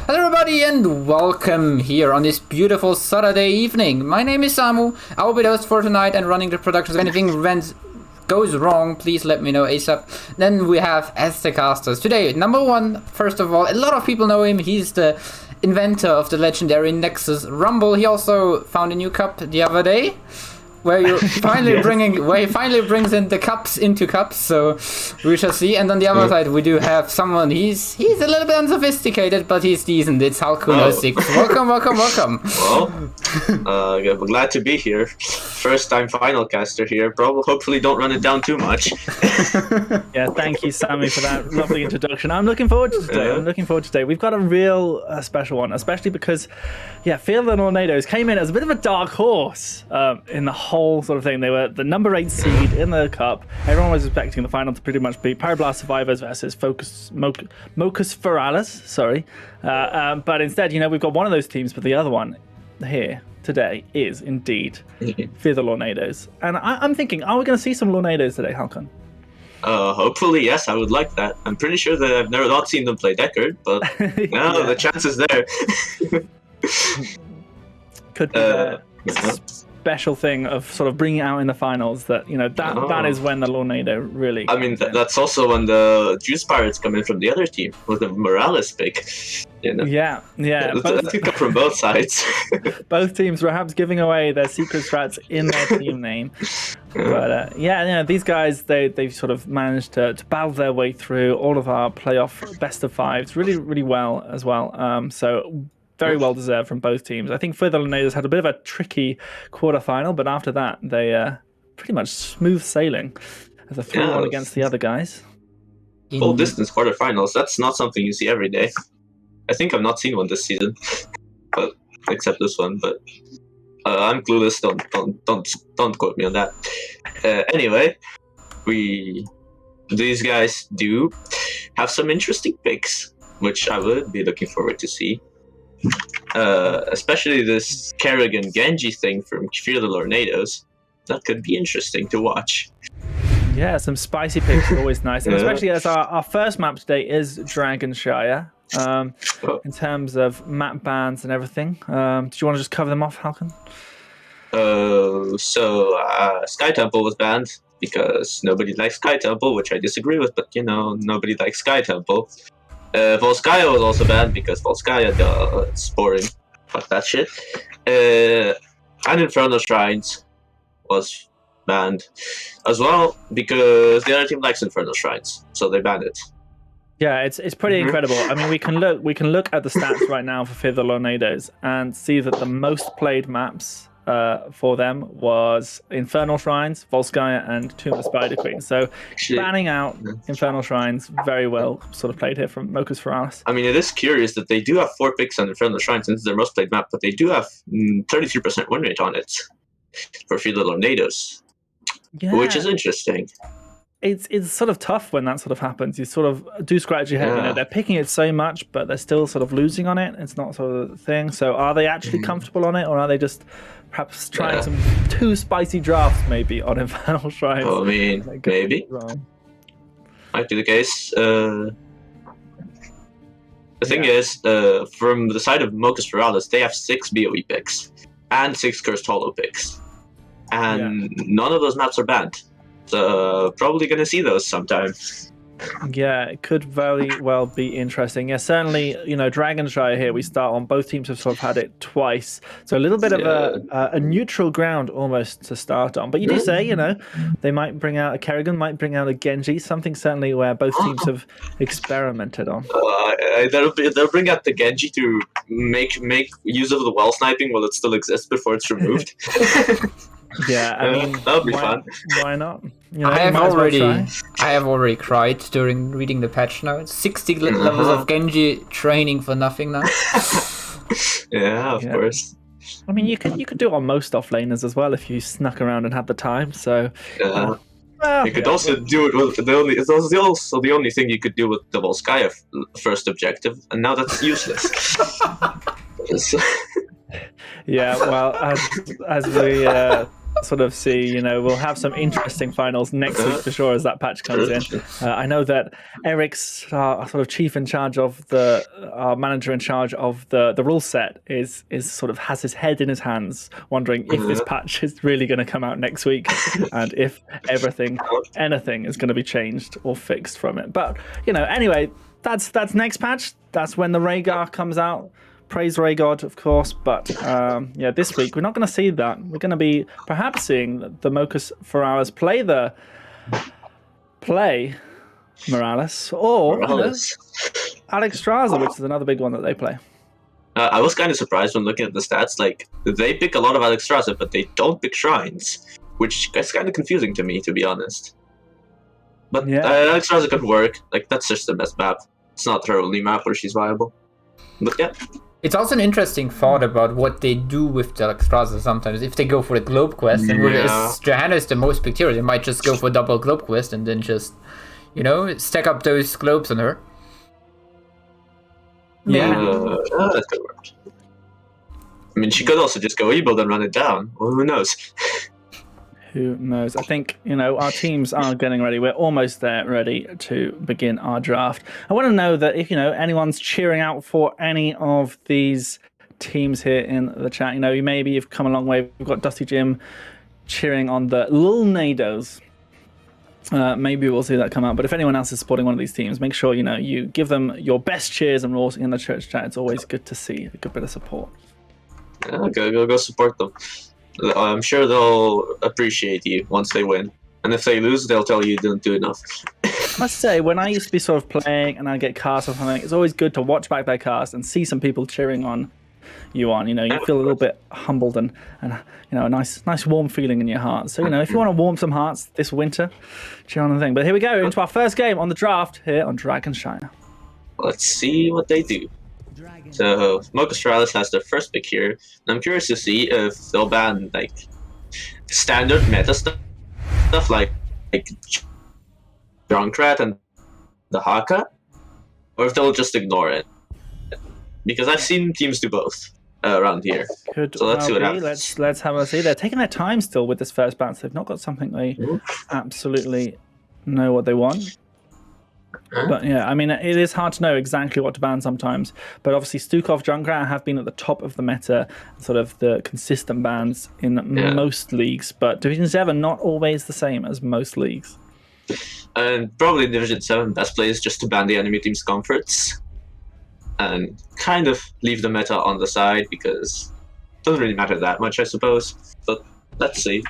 Hello everybody and welcome here on this beautiful Saturday evening. My name is Samu, I will be the host for tonight and running the production. If anything goes wrong, please let me know ASAP. Then we have as the casters. Today, number one, first of all, a lot of people know him. He's the inventor of the legendary Nexus Rumble. He also found a new cup the other day. Where you finally where he finally brings in the cups into cups, so we shall see. And on the other side, we do have someone. He's a little bit unsophisticated, but he's decent. It's Halkun06. Welcome. Well, I'm glad to be here. First time final caster here. Hopefully, don't run it down too much. Yeah, thank you, Sammy, for that lovely introduction. I'm looking forward to today. We've got a real special one, especially because, Fear the Lorenados came in as a bit of a dark horse in the whole sort of thing. They were the number 8 seed in the cup. Everyone was expecting the final to pretty much be Pyroblast Survivors versus Mocus Forales. But instead, we've got one of those teams, but the other one here today is indeed Fear the Lorenados. And I'm thinking, are we going to see some Lorenados today, Halcon? Hopefully, yes, I would like that. I'm pretty sure that I've never not seen them play Deckard, but the chance is there. Could be a special thing of sort of bringing it out in the finals that, that is when the Lorenado really... I mean, that's also when the Juice Pirates come in from the other team, with the Morales pick. Yeah. Let's pick up from both sides. Both teams perhaps giving away their secret strats in their team name. But these guys, they've sort of managed to battle their way through all of our playoff best of fives really, really well as well. So very well deserved from both teams. I think Fear the Lorenados had a bit of a tricky quarterfinal, but after that, they pretty much smooth sailing as a 3-1 against the other guys. Full distance quarterfinals, that's not something you see every day. I think I've not seen one this season, but except this one. But I'm clueless. Don't quote me on that. Anyway, these guys do have some interesting picks, which I would be looking forward to see. Especially this Kerrigan Genji thing from Fear the Lorenados. That could be interesting to watch. Yeah, some spicy picks are always nice, and especially as our first map today is Dragonshire. In terms of map bans and everything, do you want to just cover them off, Halcon? Sky Temple was banned because nobody likes Sky Temple, which I disagree with, but nobody likes Sky Temple. Volskaya was also banned because Volskaya, it's boring. Fuck that shit. And Infernal Shrines was banned as well because the other team likes Infernal Shrines, so they banned it. Yeah, it's pretty incredible. I mean, we can look at the stats right now for Fear the Lorenados and see that the most played maps for them was Infernal Shrines, Volskaya, and Tomb of Spider Queen. So banning out Infernal Shrines, very well sort of played here from Mocus Forales. I mean, it is curious that they do have 4 picks on Infernal Shrines since it's their most played map, but they do have 33% win rate on it for Fear the Lorenados, which is interesting. It's sort of tough when that sort of happens. You sort of do scratch your head. They're picking it so much, but they're still sort of losing on it. It's not sort of the thing. So are they actually comfortable on it, or are they just perhaps trying some too spicy drafts maybe on Infernal Shrines? I mean, maybe. Might be the case. The thing is, from the side of Mocus Forales, they have 6 BOE picks and 6 Cursed Hollow picks. And none of those maps are banned. So probably going to see those sometime. Yeah, it could very well be interesting. Yeah, certainly, Dragonshire here, we start on. Both teams have sort of had it twice. So a little bit of a neutral ground almost to start on. But you do say, they might bring out a Kerrigan, might bring out a Genji, something certainly where both teams have experimented on. They'll bring out the Genji to make use of the wall sniping while it still exists before it's removed. Yeah, I mean, that'll be fun. Why not? I have already cried during reading the patch notes. 60 levels of Genji training for nothing now. Of course. I mean, you could do it on most offlaners as well if you snuck around and had the time. So you could also do it with the only thing you could do with the Volskaya first objective, and now that's useless. Yeah, well, as we sort of see. We'll have some interesting finals next week for sure as that patch comes in. I know that Eric's sort of chief in charge of our manager in charge of the rule set is sort of has his head in his hands, wondering if this patch is really going to come out next week and if anything is going to be changed or fixed from it. But anyway, that's next patch. That's when the Rhaegar comes out. Praise Rhaegod, of course, but this week we're not going to see that. We're going to be perhaps seeing the Mocus Forales play Morales or Alex Straza, which is another big one that they play. I was kind of surprised when looking at the stats. Like, they pick a lot of Alex Straza, but they don't pick Shrines, which is kind of confusing to me, to be honest. But Alex Straza could work. Like, that's just the best map. It's not her only map where she's viable. But yeah. It's also an interesting thought about what they do with the Alexstrasza sometimes. If they go for the Globe Quest, and Johanna is the most picked hero, they might just go for double Globe Quest and then just, stack up those globes on her. Yeah. That could work. I mean, she could also just go evil and run it down. Well, who knows? Who knows? I think, our teams are getting ready. We're almost there, ready to begin our draft. I want to know that if, anyone's cheering out for any of these teams here in the chat. Maybe you've come a long way. We've got Dusty Jim cheering on the Lorenados. Maybe we'll see that come out. But if anyone else is supporting one of these teams, make sure, you give them your best cheers and roars in the church chat. It's always good to see a good bit of support. Yeah, go support them. I'm sure they'll appreciate you once they win. And if they lose, they'll tell you didn't do enough. I must say, when I used to be sort of playing and I get cast or something, it's always good to watch back their cast and see some people cheering on you on. You feel a little bit humbled and a nice warm feeling in your heart. So, if you want to warm some hearts this winter, cheer on the thing. But here we go into our first game on the draft here on Dragonshire. Let's see what they do. So, Mocus Forales has their first pick here, and I'm curious to see if they'll ban, standard meta stuff like Junkrat and the Haka, or if they'll just ignore it. Because I've seen teams do both around here. So let's see what happens. Let's have a see. They're taking their time still with this first bounce. They've not got something they absolutely know what they want. But yeah, I mean, it is hard to know exactly what to ban sometimes. But obviously, Stukov, Junkrat have been at the top of the meta, sort of the consistent bans in most leagues. But Division 7, not always the same as most leagues. And probably Division 7, best play is just to ban the enemy team's comforts. And kind of leave the meta on the side, because it doesn't really matter that much, I suppose. But let's see.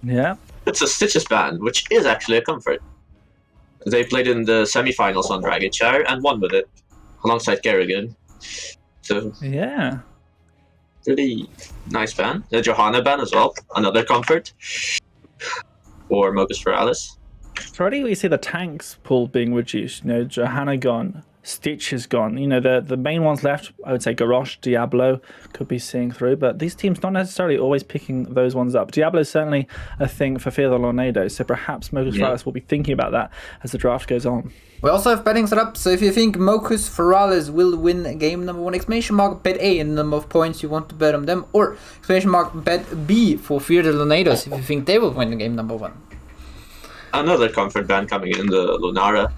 Yeah. It's a Stitches ban, which is actually a comfort. They played in the semi-finals on Dragonshire and won with it, alongside Kerrigan. So yeah, pretty nice ban. The Johanna ban as well, another comfort. Or Mocus Forales. So already we see the tanks pool being reduced. Johanna gone, Stitch is gone. The main ones left, I would say Garrosh, Diablo could be seeing through, but these teams not necessarily always picking those ones up. Diablo is certainly a thing for Fear the Lorenados, so perhaps Mocus Forales will be thinking about that as the draft goes on. We also have betting set up, so if you think Mocus Forales will win game number 1, exclamation mark bet A in the number of points you want to bet on them, or exclamation mark bet B for Fear the Lorenados if you think they will win game number 1. Another comfort ban coming in the Lunara.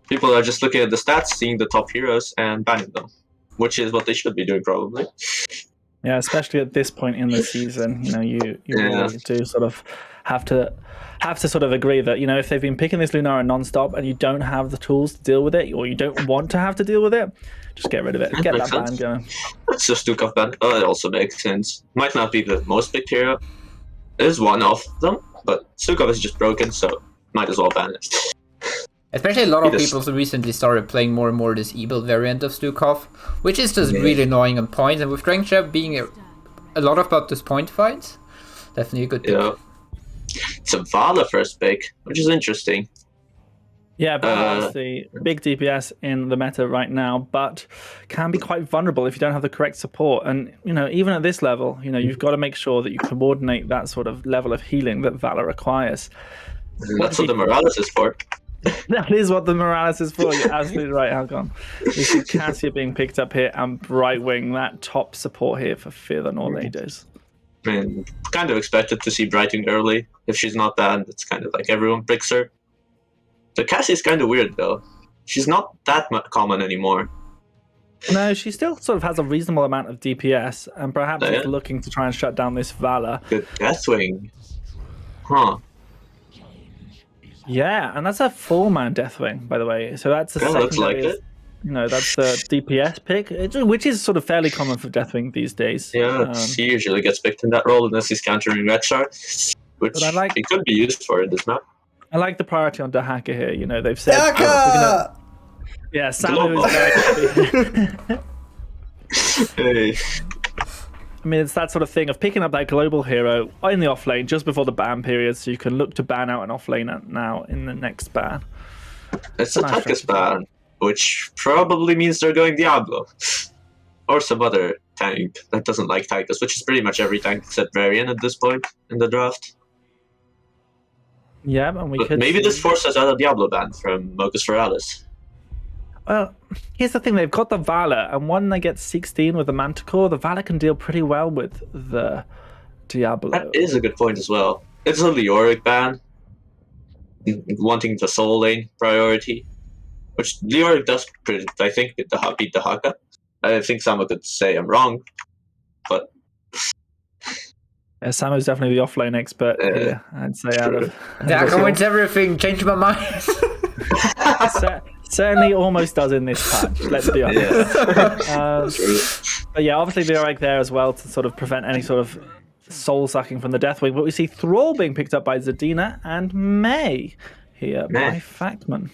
People are just looking at the stats, seeing the top heroes, and banning them, which is what they should be doing probably. Yeah, especially at this point in the season, you really do sort of have to sort of agree that if they've been picking this Lunara non-stop and you don't have the tools to deal with it, or you don't want to have to deal with it, just get rid of it. Get that ban going. That's just Stukov ban. It also makes sense. Might not be the most picked hero. It is one of them, but Stukov is just broken, so might as well ban it. Especially a lot of people recently started playing more and more this evil variant of Stukov, which is just really annoying on points, and with Dragonshire being a lot about this point fights, definitely a good pick. Yeah. It's a Vala first pick, which is interesting. Yeah, Vala's the big DPS in the meta right now, but can be quite vulnerable if you don't have the correct support. And, even at this level, you've got to make sure that you coordinate that sort of level of healing that Vala requires. That's what the Morales is for. That is what the Morales is for. You're absolutely right, Halcon. You see Cassia being picked up here and Brightwing, that top support here for Fear the Lorenados. I mean, kind of expected to see Brightwing early. If she's not banned, it's kind of like everyone picks her. So Cassie's kind of weird, though. She's not that common anymore. No, she still sort of has a reasonable amount of DPS, and perhaps Oh, yeah? is looking to try and shut down this Valor. Good Deathwing. Huh. Yeah, and that's a 4-man Deathwing, by the way. So that's a Yeah, looks secondary, like it. you know, that's the DPS pick, which is sort of fairly common for Deathwing these days. Yeah, he usually gets picked in that role unless he's countering Red Star, which But I like- he could be used for in this map. I like the priority on Dahaka here. You know, they've said... Daka! Yeah, Samu is very happy. Hey. I mean, it's that sort of thing of picking up that global hero in the off lane just before the ban period, so you can look to ban out an off laner now in the next ban. It's a Nice Tychus strategy. ban, which probably means they're going Diablo. Or some other tank that doesn't like Tychus, which is pretty much every tank except Varian at this point in the draft. Yeah, and we But could maybe see- this forces out a Diablo ban from Mocus Forales. Well, here's the thing: they've got the Valor, and when they get 16 with the Manticore, the Valor can deal pretty well with the Diablo. That is a good point as well. It's a Leoric ban, wanting the soul lane priority, which Leoric does, I think, beat the Haka. I think someone could say I'm wrong, but Yeah, Samu's definitely the offlane expert here, I'd say. Out of Daka wins everything. Change my mind. certainly almost does in this patch. Let's be honest. But yeah, obviously Leoric there as well to sort of prevent any sort of soul sucking from the Deathwing. But we see Thrall being picked up by Zadina and May here by Factman.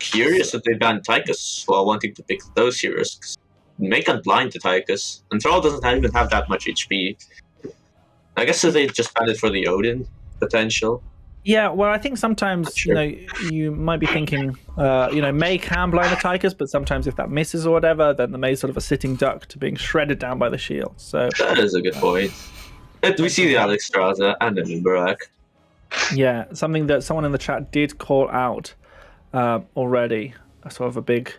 Curious that they banned Tychus while wanting to pick those heroes. 'Cause May can blind to Tychus, and Thrall doesn't even have that much HP. I guess if they just banned it for the Odin potential. Yeah, well, I think sometimes Sure. you might be thinking, May can blind the Tychus, but sometimes if that misses or whatever, then the May's sort of a sitting duck to being shredded down by the shield. So That is a good point. We see the Alexstrasza and the Nimburak. yeah, something that someone in the chat did call out already, a sort of a big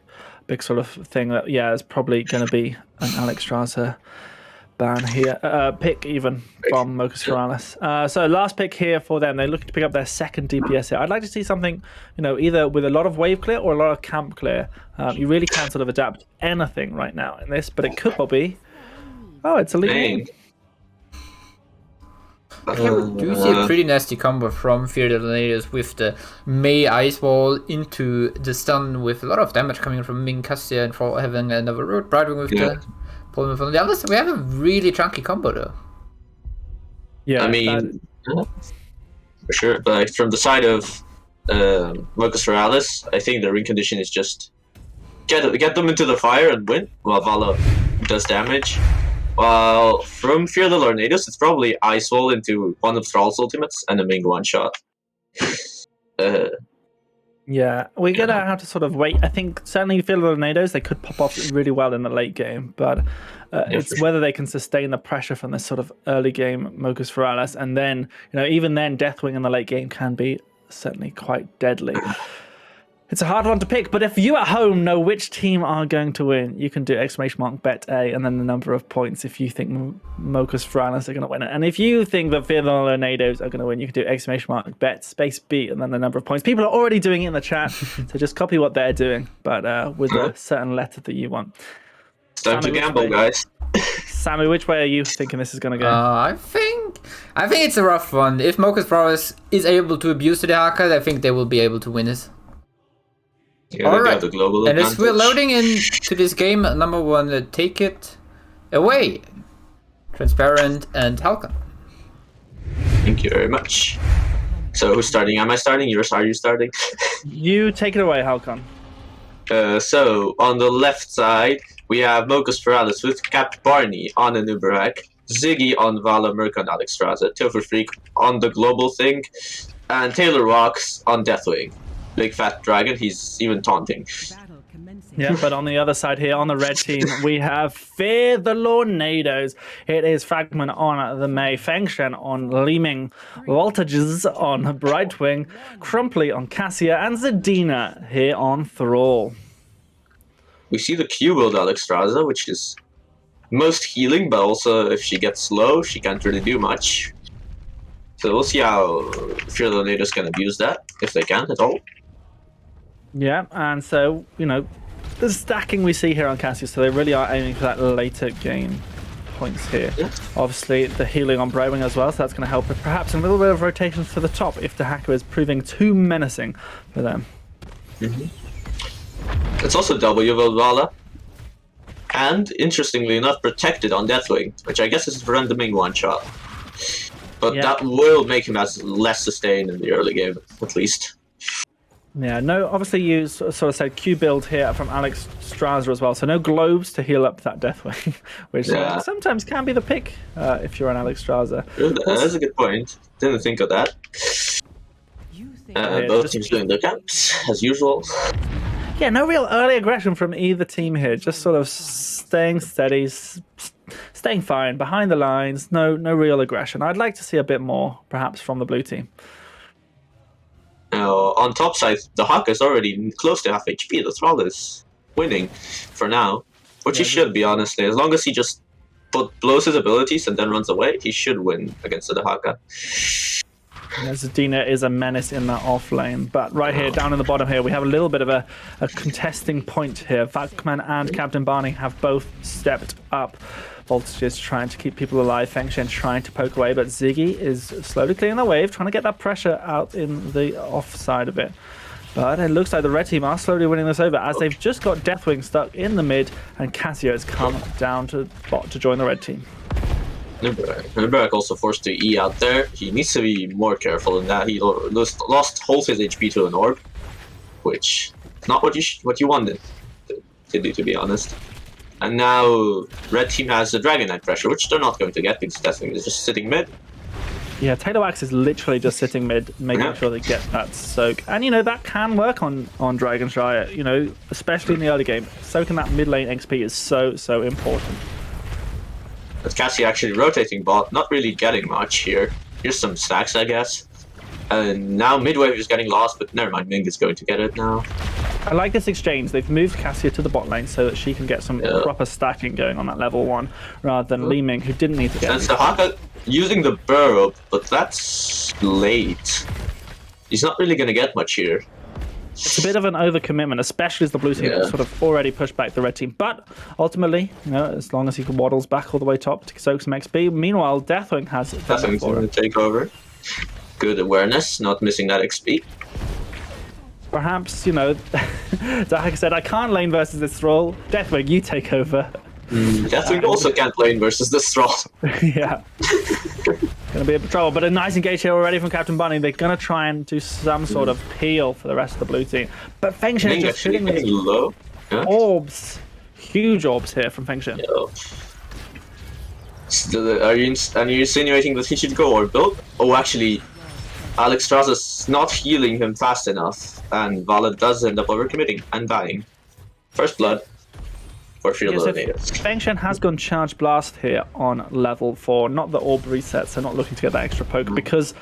sort of thing that is probably going to be an Alexstrasza ban here, pick even from Mocus Forales. So last pick here for them. They're looking to pick up their second DPS here. I'd like to see something, either with a lot of wave clear or a lot of camp clear. You really can sort of adapt anything right now in this, but it could well be. Oh, it's a lead. Dang. Do you see a pretty nasty combo from Fear the Lorenados with the May Ice Wall into the stun with a lot of damage coming from Ming Cassia and for having another road Brightwing with the Pullman from the others? We have a really chunky combo though. Yeah, I mean, for sure. But like, from the side of Mocus Forales, I think the ring condition is just get them into the fire and win while Vala does damage. While from Fear the Lorenados, it's probably Ice Wall into one of Thrall's ultimates and a Ming one shot. Yeah, we're gonna have to sort of wait. I think certainly Fear the Lorenados, they could pop off really well in the late game, but it's whether they can sustain the pressure from this sort of early game Mocus Forales, and then even then Deathwing in the late game can be certainly quite deadly. It's a hard one to pick, but if you at home know which team are going to win, you can do !bet A and then the number of points if you think Mocus Forales are going to win it. And if you think that Fear the Lorenados are going to win, you can do !bet space B and then the number of points. People are already doing it in the chat, so just copy what they're doing, but with a certain letter that you want. It's time to gamble, guys. Sammy, which way are you thinking this is going to go? I think it's a rough one. If Mocus Forales is able to abuse the Haka, I think they will be able to win it. Yeah, All they right, got the global and as we're advantage. loading into this game, number one, take it away. Transparent and Halcon. Thank you very much. So who's starting? Am I starting? Are you starting? You take it away, Halcon. So on the left side, we have Mocus Forales with Cap Barney on a Nubarak, Ziggy on Vala Merc on Alexstrasza, Topher Freak on the global thing, and Taylor Walks on Deathwing. Big fat dragon, he's even taunting. Yeah, but on the other side here, on the red team, we have Fear the Lorenados. It is Fragment on the May, Fengshen on Leeming, Voltages on Brightwing, Crumply on Cassia, and Zadina here on Thrall. We see the Q build Alexstrasza, which is most healing, but also if she gets low, she can't really do much. So we'll see how Lorenados can abuse that, if they can at all. Yeah, and so, the stacking we see here on Cassius, so they really are aiming for that later game points here. Yeah. Obviously, the healing on Brewing as well, so that's going to help with perhaps a little bit of rotations to the top if the hacker is proving too menacing for them. It's also W Valhalla. And, interestingly enough, protected on Deathwing, which I guess is randoming one shot. But that will make him as less sustained in the early game, at least. Yeah, no, obviously you sort of said Q build here from Alex Straza as well, so no globes to heal up that Deathwing, which sometimes can be the pick if you're an Alex Straza. That's a good point. Didn't think of that. Both teams doing their camps, as usual. Yeah, no real early aggression from either team here, just sort of staying steady, staying fine, behind the lines, no real aggression. I'd like to see a bit more, perhaps, from the blue team. Now, on top side, the Hawk is already close to half HP. The Thrall is winning for now, which he should be, honestly. As long as he just blows his abilities and then runs away, he should win against the Haka. Zadina is a menace in that off lane, but right here, down in the bottom here, we have a little bit of a contesting point here. Vatman and Captain Barney have both stepped up. Voltage is trying to keep people alive. Feng Shen trying to poke away, but Ziggy is slowly clearing the wave, trying to get that pressure out in the off side of it. But it looks like the red team are slowly winning this over as they've just got Deathwing stuck in the mid, and Cassio has come down to bot to join the red team. Nubarak also forced to E out there. He needs to be more careful in that. He lost half his HP to an orb, which is not what you wanted to do, to be honest. And now red team has the Dragon Knight pressure, which they're not going to get because Deathwing is just sitting mid. Yeah, Taylor Wax is literally just sitting mid, making sure they get that soak. And, that can work on Dragonshire, especially in the early game. Soaking that mid lane XP is so important. But Cassie actually rotating bot, not really getting much here. Here's some stacks, I guess. And now midwave is getting lost, but never mind, Ming is going to get it now. I like this exchange. They've moved Cassia to the bot lane so that she can get some proper stacking going on that level 1, rather than Li Ming, who didn't need to get it. And so Haka using the burrow, but that's late. He's not really going to get much here. It's a bit of an overcommitment, especially as the blue team sort of already pushed back the red team. But ultimately, as long as he waddles back all the way top to soak some XP. Meanwhile, Deathwing has it. Deathwing's going to take over. Good awareness, not missing that XP. Perhaps, Dahak said, I can't lane versus this Thrall. Deathwing, you take over. Deathwing also can't lane versus this Thrall. Yeah. Gonna be a bit of trouble, but a nice engage here already from Captain Bunny. They're gonna try and do some sort of peel for the rest of the blue team. But Feng Shen is just shooting these low. orbs. Huge orbs here from Feng Shen. Are you insinuating that he should go or build? Oh, actually, Alex Straza's not healing him fast enough, and Vala does end up overcommitting and dying. First blood for Lorenados. Feng Shen has gone Charge Blast here on level 4. Not the orb resets, so not looking to get that extra poke because,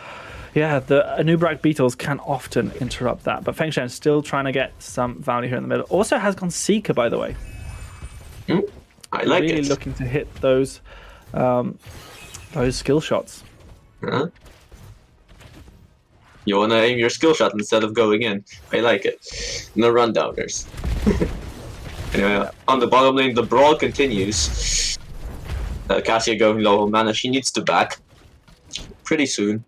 the Anubrak beetles can often interrupt that. But Feng Shen still trying to get some value here in the middle. Also has gone Seeker, by the way. I like really it. Looking to hit those skill shots. Huh? You want to aim your skill shot instead of going in. I like it. No rundowners. Anyway, on the bottom lane, the brawl continues. Cassia going low on mana. She needs to back pretty soon.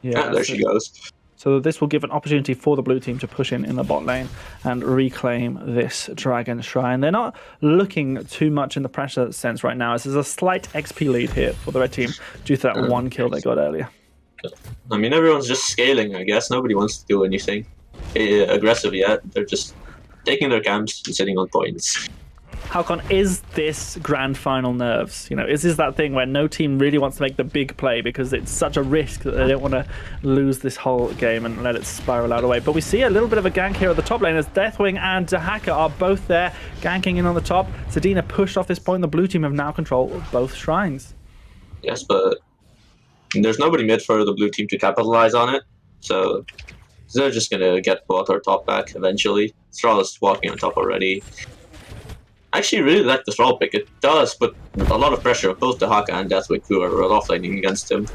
Yeah, there she goes. So this will give an opportunity for the blue team to push in the bot lane and reclaim this Dragon Shrine. They're not looking too much in the pressure sense right now, as there's a slight XP lead here for the red team due to that one kill they got earlier. I mean, everyone's just scaling, I guess. Nobody wants to do anything aggressive yet. They're just taking their camps and sitting on points. Halcon, is this grand final nerves? Is this that thing where no team really wants to make the big play because it's such a risk that they don't want to lose this whole game and let it spiral out away? But we see a little bit of a gank here at the top lane as Deathwing and Dahaka are both there, ganking in on the top. Zadina pushed off this point. The blue team have now control of both shrines. Yes, but there's nobody mid for the blue team to capitalize on it, so they're just gonna get bot or top back eventually. Thrall is walking on top already. I actually really like the Thrall pick. It does put a lot of pressure on both the Haka and Deathwing, who are offlaning against him.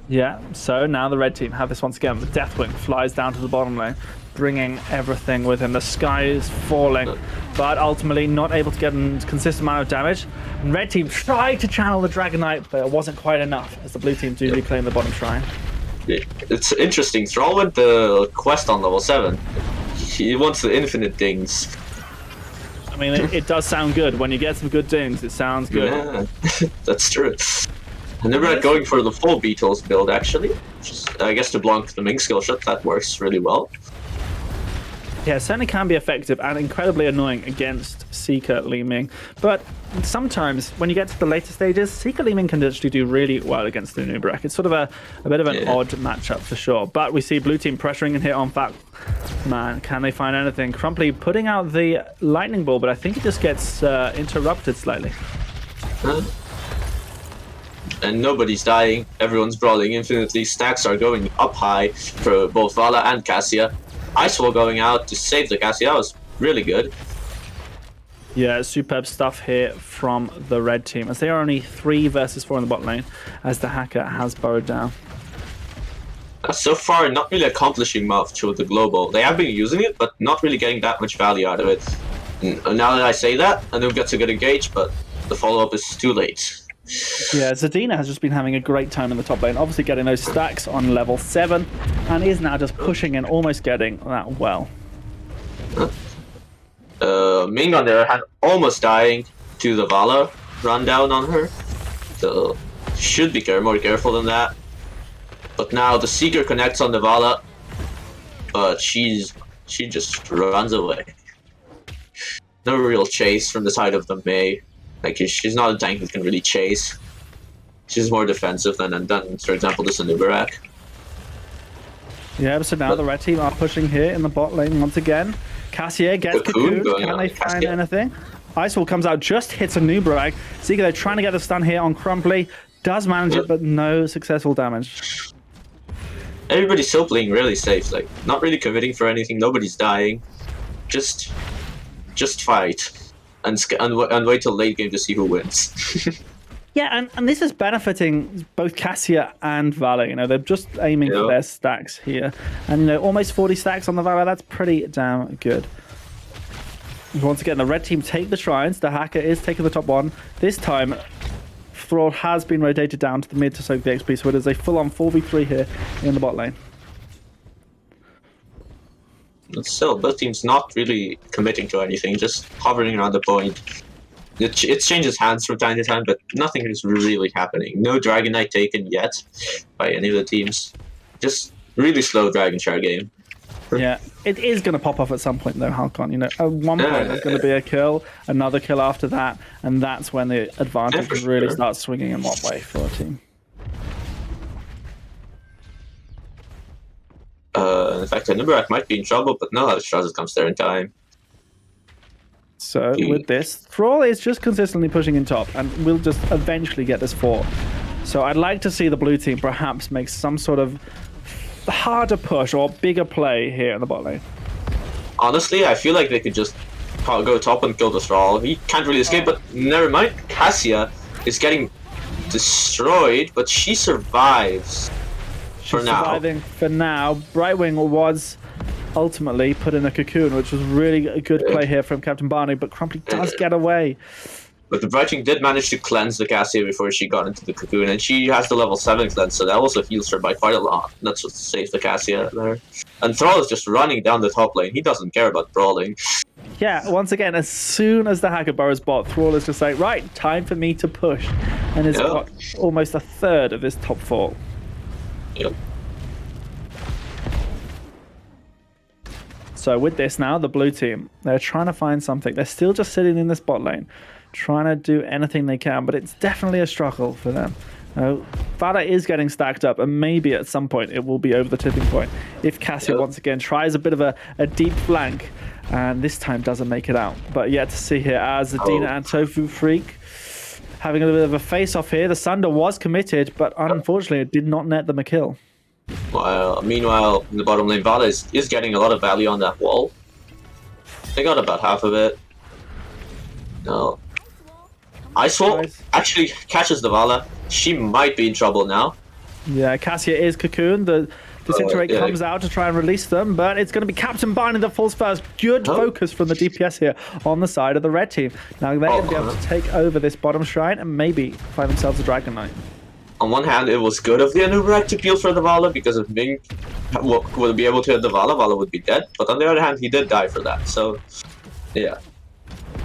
Yeah, so now the red team have this once again. The Deathwing flies down to the bottom lane, bringing everything with him. The sky is falling, but ultimately not able to get a consistent amount of damage. And red team tried to channel the Dragon Knight, but it wasn't quite enough, as the blue team do reclaim the bottom shrine. It's interesting. Thrall went the quest on level 7. He wants the infinite dings. I mean, it does sound good. When you get some good dings, it sounds good. Yeah, that's true. And they're going for the full Beatles build, actually. Just, I guess to block the Ming skill shot, that works really well. Yeah, it certainly can be effective and incredibly annoying against Seeker Li Ming. But sometimes, when you get to the later stages, Seeker Li Ming can actually do really well against the Nubrak. It's sort of a bit of an odd matchup for sure. But we see blue team pressuring and hit on Fat Man. Can they find anything? Crumply putting out the lightning ball, but I think it just gets interrupted slightly. And nobody's dying. Everyone's brawling infinitely. Stacks are going up high for both Vala and Cassia. Ice Wall going out to save the Cassia. That was really good. Yeah, superb stuff here from the red team, as they are only 3 versus 4 in the bot lane, as the Hacker has burrowed down. So far, not really accomplishing much with the global. They have been using it, but not really getting that much value out of it. And now that I say that, I don't get to get engaged, but the follow-up is too late. Yeah, Zadina has just been having a great time in the top lane, obviously getting those stacks on level 7, and is now just pushing and almost getting that well. Ming on the other hand, almost dying to the Vala rundown on her. So, should be more careful than that. But now the Seeker connects on the Vala, but she just runs away. No real chase from the side of the Mei. Like, she's not a tank that can really chase. She's more defensive than, for example, this Anubarak. Yeah, so now the red team are pushing here in the bot lane once again. Cassia gets Cocoon. Can they find anything? Icewall comes out, just hits a Nubarak. Seeker, they're trying to get a stun here on Crumply. Does manage it, but no successful damage. Everybody's still playing really safe. Like, not really committing for anything. Nobody's dying. Just fight. And wait till late game to see who wins. Yeah, and this is benefiting both Cassia and Vala. You know, they're just aiming for their stacks here. And, you know, almost 40 stacks on the Vala, that's pretty damn good. Once again, the red team take the shrines. The Hacker is taking the top one. This time, Thrall has been rotated down to the mid to soak the XP, so it is a full-on 4v3 here in the bot lane. But still, both teams not really committing to anything, just hovering around the point. It changes hands from time to time, but nothing is really happening. No Dragon Knight taken yet by any of the teams. Just really slow Dragon Char game. Yeah, it is going to pop off at some point, though, Halcon. You know, at one point there's going to be a kill, another kill after that, and that's when the advantage really starts swinging in one way for a team. In fact, Anubarak might be in trouble, but no, Shrazad comes there in time. So with this, Thrall is just consistently pushing in top, and we'll just eventually get this 4. So I'd like to see the blue team perhaps make some sort of harder push or bigger play here in the bot lane. Honestly, I feel like they could just go top and kill the Thrall. He can't really escape, but never mind. Cassia is getting destroyed, but she survives. She's surviving for now. Brightwing was ultimately put in a cocoon, which was really a good play here from Captain Barney, but Crumply does get away. But the Brightwing did manage to cleanse the Cassia before she got into the cocoon, and she has the level 7 cleanse, so that also heals her by quite a lot. That's what saves the Cassia there. And Thrall is just running down the top lane. He doesn't care about brawling. Yeah, once again, as soon as the Hacker burrows bot, Thrall is just like, right, time for me to push. And has got almost a third of his top 4. Yep. So with this now, the blue team, they're trying to find something. They're still just sitting in this bot lane, trying to do anything they can, but it's definitely a struggle for them. Vada is getting stacked up, and maybe at some point it will be over the tipping point if Cassia once again tries a bit of a deep flank, and this time doesn't make it out. But yet to see here as Zadina and Tofu Freak having a bit of a face-off here. The Sunder was committed, but unfortunately it did not net them a kill. Meanwhile, in the bottom lane, Vala is getting a lot of value on that wall. They got about half of it. No. Ice Wall actually catches the Vala. She might be in trouble now. Yeah, Cassia is cocooned. The Disintegrate yeah. comes out to try and release them, but it's going to be Captain Binding that falls first. Good focus from the DPS here on the side of the red team. Now they're going to be able to take over this bottom shrine and maybe find themselves a Dragon Knight. On one hand, it was good of the Anubrak to peel for the Vala because if Ming would be able to hit the Vala, Vala would be dead. But on the other hand, he did die for that. So, yeah.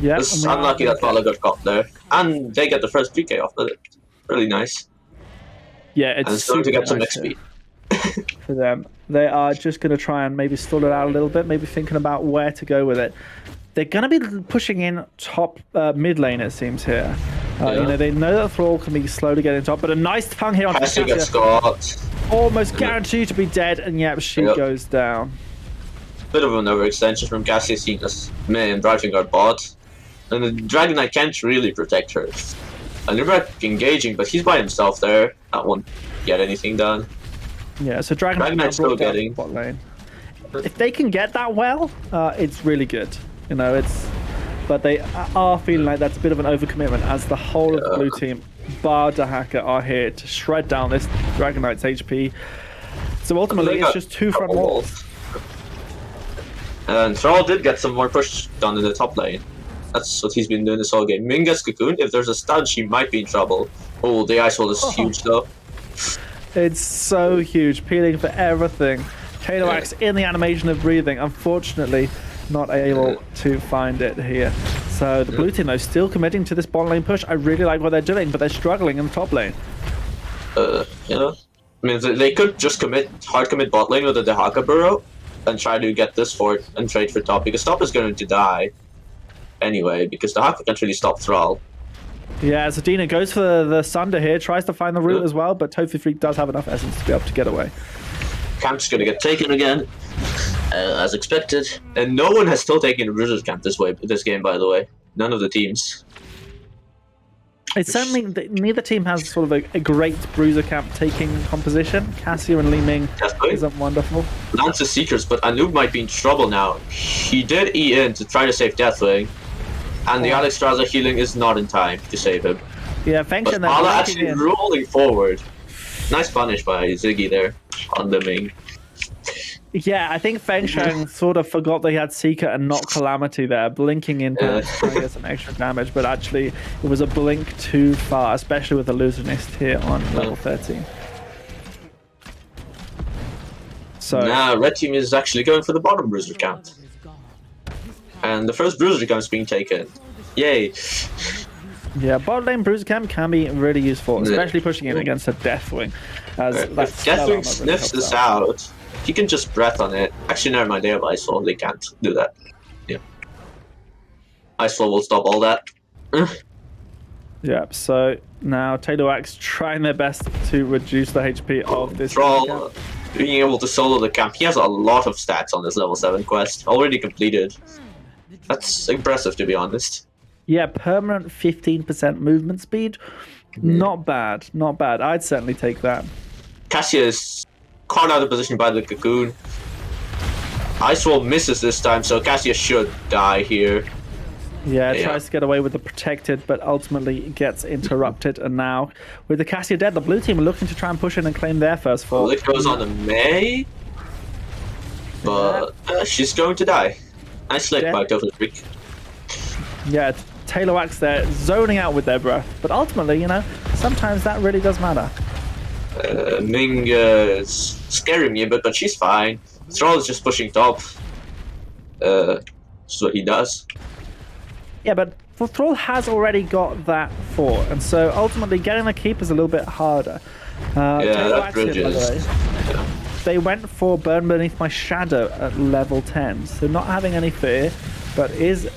Yeah, It's unlucky that Vala got caught there. And they get the first PK off of it. Really nice. Yeah, it's and it's going to get some nice XP. For them. They are just going to try and maybe stall it out a little bit, maybe thinking about where to go with it. They're going to be pushing in top mid lane, it seems here. You know, they know that Thrall can be slow to get in top, but a nice tongue here on Cassia gets got. Almost guaranteed to be dead, and yep, she goes down. Bit of an overextension from Cassia, seeing as May and Driving Guard bot. And the Dragon Knight can't really protect her. Anubrak engaging, but he's by himself there. That won't get anything done. Yeah, so Dragon Knight's still getting bot lane. If they can get that well, it's really good. You know, it's. But they are feeling like that's a bit of an overcommitment, as the whole of the blue team, bar Dahaka, are here to shred down this Dragon Knight's HP. So ultimately, it's just two front walls. And Thrall did get some more push done in the top lane. That's what he's been doing this whole game. Ming gets cocooned. If there's a stun, she might be in trouble. Oh, the Ice Wall is huge though. It's so huge, peeling for everything. Kaloax in the animation of breathing, unfortunately not able to find it here. So the blue team though still committing to this bottom lane push. I really like what they're doing, but they're struggling in the top lane. Yeah. I mean, they could just hard commit bot lane with the Dahaka burrow and try to get this fort and trade for top, because top is going to die anyway, because Dahaka can't really stop Thrall. Yeah, so Dina goes for the Sunder here, tries to find the route as well, but Tofu Freak does have enough essence to be able to get away. Camp's gonna get taken again, as expected. And no one has still taken a Bruiser's Camp this game, by the way. None of the teams. It's certainly, neither team has sort of a great Bruiser Camp taking composition. Cassia and Li Ming isn't wonderful. Lance is Seekers, but Anub might be in trouble now. He did E in to try to save Deathwing. And the Alex Straza healing is not in time to save him. Yeah, thanks. But Ala actually rolling forward. Nice punish by Ziggy there on the Ming. Yeah, I think Feng Shang sort of forgot they had Seeker and not Calamity there, blinking in to try to get some extra damage, but actually it was a blink too far, especially with the Illusionist here on level 13. So now red team is actually going for the bottom Bruiser count. And the first Bruiser count is being taken. Yay! Yeah, bot lane Bruiser Camp can be really useful, especially pushing in against a Deathwing. As if Deathwing sniffs this out, he can just breath on it. Actually, never mind, they have Ice Wall, they can't do that. Yeah. Ice Wall will stop all that. Yep, so now Taylor-Wax trying their best to reduce the HP of this Thrall being able to solo the camp. He has a lot of stats on this level 7 quest, already completed. That's impressive, to be honest. Yeah, permanent 15% movement speed. Not bad, not bad. I'd certainly take that. Cassia is caught out of position by the cocoon. Ice Wall misses this time, so Cassia should die here. Yeah, tries to get away with the protected, but ultimately gets interrupted. And now, with the Cassia dead, the blue team are looking to try and push in and claim their first fall. Well, it goes on to May, but she's going to die. Nice lick by Total Freak. Yeah, Taylor-Wax there, zoning out with their breath. But ultimately, you know, sometimes that really does matter. Ming is scaring me a bit, but she's fine. Thrall is just pushing top. That's what he does. Yeah, but Thrall has already got that fort, and so ultimately getting the keep is a little bit harder. That bridge is... They went for Burn Beneath My Shadow at level 10, so not having any fear, but is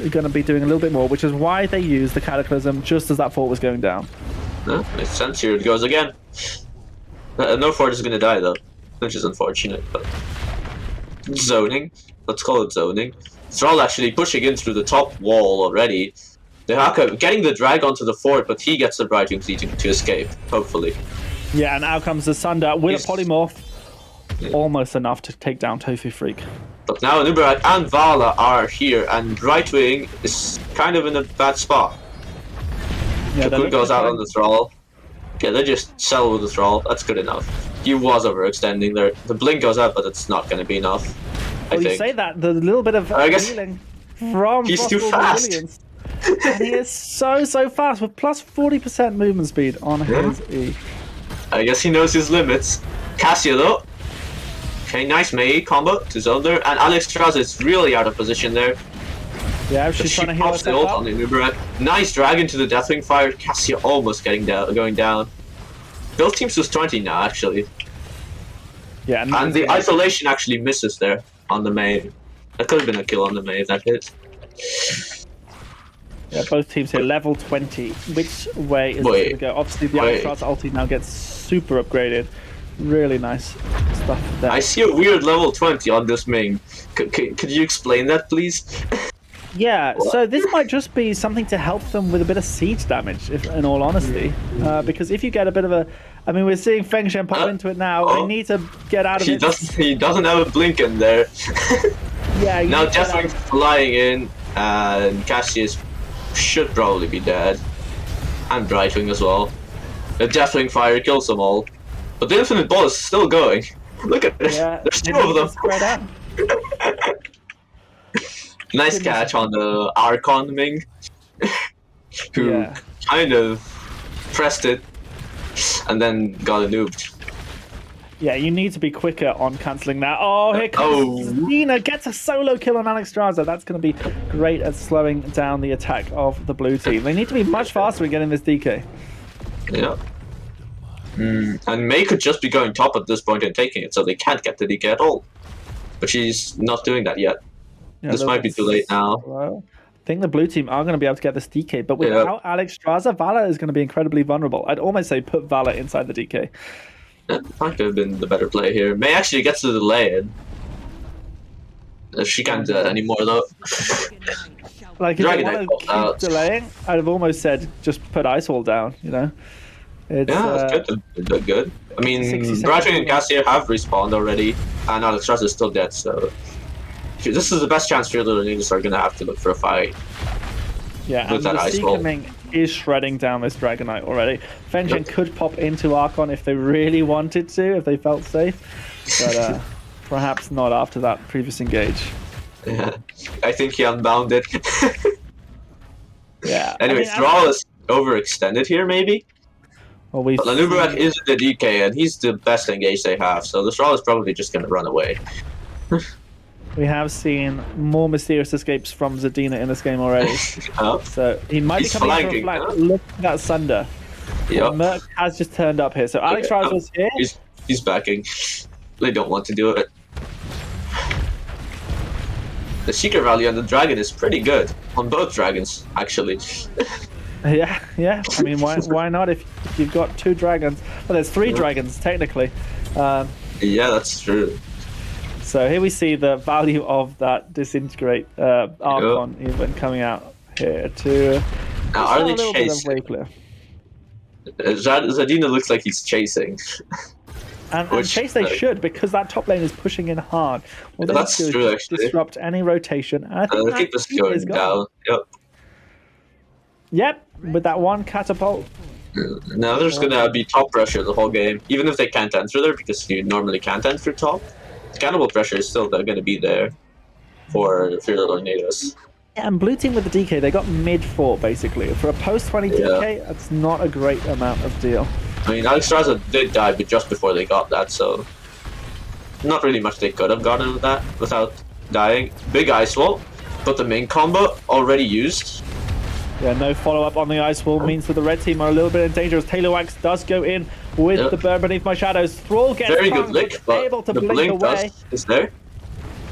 going to be doing a little bit more, which is why they used the Cataclysm just as that fort was going down. Makes sense. Here it goes again. No fort is going to die though, which is unfortunate, but... Zoning. Let's call it zoning. Thrall actually pushing in through the top wall already. The Haka getting the drag onto the fort, but he gets the Bright Wings to escape, hopefully. Yeah, and out comes the Sunder with a polymorph. Almost enough to take down Tofu Freak. But now Nubarak and Vala are here, and right wing is kind of in a bad spot. Yeah, Kaput goes out on the thrall. Okay, they just sell with the thrall. That's good enough. He was overextending there. The blink goes out, but it's not going to be enough. I you think. say that, the little bit of I guess healing from he's too Frostwall's fast. resilience. And he is so fast with plus 40% movement speed on his E. I guess he knows his limits. Cassia though. Okay, nice melee combo to Zelda, and Alex Strauss is really out of position there. Yeah, But she's she trying to heal pops the herself ult up. on the Nubarak. Nice dragon to the Deathwing Fire. Cassia almost going down. Both teams was 20 now, actually. Yeah, And the isolation actually misses there on the main. That could have been a kill on the main if that hit. Yeah, both teams here level 20. Which way is it going to go? Obviously, the Alcatraz ulti now gets super upgraded. Really nice stuff there. I see a weird level 20 on this main. Could you explain that, please? Yeah, so this might just be something to help them with a bit of siege damage, if, in all honesty. Because if you get a bit of a... I mean, we're seeing Feng Shen pop into it now. They need to get out of it. He doesn't have a blink in there. Yeah. Now Deathwing's flying in, and Cassius should probably be dead. And Brightwing as well. The Deathwing Fire kills them all. But the Infinite Ball is still going. Look at this. Yeah, There's two of them. spread out. Nice catch on the Archon Ming. Who kind of pressed it and then got a noobed. Yeah, you need to be quicker on cancelling that. Oh, here comes Nina, gets a solo kill on Alex Straza. That's going to be great at slowing down the attack of the blue team. They need to be much faster in getting this DK. Yeah. And May could just be going top at this point and taking it, so they can't get the DK at all. But she's not doing that yet. Yeah, this might be too late now. Well, I think the blue team are going to be able to get this DK, but without Alex Straza, Vala is going to be incredibly vulnerable. I'd almost say put Vala inside the DK. That might have been the better play here. May actually gets to the lane. She can't do that anymore though. Like, if you want to keep delaying, I'd have almost said just put Ice Wall down, you know? It's good. I mean, Brightwing and Cassier have respawned already, and Alex Strauss is still dead, so... This is the best chance for the Lorenados are going to have to look for a fight. Yeah, and the Seeker Ming is shredding down this Dragonite already. Feng Shen could pop into Archon if they really wanted to, if they felt safe. But perhaps not after that previous engage. Yeah, I think he unbound it. Yeah. Anyway, Thrall is overextended here, maybe? Well, but Lanubarak is the DK, and he's the best engage they have, so the Thrall is probably just going to run away. We have seen more mysterious escapes from Zadina in this game already. So he might be coming for a flank. Look at that Sunder. Yep. Merc has just turned up here. So Alex Rival's here. He's backing. They don't want to do it. The Secret Rally on the Dragon is pretty good. On both dragons, actually. Yeah. I mean, why not if you've got two dragons? Well, there's three dragons, technically. Yeah, that's true. So here we see the value of that disintegrate Archon even coming out here to now, are they chasing? Zadina looks like he's chasing. And chase they should, because that top lane is pushing in hard. Well, that's true, actually. Disrupt any rotation. And I think keep this going down. Yep, with that one catapult. Now they're just gonna be top pressure the whole game, even if they can't enter there, because you normally can't enter top. Cannibal pressure is still going to be there for the Lorenados. Yeah, and blue team with the DK, they got mid-4 basically. For a post-20 DK, that's not a great amount of deal. I mean, Alex Straza did die but just before they got that, so not really much they could have gotten with that without dying. Big Ice Wall, but the main combo already used. Yeah, no follow-up on the Ice Wall means that the red team are a little bit in danger as Taylor Wax does go in with the Burn Beneath My Shadows. Thrall gets very good lick, but able to the blink away. Is there.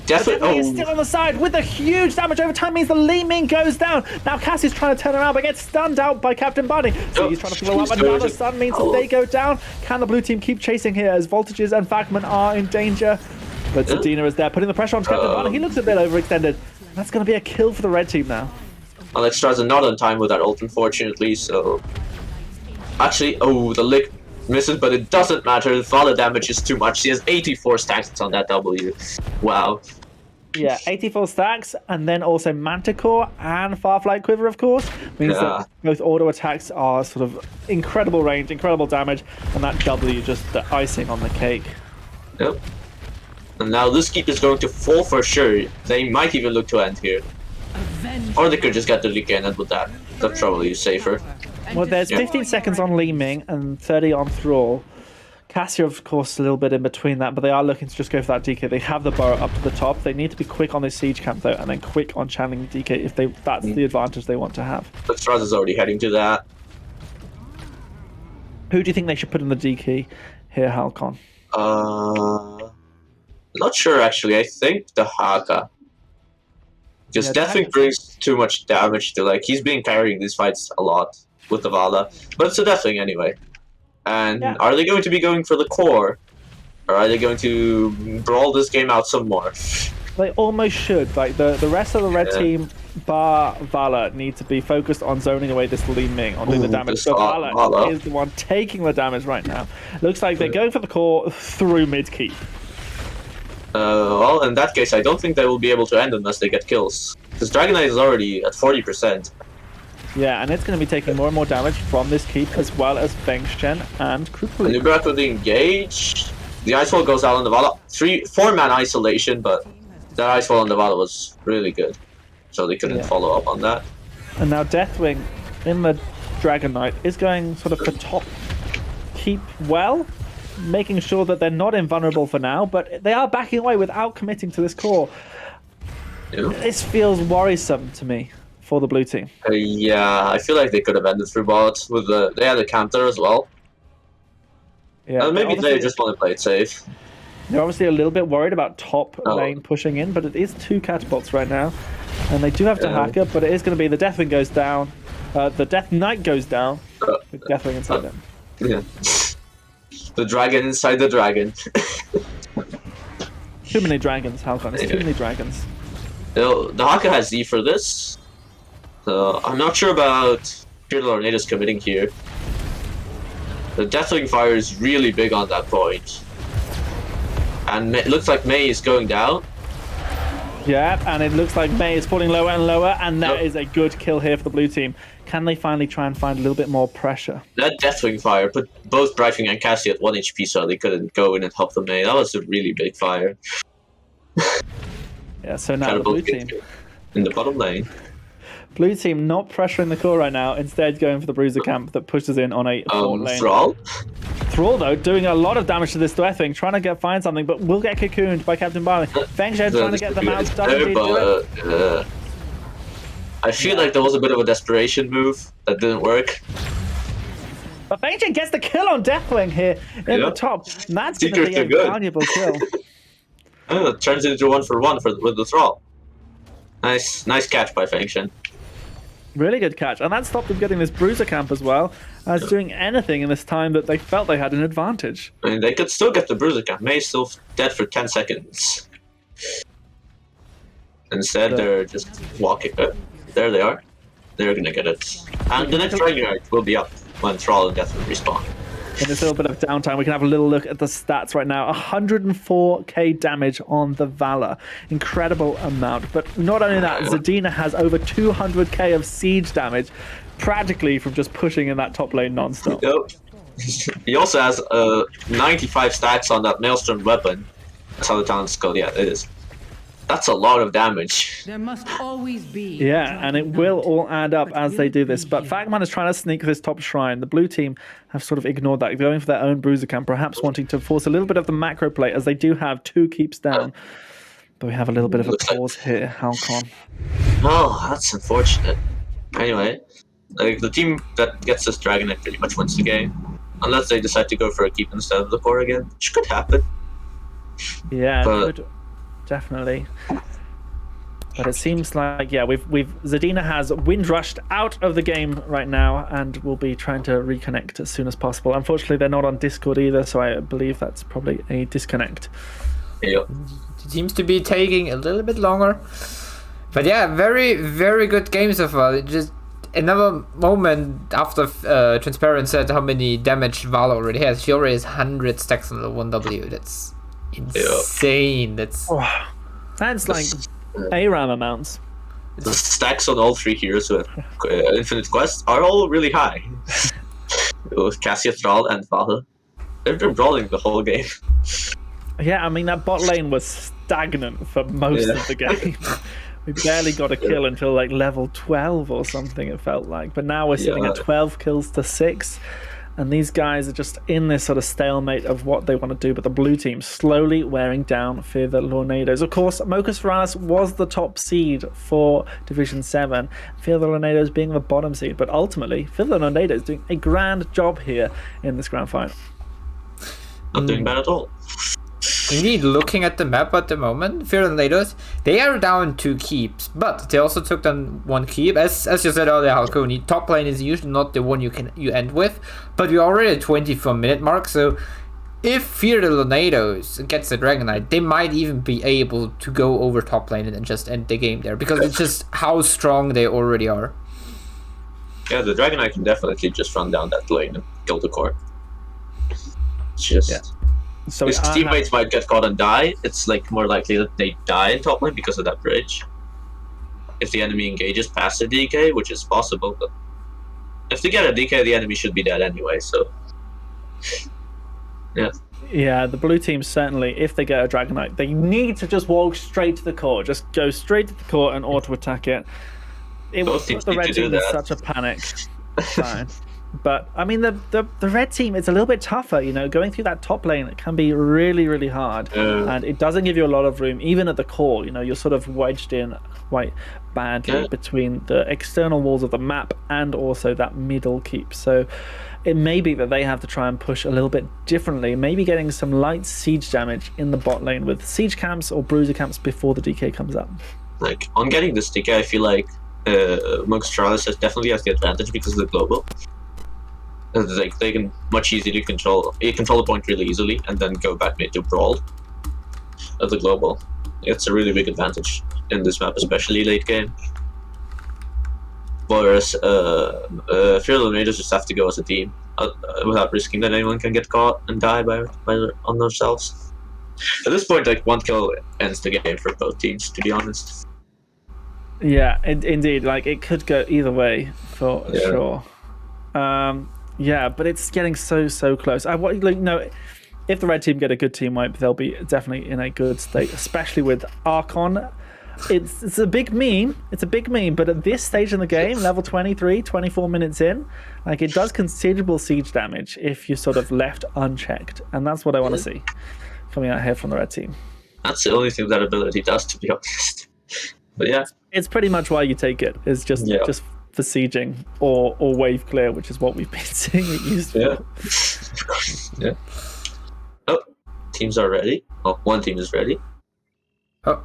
Definitely is still on the side with the huge damage over time means the Li Ming goes down. Now Cass is trying to turn around but gets stunned out by Captain Bunny. So he's trying to follow up. Another stun means that they go down. Can the blue team keep chasing here as Voltages and Factman are in danger? But Zadina is there putting the pressure on Captain Bunny. He looks a bit overextended. That's going to be a kill for the red team now. Alex Straza not on time with that ult, unfortunately, so... Actually, the lick misses, but it doesn't matter. The Vala damage is too much. She has 84 stacks on that W. Wow. Yeah, 84 stacks, and then also Manticore and Farflight Quiver, of course, means that both auto attacks are sort of incredible range, incredible damage, and that W just the icing on the cake. Yep. And now this keep is going to fall for sure. They might even look to end here. Or they could just get the leak and end with that. That's probably safer. Well, there's 15 seconds on Li Ming and 30 on Thrall. Cassia, of course, a little bit in between that, but they are looking to just go for that DK. They have the burrow up to the top. They need to be quick on this siege camp, though, and then quick on channeling DK if that's the advantage they want to have. But Straz is already heading to that. Who do you think they should put in the DK here, Halcon? Not sure, actually. I think the Haka. Because Deathwing brings too much damage to, like, he's been carrying these fights a lot with the Vala. But it's a Deathwing anyway. And are they going to be going for the core? Or are they going to brawl this game out some more? They almost should. Like, the rest of the red team, bar Vala, need to be focused on zoning away this Li Ming, on doing the damage. So Vala is the one taking the damage right now. Looks like they're going for the core through mid-keep. Well, in that case, I don't think they will be able to end unless they get kills. Because Dragon Knight is already at 40%. Yeah, and it's going to be taking more and more damage from this keep, as well as Feng Shen and Krupali. And back with the engage. The Ice Wall goes out on the Vala. 4-man isolation, but that Ice Wall on the Vala was really good. So they couldn't follow up on that. And now Deathwing in the Dragon Knight is going sort of for top keep well, making sure that they're not invulnerable for now, but they are backing away without committing to this core. Yeah. This feels worrisome to me for the blue team. Yeah, I feel like they could have ended through bot with they had a counter as well. Yeah, maybe they just want to play it safe. They're obviously a little bit worried about top lane pushing in, but it is 2 catapults right now, and they do have to hack it, but it is going to be the Deathwing goes down, the Death Knight goes down, with Deathwing inside him. Yeah. The dragon inside the dragon. Too many dragons, Halcon. It's too many dragons. The Haka has Z for this. I'm not sure about Pure Lorenados committing here. The Deathwing Fire is really big on that point. And it looks like Mei is going down. Yeah, and it looks like Mei is falling lower and lower, and that is a good kill here for the blue team. Can they finally try and find a little bit more pressure? That Deathwing Fire put both Brightwing and Cassie at 1 HP, so they couldn't go in and help the Mei. That was a really big fire. Yeah, so now the blue team in the bottom lane. Blue team not pressuring the core right now, instead going for the bruiser camp that pushes in on a fort lane. Thrall? Thrall, though, doing a lot of damage to this Deathwing, trying to find something, but will get cocooned by Captain Barley. Feng Shen trying to get them out. I feel like there was a bit of a desperation move that didn't work. But Feng Shen gets the kill on Deathwing here in the top. And that's going to be a valuable kill. It turns into 1-for-1 with the Thrall. Nice catch by Feng Shen. Really good catch. And that stopped them getting this bruiser camp as well as doing anything in this time that they felt they had an advantage. I mean, they could still get the bruiser camp. Mei's still dead for 10 seconds. Instead, they're just walking. There they are. They're gonna get it. And the next Dragon Knight will be up when Thrall and Death will respawn. In this little bit of downtime, we can have a little look at the stats right now. 104k damage on the Valor. Incredible amount. But not only that, Zadina has over 200k of siege damage, practically from just pushing in that top lane non-stop. Yep. He also has 95 stacks on that Maelstrom weapon. That's how the talent's called. Yeah, it is. That's a lot of damage. There must always be. Yeah, and it will all add up as they do this. But Fagman is trying to sneak this top shrine. The blue team have sort of ignored that, going for their own bruiser camp, perhaps wanting to force a little bit of the macro play, as they do have 2 keeps down. But we have a little bit of a pause here. Halcon. Oh, that's unfortunate. Anyway, like the team that gets this Dragon Knight pretty much wins the game. Unless they decide to go for a keep instead of the core again, which could happen. Yeah, it could. Definitely. But it seems like, yeah, we've Zadina has wind rushed out of the game right now and will be trying to reconnect as soon as possible. Unfortunately, they're not on Discord either, so I believe that's probably a disconnect. Yep. It seems to be taking a little bit longer. But yeah, very, very good game so far. It just another moment after Transparent said how many damage Vala already has. She already has 100 stacks on the 1W. That's insane. That's That's like ARAM amounts. The stacks on all 3 heroes with Infinite Quest are all really high. With Cassia, Thrall, and Valha. They've been brawling the whole game. Yeah, I mean, that bot lane was stagnant for most of the game. We barely got a kill until like level 12 or something, it felt like. But now we're sitting at 12 kills to 6. And these guys are just in this sort of stalemate of what they want to do. But the blue team slowly wearing down Fear the Lorenados. Of course, Mocus Forales was the top seed for Division 7. Fear the Lorenados being the bottom seed. But ultimately, Fear the Lorenados doing a grand job here in this grand final. Not doing bad at all. Indeed, looking at the map at the moment, Forales, they are down 2 keeps, but they also took down 1 keep. As you said earlier, Halconi, top lane is usually not the one you end with, but we're already at 24-minute mark, so if Fear the Lorenados gets the Dragon Knight, they might even be able to go over top lane and then just end the game there, because it's just how strong they already are. Yeah, the Dragon Knight can definitely just run down that lane and kill the core. It's just... So his teammates might get caught and die. It's like more likely that they die in top lane because of that bridge. If the enemy engages past the DK, which is possible, but if they get a DK, the enemy should be dead anyway, so... Yeah. Yeah, the blue team certainly, if they get a Dragon Knight, they need to just walk straight to the core. Just go straight to the core and auto-attack it. It would put the red team in such a panic. Fine. But, I mean, the red team, it's a little bit tougher, you know. Going through that top lane, it can be really, really hard. And it doesn't give you a lot of room, even at the core. You know, you're sort of wedged in quite badly between the external walls of the map and also that middle keep. So it may be that they have to try and push a little bit differently, maybe getting some light siege damage in the bot lane with siege camps or bruiser camps before the DK comes up. Like, on getting this DK, I feel like Mocus Forales definitely has the advantage because of the global. Like, they can much easier control the point really easily and then go back mid to brawl of the global. It's a really big advantage in this map, especially late game. Whereas Fear the Lorenados just have to go as a team without risking that anyone can get caught and die on themselves. At this point, like, 1 kill ends the game for both teams, to be honest. Yeah, indeed. Like, it could go either way for sure. Yeah, but it's getting so close. If the red team get a good team wipe, they'll be definitely in a good state, especially with Archon. It's a big meme. It's a big meme, but at this stage in the game, level 23, 24 minutes in, like, it does considerable siege damage if you're sort of left unchecked, and that's what I want to see coming out here from the red team. That's the only thing that ability does, to be honest. But yeah, it's pretty much why you take it. Is just for sieging or wave clear, which is what we've been seeing it used for. Yeah. Oh, teams are ready. Oh, 1 team is ready. Oh,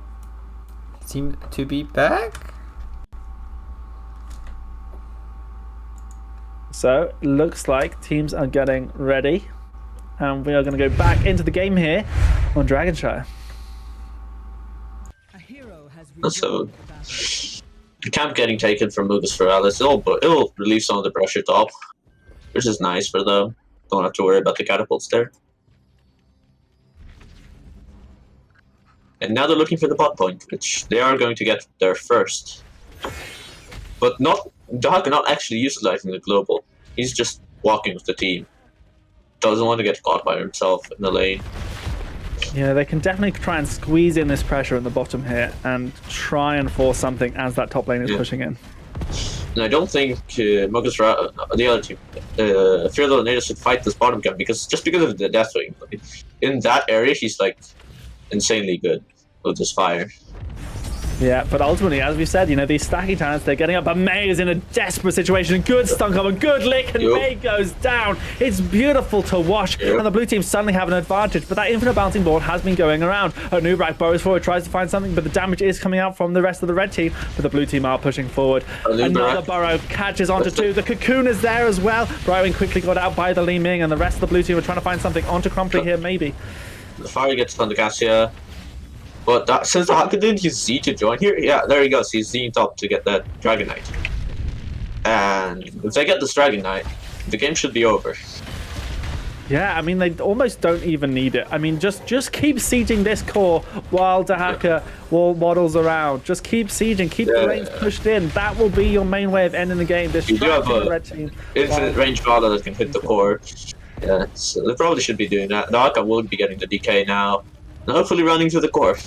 seem to be back. So looks like teams are getting ready, and we are going to go back into the game here on Dragonshire. So, the camp getting taken from Mocus Forales, it'll relieve some of the pressure top, which is nice for them. Don't have to worry about the catapults there. And now they're looking for the bot point, which they are going to get there first. But Dahak not actually utilizing the global. He's just walking with the team. Doesn't want to get caught by himself in the lane. Yeah, they can definitely try and squeeze in this pressure in the bottom here and try and force something as that top lane is pushing in. And I don't think Mocus, the other team, Fear the Lorenados should fight this bottom camp because of the Deathwing. In that area, he's like insanely good with his fire. Yeah, but ultimately, as we said, you know, these stacking talents, they're getting up, but May is in a desperate situation. Good stun cover, good lick, and May goes down. It's beautiful to watch, and the blue team suddenly have an advantage, but that infinite bouncing board has been going around. Nubrak burrows forward, tries to find something, but the damage is coming out from the rest of the red team, but the blue team are pushing forward. Another burrow catches onto 2. The cocoon is there as well. Burrowing quickly got out by the Li Ming, and the rest of the blue team are trying to find something onto Crumply here, maybe. The fire gets on the Cassia. But since the Hunter didn't use Z to join here, yeah, there he goes. He's Z top to get that Dragon Knight. And if they get this Dragon Knight, the game should be over. Yeah, I mean, they almost don't even need it. I mean, just keep sieging this core while Dahaka waddles around. Just keep sieging, keep the range pushed in. That will be your main way of ending the game. You do have The red team. infinite range Valla that can hit the core. Yeah, so they probably should be doing that. Dahaka will be getting the DK now. And hopefully running to the core.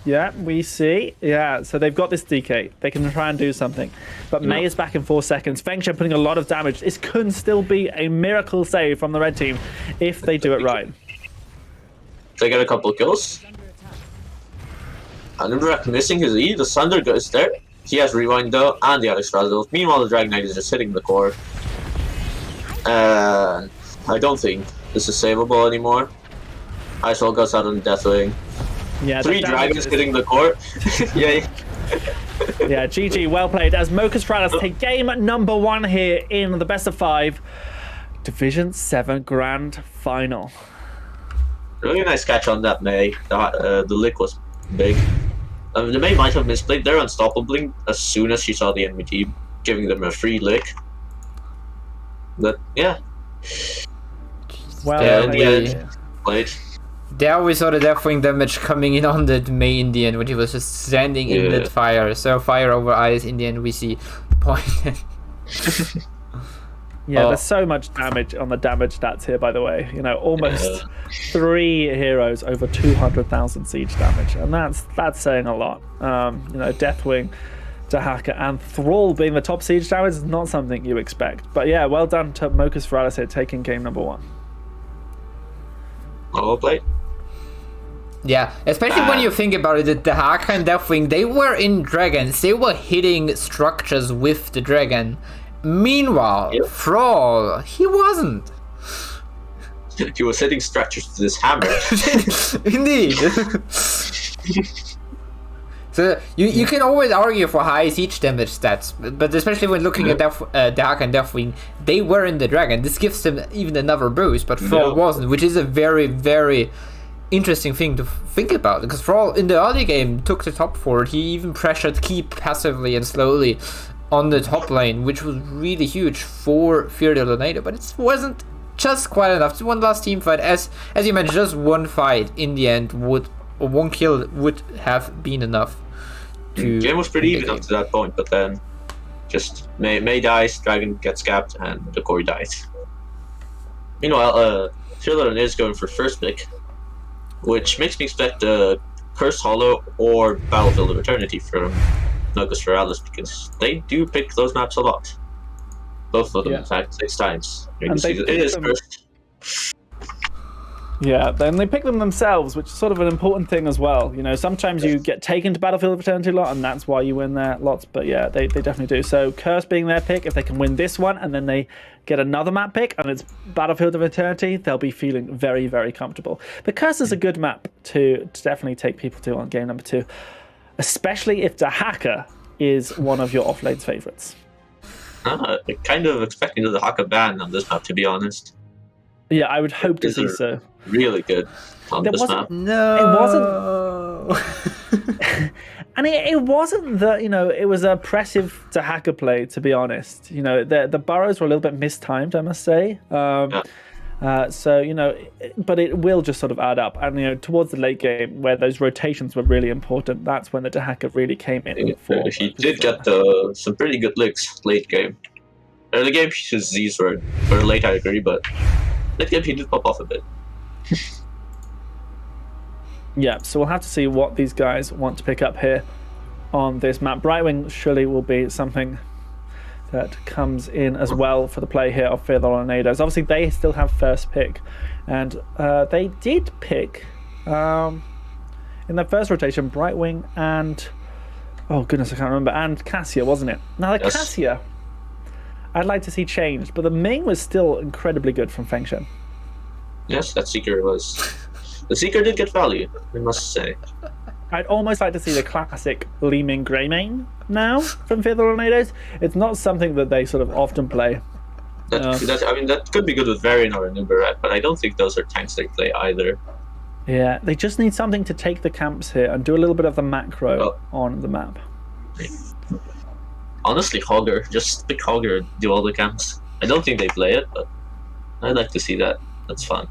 Yeah, we see. Yeah, so they've got this DK. They can try and do something. But Mei is back in 4 seconds. Feng Shen putting a lot of damage. This could still be a miracle save from the red team if they do it right. They get a couple of kills. Anubrak missing his E. The Sunder goes there. He has Rewind though, and the Alex Razzles. Meanwhile, the Dragon Knight is just hitting the core. I don't think this is savable anymore. Icewall goes out on the Deathwing. Yeah, 3 dragons hitting the core. Yay. Yeah, GG, well played. As Mocus Forales take game number 1 here in the best of 5 Division 7 Grand Final. Really nice catch on that Mei. The lick was big. The Mei might have misplayed. They're unstoppable as soon as she saw the enemy team, giving them a free lick. But yeah. Well, yeah, in the end, played. There we saw the Deathwing damage coming in on the Mei in the end when he was just standing in that fire. So fire over ice, in the end we see point. Yeah, there's so much damage on the damage stats here, by the way. You know, almost 3 heroes over 200,000 siege damage. And that's saying a lot. You know, Deathwing, Dahaka, and Thrall being the top siege damage is not something you expect. But yeah, well done to Mocus Forales here, taking game number 1. Well played. Yeah, especially when you think about it, the Dahaka and Deathwing, they were in dragons. They were hitting structures with the dragon. Meanwhile, Thrall, he wasn't. He was hitting structures with his hammer. Indeed. So you can always argue for high siege damage stats, but especially when looking at Dahaka and Deathwing, they were in the dragon. This gives them even another boost, but Thrall wasn't, which is a very, very interesting thing to think about, because Thrall in the early game took the top forward. He even pressured Keep passively and slowly on the top lane, which was really huge for Fear the Lorenados, but it wasn't just quite enough. It's one last team fight, as you mentioned, just one fight in the end or one kill would have been enough. The game was pretty even up to that point, but then just Mei dies, Dragon gets capped, and the core dies. Meanwhile, Fear the Lorenados is going for first pick, which makes me expect Cursed Hollow or Battlefield of Eternity from Mocus Forales, because they do pick those maps a lot. Both of them, in fact, 6 times. It is cursed. Yeah, then they pick them themselves, which is sort of an important thing as well. You know, sometimes you get taken to Battlefield of Eternity a lot, and that's why you win there lots. But yeah, they definitely do. So Curse being their pick, if they can win this one, and then they get another map pick, and it's Battlefield of Eternity, they'll be feeling very, very comfortable. The Curse is a good map to definitely take people to on game number 2. Especially if Dahaka is one of your offlane's favorites. I'm kind of expecting the Dahaka ban on this map, to be honest. Yeah, I would hope to see so. Really good on this map. No, it wasn't. And it wasn't that, you know, it was a oppressive Dahaka play, to be honest. You know, the burrows were a little bit mistimed, I must say. So, you know, but it will just sort of add up. And, you know, towards the late game, where those rotations were really important, that's when the Dahaka really came in. He did get some pretty good licks late game. Early game, his Z's were late, I agree, but late game he did pop off a bit. Yeah, so we'll have to see what these guys want to pick up here on this map. Brightwing surely will be something that comes in as well for the play here of Fear the Lorenados. Obviously, they still have first pick, and they did pick in their first rotation Brightwing and oh goodness, I can't remember, and Cassia, wasn't it? Now the Cassia, I'd like to see changed, but the Ming was still incredibly good from Feng Shen. Yes, that Seeker was. The Seeker did get value, I must say. I'd almost like to see the classic Li Ming Greymane now from Fear the Lorenados. It's not something that they sort of often play. That could be good with Varian or Anubarak, but I don't think those are tanks they play either. Yeah, they just need something to take the camps here and do a little bit of the macro on the map. Honestly, Hogger. Just pick Hogger and do all the camps. I don't think they play it, but I'd like to see that. That's fun.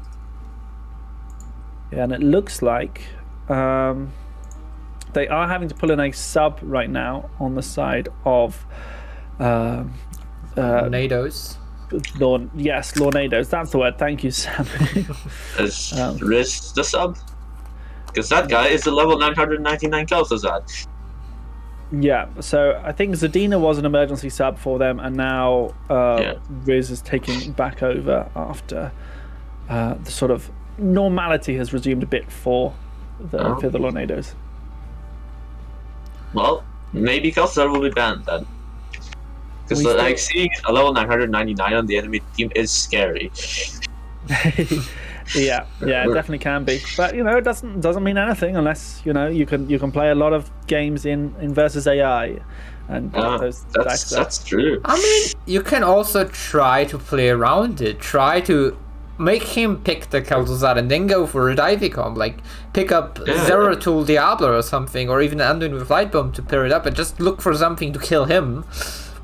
Yeah, and it looks like they are having to pull in a sub right now on the side of Lorenados. Lorenados. That's the word. Thank you, Sam. Is Riz the sub? Because that guy is the level 999 Kel'Thuzad. Yeah, so I think Zadina was an emergency sub for them, and now Riz is taking back over after the sort of normality has resumed a bit for the Lorenados. Well, maybe Kel'Thuzad will be banned then. Because like seeing a level 999 on the enemy team is scary. Yeah, it definitely can be. But it doesn't mean anything unless you can play a lot of games in versus AI, and that's true. I mean, you can also try to play around it. Try to make him pick the Kel'Thuzad and then go for a Divicom. Like pick up Zeratul Diablo or something, or even Anduin with Light Bomb to pair it up, and just look for something to kill him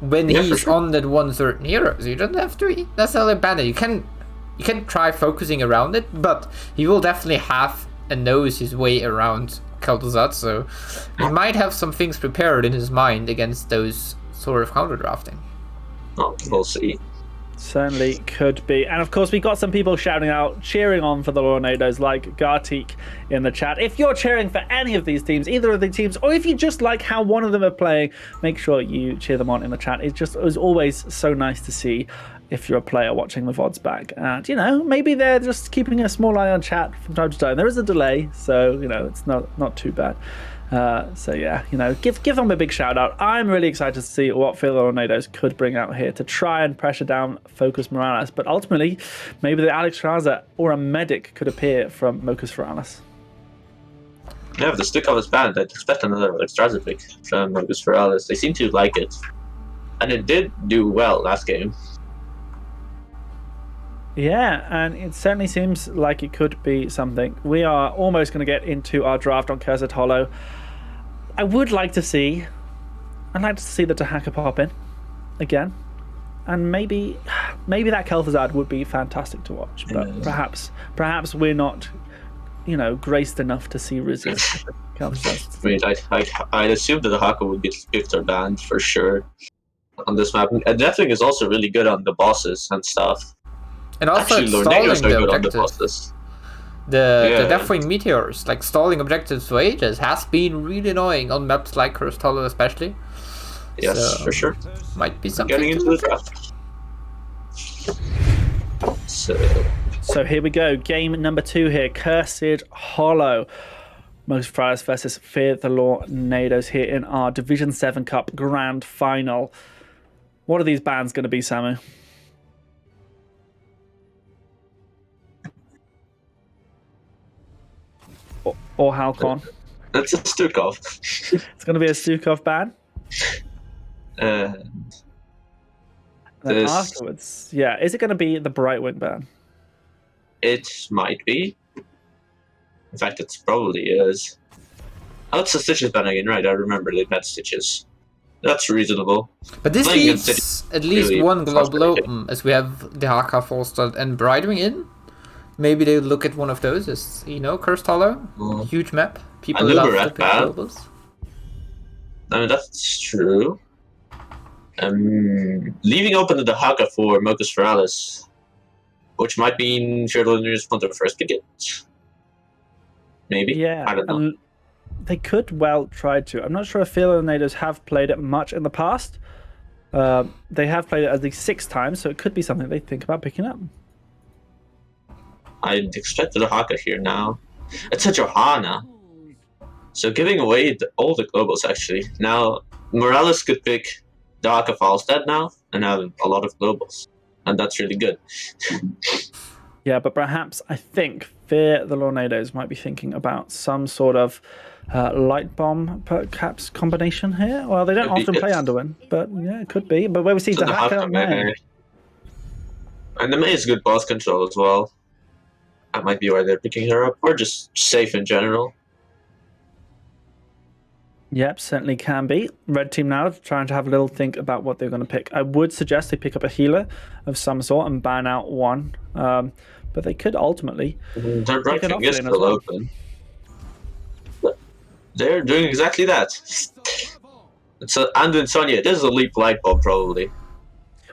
when he's on that one certain hero. So you don't have to necessarily ban it. You can try focusing around it, but he will definitely have and knows his way around Kel'Thuzad, so he might have some things prepared in his mind against those sort of counter drafting. Oh, we'll see. Certainly could be. And of course, we got some people shouting out, cheering on for the Lorenados, like Gartik in the chat. If you're cheering for any of these teams, either of the teams, or if you just like how one of them are playing, make sure you cheer them on in the chat. It was always so nice to see if you're a player watching the VODs back. And, maybe they're just keeping a small eye on chat from time to time. There is a delay, so, it's not too bad. Give them a big shout out. I'm really excited to see what Phil Lorenados could bring out here to try and pressure down Focus Morales. But ultimately, maybe the Alex Raza or a medic could appear from Mocus Forales. Yeah, if the stick of his band, I'd expect another Alex Raza pick from Mocus Forales. They seem to like it. And it did do well last game. Yeah, and it certainly seems like it could be something. We are almost going to get into our draft on Cursed Hollow. I'd like to see the Dahaka pop in again, and maybe that Kel'Thuzad would be fantastic to watch. But perhaps we're not, graced enough to see Riz's Kel'Thuzad. I mean, I'd assume that the Dahaka would be picked or banned for sure on this map. And that thing is also really good on the bosses and stuff. And also actually, stalling the on the objectives. The Deathwing Meteors, like stalling objectives for ages, has been really annoying on maps like Cursed Hollow especially. Yes, for sure. Might be something Getting into the draft. So here we go. Game number 2 here. Cursed Hollow. Mocus Forales versus Fear the Lorenados here in our Division 7 Cup Grand Final. What are these bans going to be, Samu? Or Halcon? That's a Stukov. It's going to be a Stukov ban? And then afterwards, is it going to be the Brightwing ban? It might be. In fact, it probably is. Oh, it's the Stitches ban again, right? I remember they had Stitches. That's reasonable. But this leaves at least really one global open, as we have the Haka, Falstad, and Brightwing in. Maybe they look at one of those as, Cursed Hollow. Huge map. People love to pick globals. I mean, that's true. Leaving open the Haka for Mocus Forales, which might mean Fear the Lorenados want their first pick it. Maybe? Yeah. I don't know. They could well try to. I'm not sure if Fear the Lorenados have played it much in the past. They have played it at least 6 times, so it could be something they think about picking up. I'd expect the Haka here now. It's a Johanna. So giving away all the globals, actually. Now, Morales could pick the Haka Falstad now and have a lot of globals. And that's really good. Yeah, but perhaps I think Fear the Lorenados might be thinking about some sort of light bomb perhaps combination here. Well, they don't often play Anduin, but yeah, it could be. But where we see the Haka May. And the May is good boss control as well. That might be why they're picking her up, or just safe in general. Yep, certainly can be. Red team now trying to have a little think about what they're going to pick. I would suggest they pick up a healer of some sort and ban out one. But they could ultimately Their pick an ranking is offlane as still well. open. They're doing exactly that. It's Anduin Sonya. This is a leap light bulb, probably.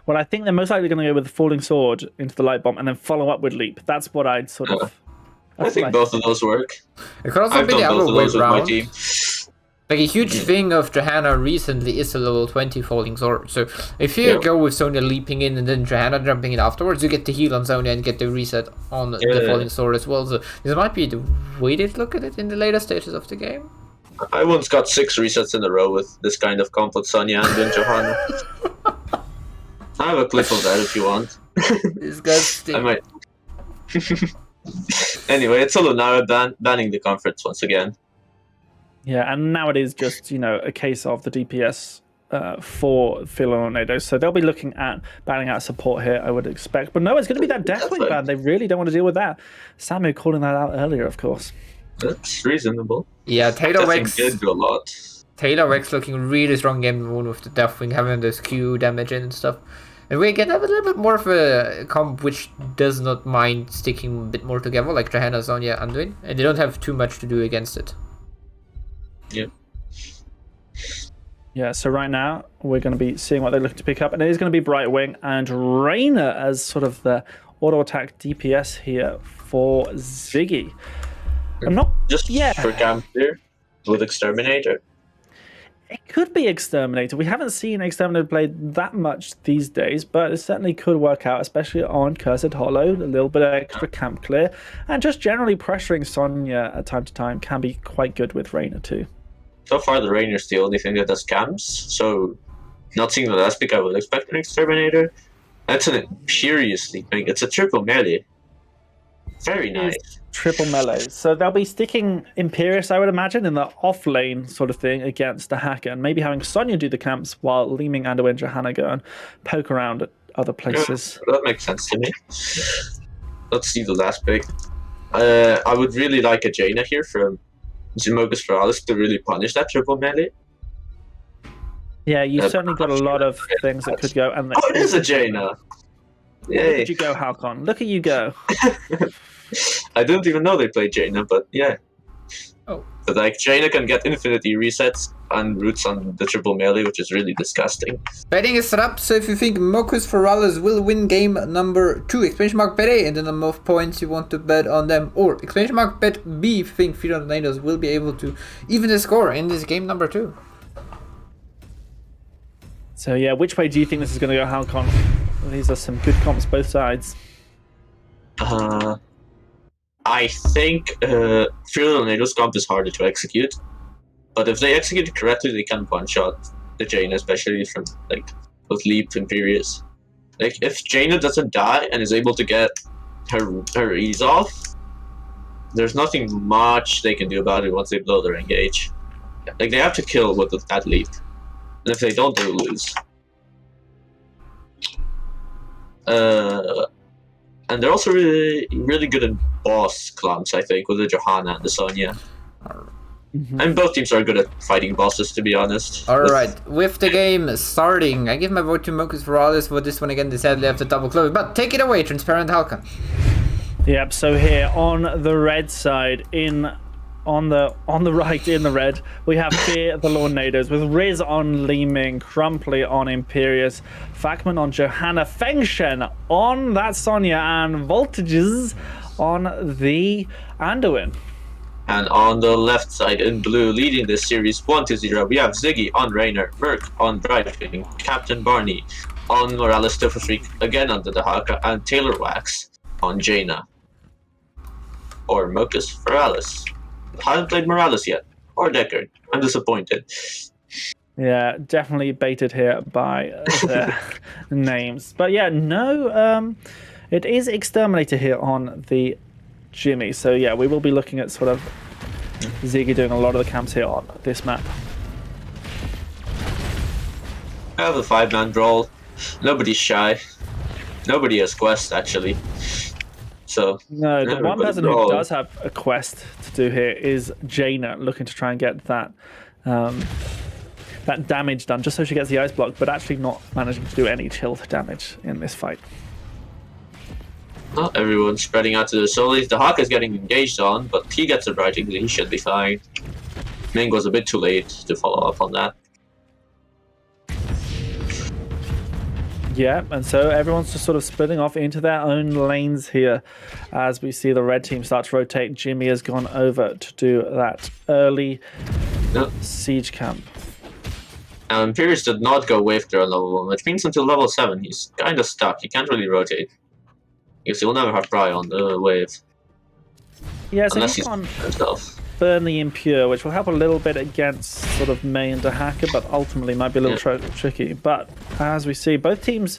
Well, I think they're most likely going to go with the Falling Sword into the light bomb and then follow up with Leap. That's what I'd sort of... I think both of those work. It could also I've be the done both other of way those with my around. team. Like a huge thing of Johanna recently is a level 20 Falling Sword. So if you go with Sonya leaping in and then Johanna jumping in afterwards, you get the heal on Sonya and get the reset on the Falling Sword as well. So this might be the way to look at it in the later stages of the game. I once got 6 resets in a row with this kind of comp with Sonya and then Johanna. I have a clip of that if you want. Disgusting. I might. Anyway, it's a Lorenado banning the conference once again. Yeah, and now it is just, a case of the DPS for Lorenados. So they'll be looking at banning out support here, I would expect. But no, it's going to be that Deathwing ban. They really don't want to deal with that. Samu calling that out earlier, of course. That's reasonable. Yeah, Taylor Wex did do a lot. Taylor Wex looking really strong game 1 with the Deathwing, having this Q damage in and stuff. And we get a little bit more of a comp which does not mind sticking a bit more together, like Johanna, Sonya, Anduin. And they don't have too much to do against it. Yeah. Yeah, so right now we're going to be seeing what they're looking to pick up, and it is going to be Brightwing and Reyna as sort of the auto attack DPS here for Ziggy. I'm not just for camp here with Exterminator. It could be Exterminator. We haven't seen Exterminator played that much these days, but it certainly could work out, especially on Cursed Hollow. A little bit of extra camp clear, and just generally pressuring Sonya at time to time can be quite good with Reyna too. So far, the Reyna's the only thing that does camps, so not seeing the last pick, I would expect an Exterminator. That's an Imperiously thing. It's a triple melee. Very nice. Triple melee. So they'll be sticking Imperious, I would imagine, in the off lane sort of thing against the hacker, and maybe having Sonya do the camps while leaving Anduin and Johanna go and poke around at other places. Yeah, that makes sense to me. Let's see the last pick. I would really like a Jaina here from Mocus Forales to really punish that triple melee. Yeah, you've certainly got a lot of things that could go. And it is a Jaina! Yay! Look at you go, Halcon. Look at you go. I didn't even know they played Jaina, but yeah. Oh. But like, Jaina can get infinity resets and roots on the triple melee, which is really disgusting. Betting is set up, so if you think Mocus Forales will win game number 2, exclamation mark bet A, and the number of points you want to bet on them, or exclamation mark bet B if you think Lorenados will be able to even the score in this game number 2. So yeah, which way do you think this is going to go, Halcon? Well, these are some good comps both sides. I think Lorenados comp is harder to execute, but if they execute it correctly, they can one-shot the Jaina, especially from with Leap Imperious. Like if Jaina doesn't die and is able to get her ease off, there's nothing much they can do about it once they blow their engage. Like they have to kill with that Leap, and if they don't, they lose. And they're also really, really good at boss clumps, I think, with the Johanna and the Sonya. Mm-hmm. And both teams are good at fighting bosses, to be honest. Alright, with the game starting, I give my vote to Mocus Forales for this one again. They sadly have to double close, but take it away, Transparent Halcon. Yep, so here on the red side, on the right in the red, we have here the Lorenados with Riz on Leeming, Crumply on Imperious, Fakman on Johanna, Fengshen on that Sonya, and Voltages on the Anduin. And on the left side in blue, leading this series 1-0, we have Ziggy on Raynor, Merc on Brightwing, Captain Barney on Morales Freak, again under the Haka, and Taylor Wax on Jaina. Or Mocus Forales. Haven't played Morales yet, or Deckard. I'm disappointed. Yeah, definitely baited here by the names. But yeah, no, it is Exterminator here on the Jimmy. So yeah, we will be looking at sort of Ziggy doing a lot of the camps here on this map. I have a 5-man brawl. Nobody's shy. Nobody has quest, actually. So no, the one person who does have a quest to do here is Jaina, looking to try and get that that damage done just so she gets the ice block, but actually not managing to do any chilled damage in this fight. Well, everyone's spreading out to the solis. The Hawk is getting engaged on, but he gets a brighting. He should be fine. Ming was a bit too late to follow up on that. Yeah, and so everyone's just sort of splitting off into their own lanes here as we see the red team start to rotate. Jimmy has gone over to do that early siege camp. And Pierce did not go wave clear on level 1, which means until level 7 he's kind of stuck. He can't really rotate. Because he'll never have Pry on the wave. Yeah, so unless he's gone himself. burn the Impure, which will help a little bit against sort of Mei and Dahaka, but ultimately might be a little tricky. But as we see, both teams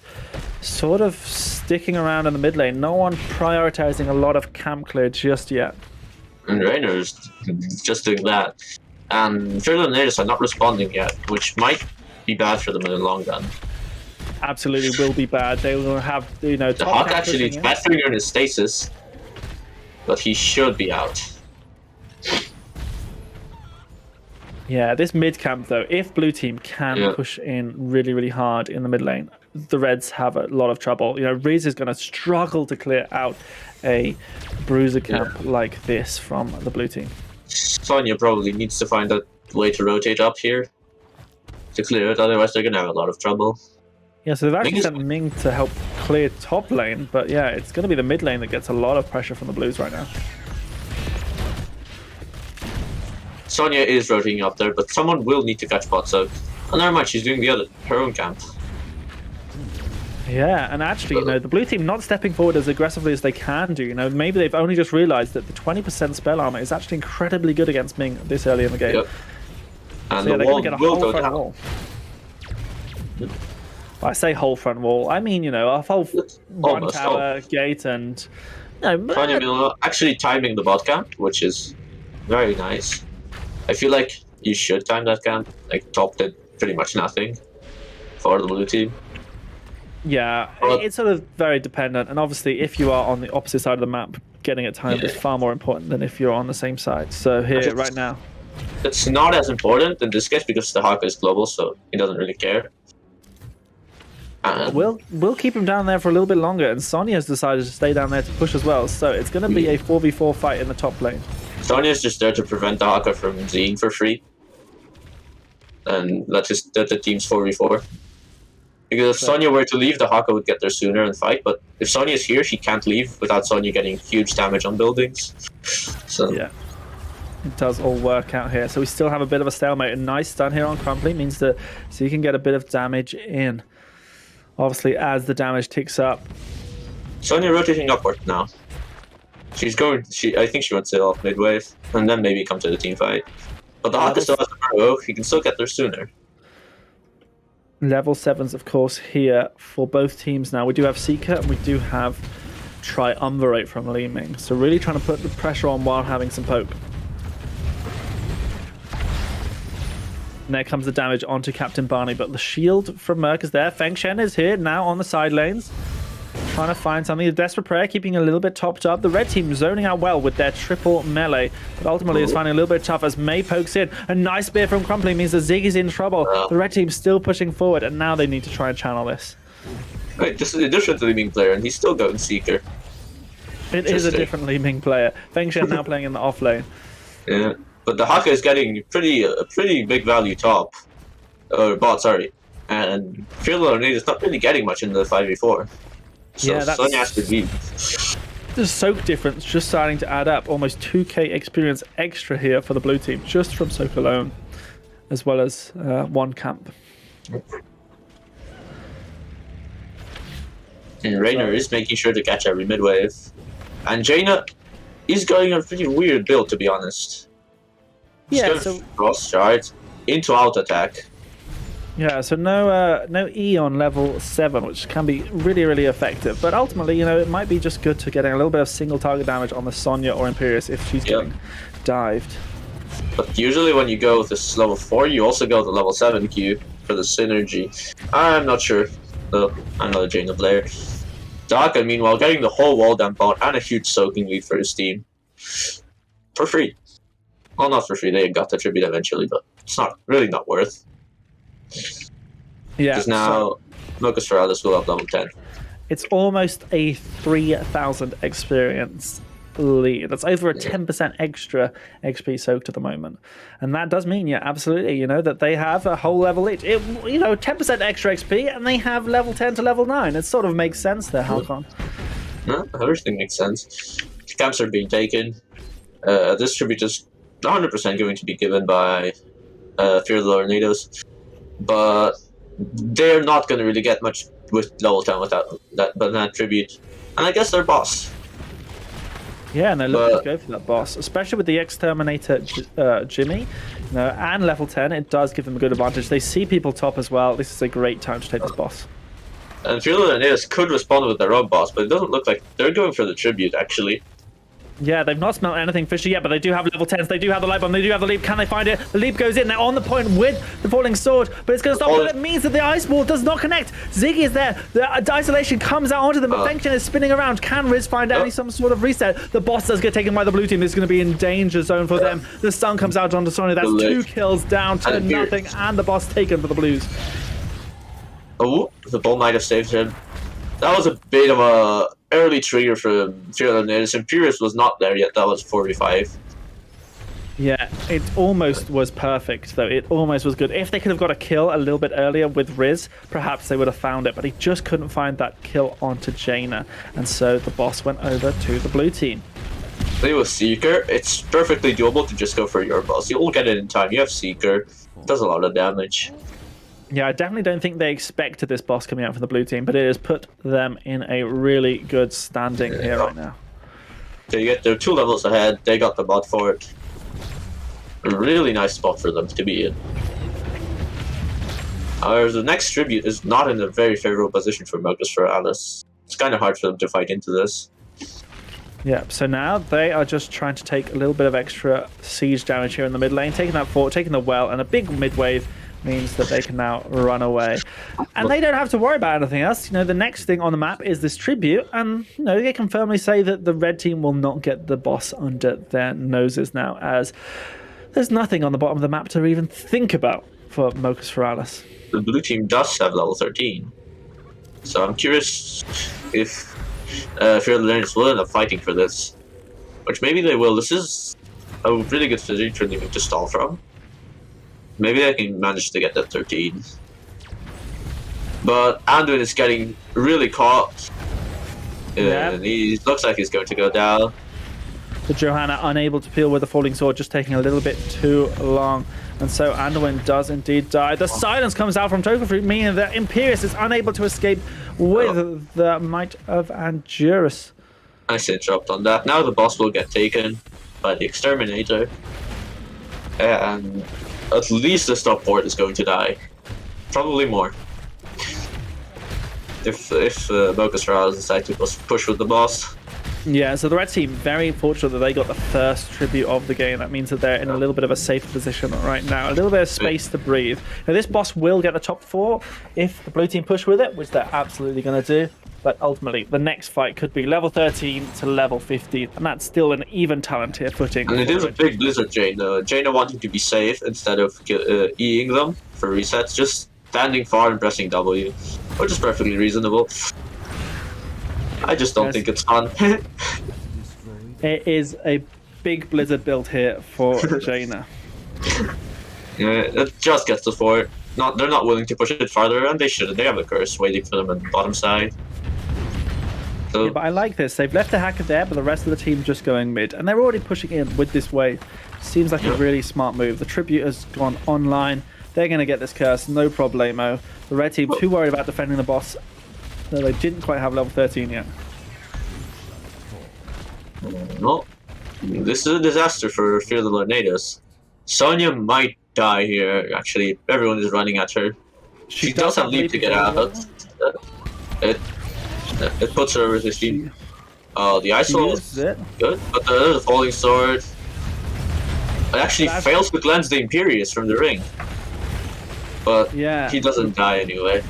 sort of sticking around in the mid lane. No one prioritizing a lot of camp clear just yet. And Rainer's just doing that. And Lorenados are not responding yet, which might be bad for them in the long run. Absolutely will be bad. They will have, you know, The Hawk actually is bad finger in his stasis, but he should be out. Yeah, this mid camp though, if blue team can push in really, really hard in the mid lane, the Reds have a lot of trouble. You know, Riz is going to struggle to clear out a bruiser camp like this from the blue team. Sonya probably needs to find a way to rotate up here to clear it, otherwise they're going to have a lot of trouble. Yeah, so they've actually sent Ming to help clear top lane, but yeah, it's going to be the mid lane that gets a lot of pressure from the blues right now. Sonya is rotating up there, but someone will need to catch bot, so... Oh, never mind, she's doing her own camp. Yeah, and actually, you know, the blue team not stepping forward as aggressively as they can do. You know, maybe they've only just realized that the 20% spell armor is actually incredibly good against Ming this early in the game. Yep. And so yeah, the they're wall going to get a will whole go front down. wall. I say whole front wall, I mean, you know, a whole one tower gate and... No, Sonya Miller actually timing the bot camp, which is very nice. I feel like you should time that camp. Like, top did pretty much nothing for the blue team. Yeah, it's sort of very dependent, and obviously if you are on the opposite side of the map, getting it timed is far more important than if you're on the same side. So here, right now. It's not as important in this case because the Hawk is global, so he doesn't really care. We'll keep him down there for a little bit longer, and Sonya's decided to stay down there to push as well, so it's going to be a 4v4 fight in the top lane. Sonya's just there to prevent the Hawk from Zing for free. And let the teams 4v4. Because if Sonya were to leave, the Haka would get there sooner and fight, but if Sonya is here, she can't leave without Sonya getting huge damage on buildings. So yeah, it does all work out here. So we still have a bit of a stalemate. A nice stun here on Crumply means that so you can get a bit of damage in. Obviously, as the damage ticks up. Sonya rotating upward now. She's going. I think she wants to off mid wave and then maybe come to the team fight. But the Haka still has the burrow. He can still get there sooner. Level 7s, of course, here for both teams now. We do have Seeker and we do have Triumvirate from Li Ming. So really trying to put the pressure on while having some poke. And there comes the damage onto Captain Barney, but the shield from Merc is there. Feng Shen is here now on the side lanes. Trying to find something. The Desperate Prayer keeping a little bit topped up. The red team zoning out well with their triple melee, but ultimately it's finding a little bit tough as Mei pokes in. A nice spear from Crumply means that Zig is in trouble. The red team's still pushing forward, and now they need to try and channel this. Wait, this is a different Li Ming player, and he's still going Seeker. It is a different Li Ming player. Feng Shen now playing in the off lane. Yeah, but the Haka is getting a pretty big value top. Or bot, sorry. And Lorenados is not really getting much in the 5v4. So yeah, that's... Sonya has to leave. The soak difference just starting to add up. Almost 2k experience extra here for the blue team, just from soak alone, as well as one camp. And Raynor is making sure to catch every mid-wave. And Jaina is going a pretty weird build, to be honest. Yeah, so cross charge into out attack. Yeah, so no E on level 7, which can be really, really effective. But ultimately, you know, it might be just good to getting a little bit of single target damage on the Sonya or Imperius if she's getting dived. But usually when you go with this level 4, you also go to level 7 Q for the synergy. I'm not sure, though. I'm not a Jaina player. Daka, meanwhile, getting the whole wall down bot and a huge soaking lead for his team. For free. Well, not for free, they got the tribute eventually, but it's not really not worth. Yeah. Because now Mocus Forales will have level 10. It's almost a 3,000 experience lead. That's over a 10% extra XP soaked at the moment. And that does mean, absolutely, that they have a whole level each. 10% extra XP, and they have level 10 to level 9. It sort of makes sense there, Halcon. No, everything makes sense. Camps are being taken. This tribute is 100% going to be given by Fear of the Lorenados. But they're not going to really get much with level 10 without that tribute. And I guess their boss. Yeah, and they're looking to go for that boss, especially with the Exterminator Jimmy, and level 10. It does give them a good advantage. They see people top as well. This is a great time to take this boss. And Fear of the Lorenados could respond with their own boss, but it doesn't look like they're going for the tribute, actually. Yeah, they've not smelt anything fishy yet, but they do have level 10s. They do have the light bomb. They do have the leap. Can they find it? The leap goes in. They're on the point with the falling sword, but it's going to stop. But it means that the ice wall does not connect. Ziggy is there. The isolation comes out onto them, but Fengchen is spinning around. Can Riz find any some sort of reset? The boss does get taken by the blue team. This is going to be in danger zone for them. The stun comes out onto Sony. That's 2 kills down to nothing, and the boss taken for the blues. Oh, the ball might have saved him. That was a bit of a early trigger for Fear of the Lorenados. Imperius was not there yet. That was 45. Yeah, it almost was perfect, though. It almost was good. If they could have got a kill a little bit earlier with Riz, perhaps they would have found it, but he just couldn't find that kill onto Jaina, and so the boss went over to the blue team. Play with Seeker. It's perfectly doable to just go for your boss. You'll get it in time. You have Seeker. It does a lot of damage. Yeah, I definitely don't think they expected this boss coming out from the blue team, but it has put them in a really good standing here right now. They're 2 levels ahead. They got the mod for it. A really nice spot for them to be in. However, the next tribute is not in a very favorable position for Mocus Forales. It's kind of hard for them to fight into this. Yeah, so now they are just trying to take a little bit of extra siege damage here in the mid lane, taking that fort, taking the well, and a big mid wave means that they can now run away. And they don't have to worry about anything else. The next thing on the map is this tribute, and they can firmly say that the red team will not get the boss under their noses now, as there's nothing on the bottom of the map to even think about for Mocus Forales. The blue team does have level 13. So I'm curious if Fear of the Lorenados will end up fighting for this. Which maybe they will. This is a really good position for them to stall from. Maybe they can manage to get that 13. But Anduin is getting really caught. And he looks like he's going to go down. The Johanna unable to peel with the falling sword, just taking a little bit too long. And so Anduin does indeed die. The silence comes out from Tokafruit, meaning that Imperius is unable to escape with the might of Andurus. Nice interrupt on that. Now the boss will get taken by the Exterminator. And at least the stop port is going to die. Probably more. If Mocus Forales decide to push with the boss. Yeah, so the red team, very fortunate that they got the first tribute of the game. That means that they're in a little bit of a safer position right now. A little bit of space to breathe. Now, this boss will get the top 4 if the blue team push with it, which they're absolutely going to do. But ultimately, the next fight could be level 13 to level 15, and that's still an even talent here footing. And it is a big Blizzard Jaina. Jaina wanting to be safe instead of E-ing them for resets, just standing far and pressing W, which is perfectly reasonable. I just don't think it's fun. It is a big Blizzard build here for Jaina. Yeah, it just gets the fort. They're not willing to push it farther, and they shouldn't. They have a curse waiting for them on the bottom side. So, yeah, but I like this. They've left the hacker there, but the rest of the team just going mid, and they're already pushing in with this wave. Seems like a really smart move. The tribute has gone online. They're going to get this curse, no problemo. The red team too worried about defending the boss. No, they didn't quite have level 13 yet. no, this is a disaster for Fear of the Lorenados. Sonya might die here, actually. Everyone is running at her. She does have leap to get out. It puts her over 15. The ice wall is good, but the falling sword. It actually fails to cleanse the Imperius from the ring. But he doesn't die anyway.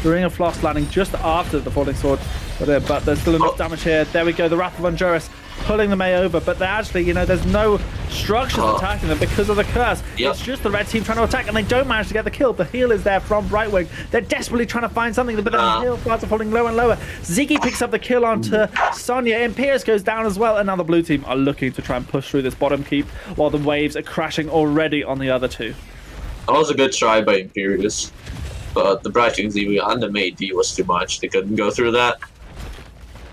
The Ring of Frost landing just after the falling sword, but there's still enough damage here. There we go, the Wrath of Andurus pulling the May over, but they're actually, there's no structures attacking them because of the curse. Yep. It's just the red team trying to attack, and they don't manage to get the kill. The heal is there from right wing. They're desperately trying to find something, but the heal bars are falling lower and lower. Ziggy picks up the kill onto Sonya. Imperius goes down as well, and now the blue team are looking to try and push through this bottom keep while the waves are crashing already on the other two. That was a good try by Imperius, but the Bright Wings EV and the Mei D was too much. They couldn't go through that.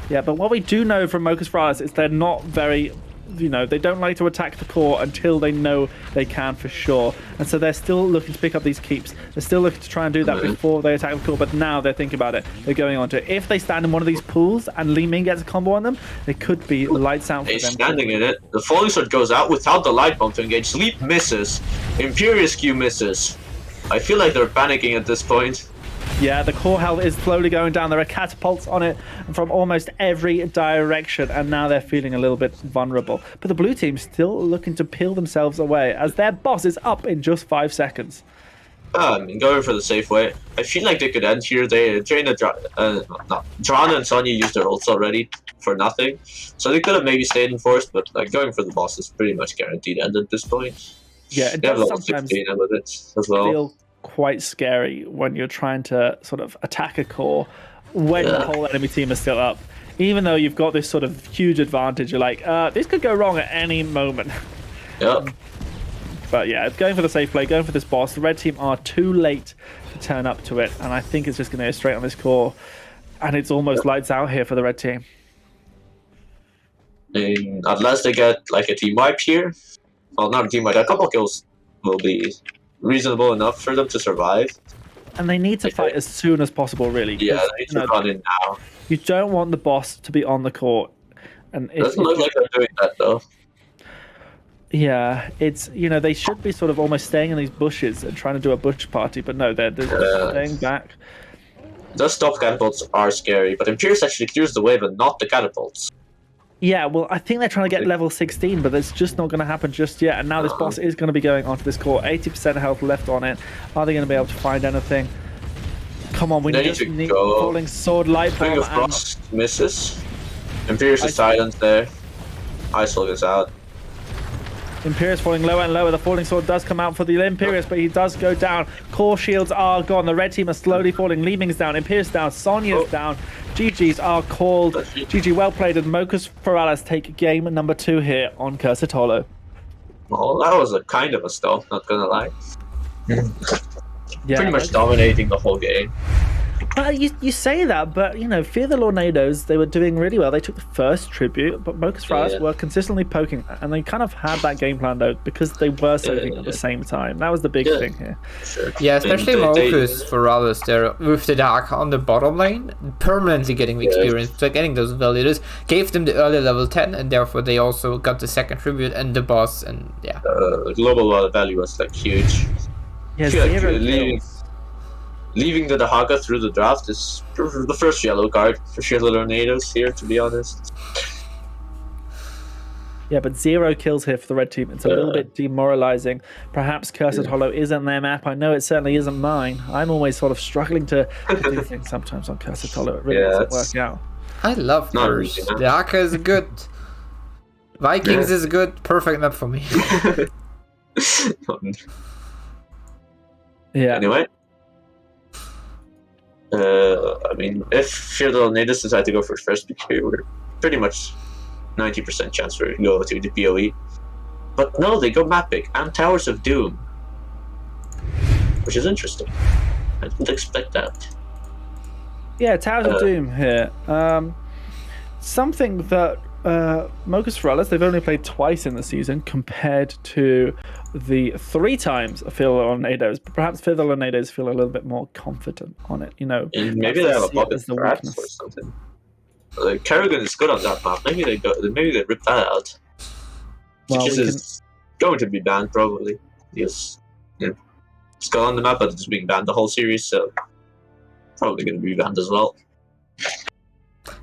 Yeah, but what we do know from Mocus Forales is they're not very, they don't like to attack the core until they know they can for sure. And so they're still looking to pick up these keeps. They're still looking to try and do that before they attack the core, but now they're thinking about it. They're going on to it. If they stand in one of these pools and Li Ming gets a combo on them, they could be lights out for He's them. standing in it. The Falling Sword goes out without the light bomb to engage. Sleep misses. Imperius Q misses. I feel like they're panicking at this point. Yeah, the core health is slowly going down. There are catapults on it from almost every direction, and now they're feeling a little bit vulnerable. But the blue team's still looking to peel themselves away as their boss is up in just 5 seconds. I mean, going for the safe way. I feel like they could end here. They drained Drana and Sonya used their ults already for nothing, so they could have maybe stayed in force. But like going for the boss is pretty much guaranteed end at this point. Yeah, it They have does level sometimes 16 with it as well. feel quite scary when you're trying to sort of attack a core when the whole enemy team is still up. Even though you've got this sort of huge advantage, you're like, this could go wrong at any moment. Yep. But yeah, going for the safe play, going for this boss. The red team are too late to turn up to it, and I think it's just going to go straight on this core. And it's almost lights out here for the red team. Unless they get like a team wipe here, well, not a team wipe, a couple kills will be reasonable enough for them to survive. And they need to fight as soon as possible, really. Yeah, they need to run in now. You don't want the boss to be on the court. And It doesn't look like they're doing that though. Yeah, it's, they should be sort of almost staying in these bushes and trying to do a bush party, but no, they're staying back. Those stop catapults are scary, but Imperius actually clears the wave and not the catapults. Yeah, well, I think they're trying to get level 16, but it's just not going to happen just yet. And now this boss is going to be going onto this core. 80% health left on it. Are they going to be able to find anything? Come on, we just need Falling Sword, Light Bomb, Ring of Frost misses. Imperius is silenced there. Icehold is out. Imperius falling lower and lower. The Falling Sword does come out for the Imperius, but he does go down. Core shields are gone. The red team are slowly falling. Li Ming's down. Imperius down. Sonya's down. GG's are called. GG, well played. And Mocus Forales take game number 2 here on Cursed Hollow. Well, that was a kind of a stealth, not gonna lie. Yeah, Pretty much dominating the whole game. Well, you say that, but Fear the Lorenados, they were doing really well. They took the first tribute, but Mocus Forales were consistently poking, and they kind of had that game plan though because they were soaking at the same time. That was the big thing here. Sure. Yeah, especially Mocus Forales there with the Dark on the bottom lane, permanently getting the experience, so getting those validators, gave them the early level 10, and therefore they also got the second tribute and the boss, and yeah. Global value was like huge. Yeah, Leaving the Dahaga through the draft is the first yellow card for Fear the Lorenados here, to be honest. Yeah, but 0 kills here for the red team. It's a little bit demoralizing. Perhaps Cursed Hollow isn't their map. I know it certainly isn't mine. I'm always sort of struggling to do things sometimes on Cursed Hollow. It really doesn't work out. I love Curse. The Aka is good. Vikings is good. Perfect map for me. Yeah. Anyway. I mean, if Fear the Lorenados decide to go for first pick here, we're pretty much 90% chance for go to the PoE. But no, they go map pick and Towers of Doom, which is interesting. I didn't expect that. Yeah, Towers of Doom here. Something that Mocus Forales, they've only played twice in the season compared to the 3 times Fear the Lorenados, but perhaps Fear the Lorenados feel a little bit more confident on it, And maybe they have a pocket perhaps or something. Kerrigan is good on that map. Maybe they rip that out. Well, is going to be banned probably. Yes. It's got on the map, but it's being banned the whole series, so probably going to be banned as well.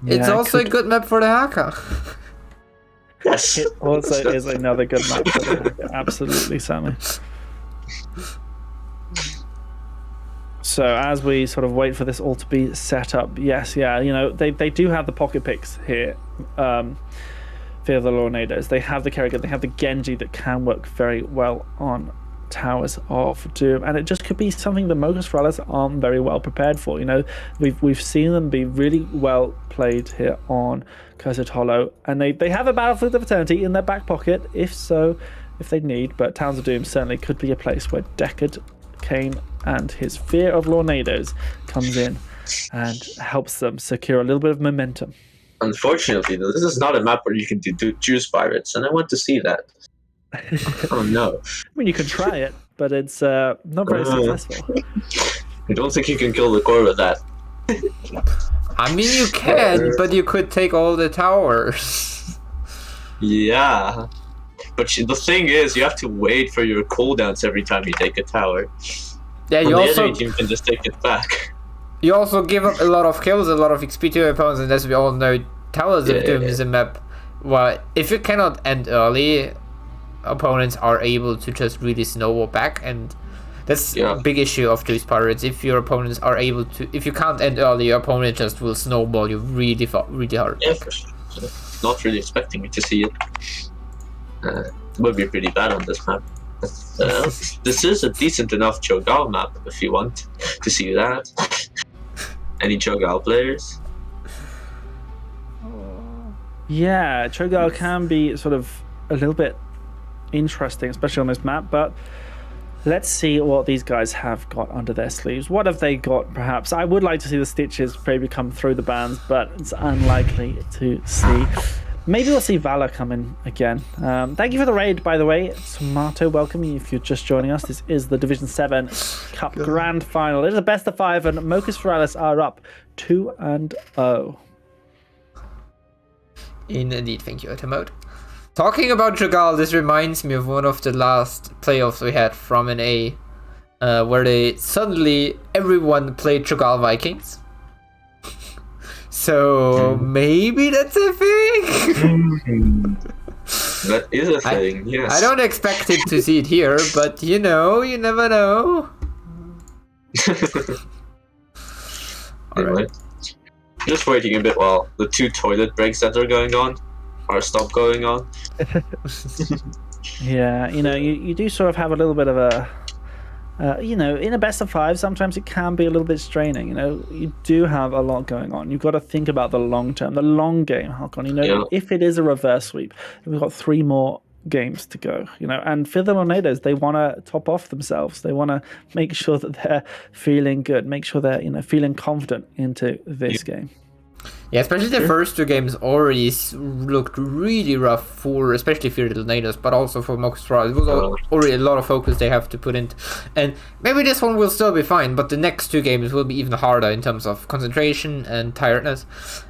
It's also a good map for the Haka. Yes. It also is another good map for the Haka. Absolutely, Sammy. So as we sort of wait for this all to be set up, yes, they do have the pocket picks here. Fear the Lorenados. They have the Kerrigan, they have the Genji that can work very well on Towers of Doom, and it just could be something the Mocus Forales aren't very well prepared for. You know, we've seen them be really well played here on Cursed Hollow, and they have a Battlefield of Eternity in their back pocket if they need, but Towers of Doom certainly could be a place where Deckard Cain and his Fear of Lorenados comes in and helps them secure a little bit of momentum. Unfortunately, though, this is not a map where you can do juice pirates, and I want to see that. Oh no. I mean, you can try it, but it's not very successful. I don't think you can kill the core with that. I mean, you can, but you could take all the towers. Yeah. But the thing is, you have to wait for your cooldowns every time you take a tower. Yeah, you the also enemy team can just take it back. You also give up a lot of kills, a lot of XP to your opponents, and as we all know, Towers of Doom is a map where if you cannot end early, opponents are able to just really snowball back, and that's a big issue of Juice Pirates. If your opponents are able to, if you can't end early, your opponent just will snowball you really hard. Yeah, for sure. Not really expecting me to see it. It would be pretty bad on this map. This is a decent enough Cho'Gall map if you want to see that. Any Cho'Gall players? Yeah, Cho'Gall can be sort of a little bit interesting, especially on this map, but let's see what these guys have got under their sleeves. What have they got, perhaps? I would like to see the Stitches maybe come through the bans, but it's unlikely to see. Maybe we'll see Valor come in again. Thank you for the raid, by the way. Tomato, welcome if you're just joining us. This is the Division 7 Cup Grand Final. It is a best of 5, and Mocus Forales are up 2-0. Indeed, thank you, Automode. Talking about Cho'Gall, this reminds me of one of the last playoffs we had from an A, where they suddenly everyone played Cho'Gall Vikings. So maybe that's a thing. That is a thing, yes. I don't expect it to see it here, but you know, you never know. Anyway, just waiting a bit while the 2 toilet breaks that are going on are stop going on. Yeah, you know, you do sort of have a little bit of a you know, in a best of 5, sometimes it can be a little bit straining. You know, you do have a lot going on. You've got to think about the long term, the long game, Halcon. You know, if it is a reverse sweep, we've got 3 more games to go. You know, and for the Lorenados, they want to top off themselves. They want to make sure that they're feeling good, make sure they're feeling confident into this game. Yeah, especially the first 2 games already looked really rough for, especially for the Lorenados, but also for Mocus Forales. It was already a lot of focus they have to put in, and maybe this one will still be fine, but the next 2 games will be even harder in terms of concentration and tiredness,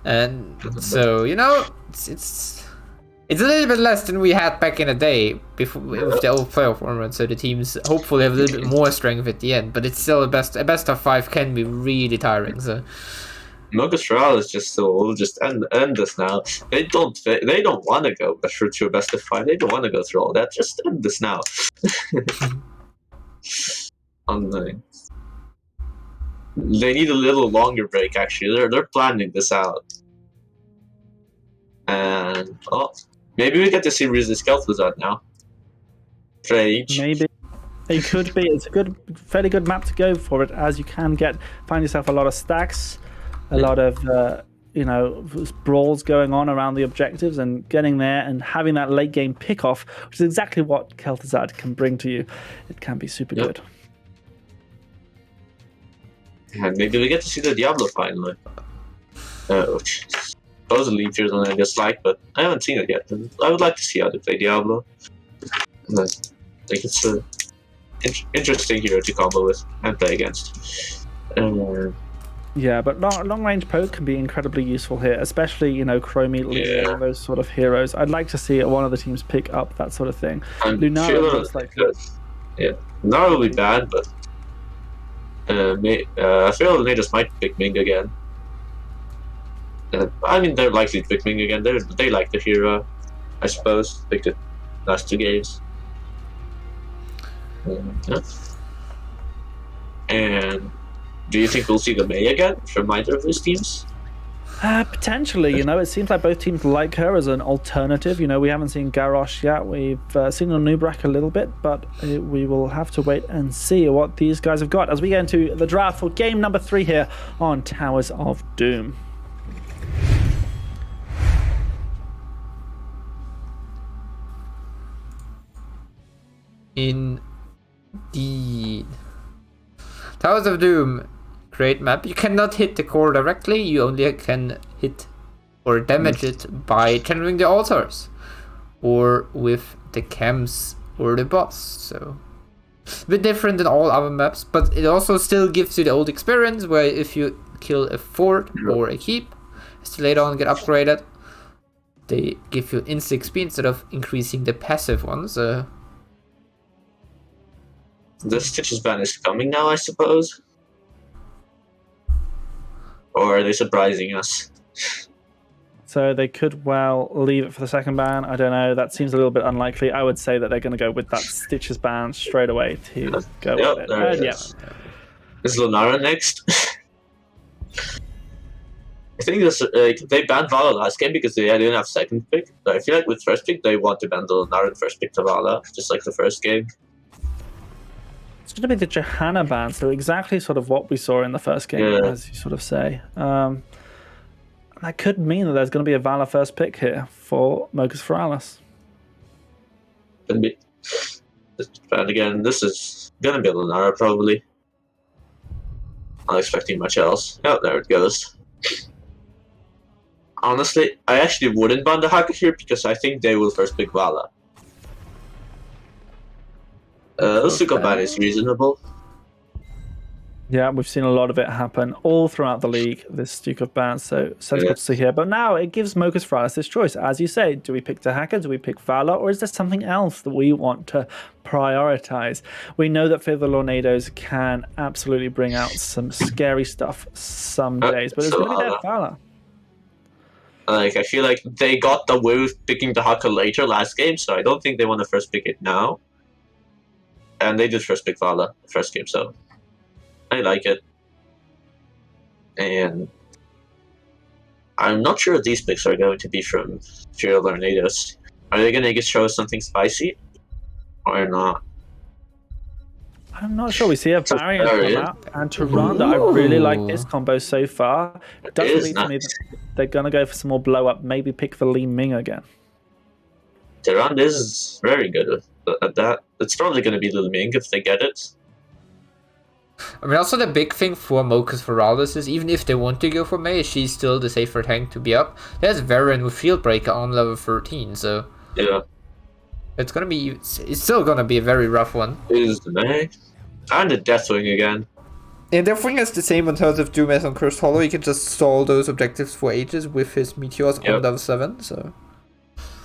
and so you know, it's a little bit less than we had back in the day before with the old playoff format. So the teams hopefully have a little bit more strength at the end, but it's still a best of 5 can be really tiring. So. Mocus Forales will just end this now. They don't want to go through to a best of 5. They don't want to go through all that. Just end this now. They need a little longer break. Actually, they're planning this out, and maybe we get to see Rizzy Skelthazard now. Strange. Maybe. It could be. It's a fairly good map to go for it, as you can find yourself a lot of stacks. A lot of, brawls going on around the objectives, and getting there and having that late game pick off, which is exactly what Kel'Thuzad can bring to you. It can be super good. And maybe we get to see the Diablo finally. Which supposedly feels one I dislike, but I haven't seen it yet. I would like to see how they play Diablo. I think it's an interesting hero to combo with and play against. Yeah, but long-range poke can be incredibly useful here, especially, Chromie, Lunar, those sort of heroes. I'd like to see one of the teams pick up that sort of thing. Lunara looks like... Yeah, Lunara will be bad, but I feel they just might pick Ming again. I mean, they're likely to pick Ming again. They like the hero, I suppose. Picked it last 2 games. And... do you think we'll see the Mei again from either of these teams? Potentially, it seems like both teams like her as an alternative. We haven't seen Garrosh yet. We've seen Nubrak a little bit, but we will have to wait and see what these guys have got as we get into the draft for game number 3 here on Towers of Doom. Indeed. Towers of Doom. Great map. You cannot hit the core directly, you only can hit or damage it by channeling the altars. Or with the camps or the boss. So a bit different than all other maps, but it also still gives you the old experience where if you kill a fort or a keep, as later on get upgraded, they give you instant XP instead of increasing the passive ones. The Stitches ban is coming now, I suppose. Or are they surprising us? So they could well leave it for the second ban. I don't know. That seems a little bit unlikely. I would say that they're going to go with that Stitches ban straight away to go with it. There it is. Is Lunara next? I think this, they banned Vala last game because they didn't have second pick. But I feel like with first pick, they want to ban the Lunara and first pick to Vala, just like the first game. It's going to be the Johanna ban, so exactly sort of what we saw in the first game, as you sort of say. That could mean that there's going to be a Vala first pick here for Mocus Forales. Could be. But again, this is going to be Lunara probably. Not expecting much else. Oh, there it goes. Honestly, I actually wouldn't ban the Hacker here because I think they will first pick Vala. The Suka ban is reasonable. Yeah, we've seen a lot of it happen all throughout the league, this Duke of Bans, so sensible to see here. But now it gives Mocus Forales this choice. As you say, do we pick the Hacker, do we pick Vala, or is there something else that we want to prioritize? We know that Fear the Lorenados can absolutely bring out some scary stuff some days, but it's going to be that Vala. I feel like they got the way of picking the Hacker later last game, so I don't think they want to first pick it now. And they did first pick Vala the first game, so I like it. And I'm not sure these picks are going to be from Fear of Lorenados. Are they going to show us something spicy? Or not? I'm not sure. We see a variant come out, and Tyrande. I really like this combo so far. It does lead to me that they're going to go for some more blow up, maybe pick the Li Ming again. Tyrande is very good at that. It's probably going to be Li Ming if they get it. I mean, also the big thing for Mocus Forales is even if they want to go for Mei, she's still the safer tank to be up. There's Varian with Field Breaker on level 13, so yeah, it's still gonna be a very rough one. It is the Mei and the Deathwing again. Yeah, Deathwing is the same on Towers of Doom as on Cursed Hollow. He can just stall those objectives for ages with his meteors on level 7. So.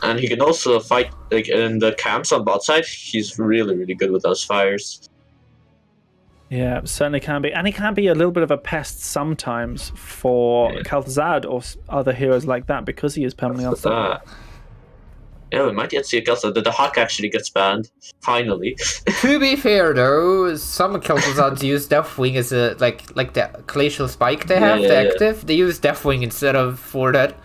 And he can also fight like in the camps on bot side. He's really, really good with those fires. Yeah, certainly can be. And he can be a little bit of a pest sometimes for Kel'Thuzad or other heroes like that because he is permanently unstoppable. Yeah, we might yet see a Kel'Thuzad. The Hawk actually gets banned, finally. To be fair though, some Kel'Thuzads use Deathwing as a like the Glacial Spike they have, the active. They use Deathwing instead of for that.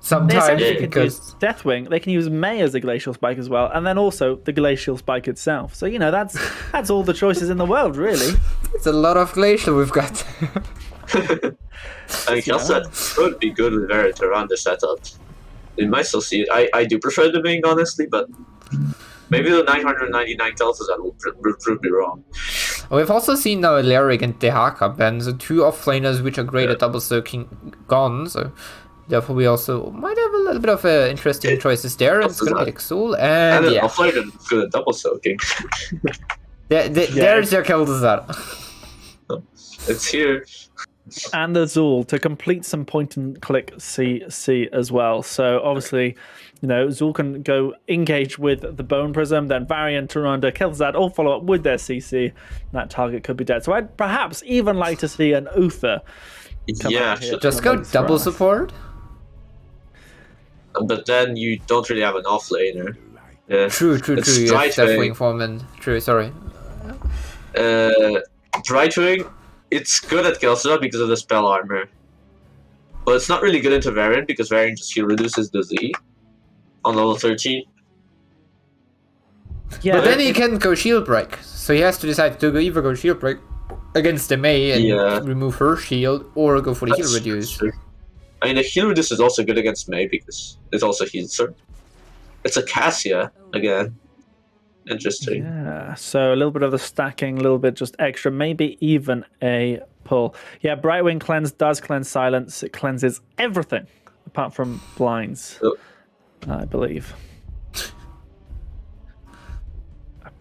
Sometimes because Deathwing, they can use Mei as a Glacial Spike as well, and then also the Glacial Spike itself. So that's all the choices in the world, really. It's a lot of Glacial we've got. I think also would be good with Verita around the setup. We might still see it. I do prefer the Ming, honestly, but maybe the 999 Kel'Thuzad will prove me wrong. We've also seen now Alaric and Dehaka bans, so two offlaners which are great at double soaking gone, so therefore we also might have a little bit of interesting choices there. It's going to be Exul and an offlaner good at double soaking. There's your Kel'Thuzad. It's here. And the Zul to complete some point and click CC as well. So obviously, Zul can go engage with the Bone Prism, then Varian, Tyrande, Kel'Thuzad all follow up with their CC. And that target could be dead. So I'd perhaps even like to see an Uther. Just go double support. But then you don't really have an offlaner. True. You have Deathwing Foreman. True, sorry. Drivewing, it's good at Kel'Thuzad because of the spell armor. But it's not really good into Varian because Varian just reduces the Z on level 13. Yeah, But then he can go shield break, so he has to decide to either go shield break against the Mei and remove her shield, or go for the heal reduce. True. I mean, the heal reduce is also good against Mei because it also heals her. It's a Cassia again. Interesting. Yeah, so a little bit of the stacking, a little bit just extra, maybe even a pull. Yeah, Brightwing Cleanse does cleanse silence. It cleanses everything apart from blinds, I believe.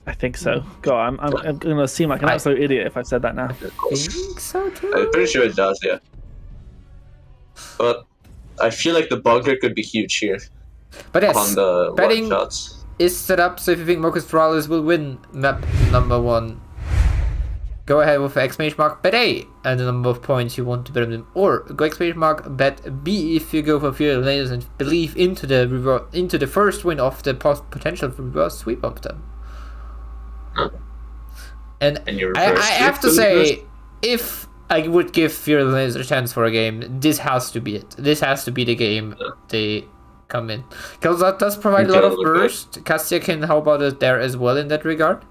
I think so. God, I'm going to seem like an absolute idiot if I said that now. I think so too. I'm pretty sure it does, yeah. But I feel like the bunker could be huge here. But yes, on the betting one-shots. is set up, so if you think Mocus Forales will win map number 1, go ahead with exclamation mark bet A and the number of points you want to bet on them, or go exclamation mark bet B if you go for Forales and believe into the first win of the potential for reverse sweep of them. And I have to say, if I would give Fearless a chance for a game, this has to be it. This has to be the game they come in. Because that does provide a lot of burst. Cassia can help out there as well in that regard.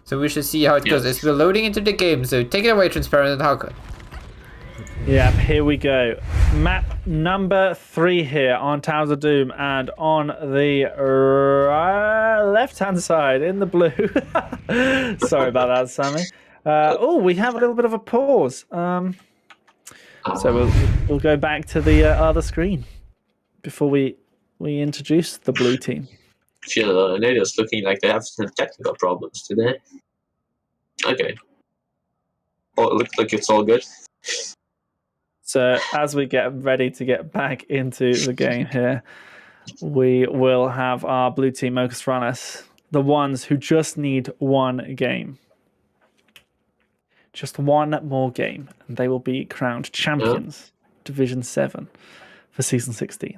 So we should see how it goes as we're loading into the game. So take it away, Transparent and Hauke. Yeah, here we go. Map number 3 here on Towers of Doom, and on the left-hand side in the blue. Sorry about that, Sammy. Oh, we have a little bit of a pause. So we'll go back to the other screen before we introduce the blue team. I feel Lorenados looking like they have some technical problems today. Okay. Oh, it looks like it's all good. So as we get ready to get back into the game here, we will have our blue team, Mocus Forales, the ones who just need one game. Just one more game, and they will be crowned champions, Division 7, for Season 16.